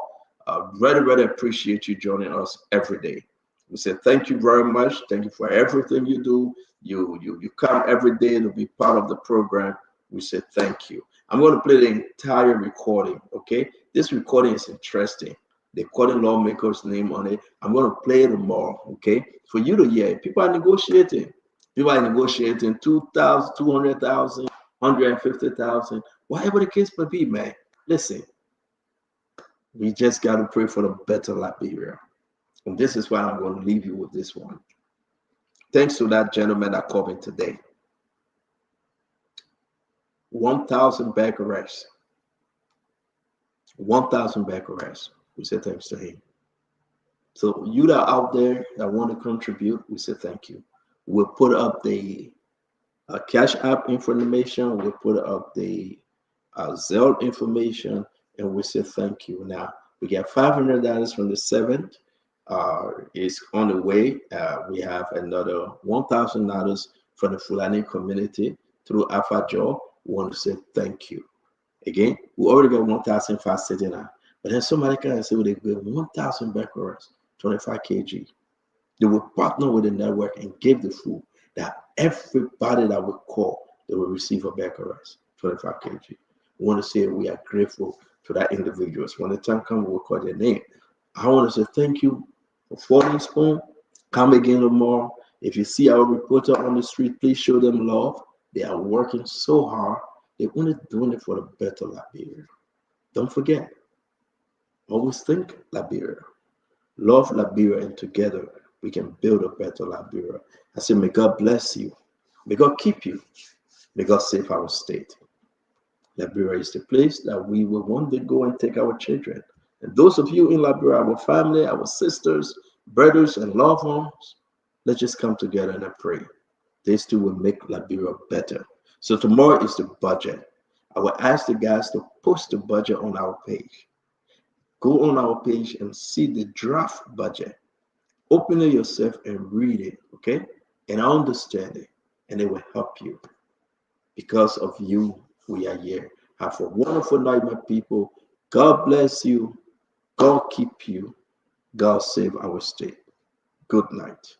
really appreciate you joining us every day. We say thank you very much. Thank you for everything you do. You come every day to be part of the program. We say thank you. I'm going to play the entire recording, okay? This recording is interesting. They call the lawmaker's name on it. I'm going to play it tomorrow, okay? For you to hear, people are negotiating. People are negotiating 200,000, 200,000, 150,000, whatever the case may be, man. Listen, we just got to pray for the better Liberia. And this is why I'm going to leave you with this one. Thanks to that gentleman that called me today. 1,000 back arrests. 1,000 back arrests. We say thanks to him. So you that are out there that want to contribute, we say thank you. We'll put up the Cash App information. We'll put up the Zelle information, and we say thank you. Now, we get $500 from the 7th. Is on the way. We have another $1,000 from the Fulani community through Alpha Joe. We want to say thank you. Again, we already got 1,579. But then somebody can say, well, they give 1,000 backwards, 25 kg. They will partner with the network and give the food that everybody that will call, they will receive a backwards, 25 kg. We want to say we are grateful to that individuals. When the time comes, we'll call their name. I want to say thank you for Falling Spoon. Come again tomorrow. If you see our reporter on the street, please show them love. They are working so hard They're only doing it for the better Liberia. Don't forget, always think Liberia. Love Liberia, and together we can build a better Liberia. I say, may God bless you. May God keep you. May God save our state. Liberia is the place that we will one day go and take our children. And those of you in Liberia, our family, our sisters, brothers, and loved ones, let's just come together and pray. These two will make Liberia better. So tomorrow is the budget. I will ask the guys to post the budget on our page. Go on our page and see the draft budget. Open it yourself and read it, okay? And understand it, and it will help you. Because of you, we are here. Have a wonderful night, my people. God bless you. God keep you. God save our state. Good night.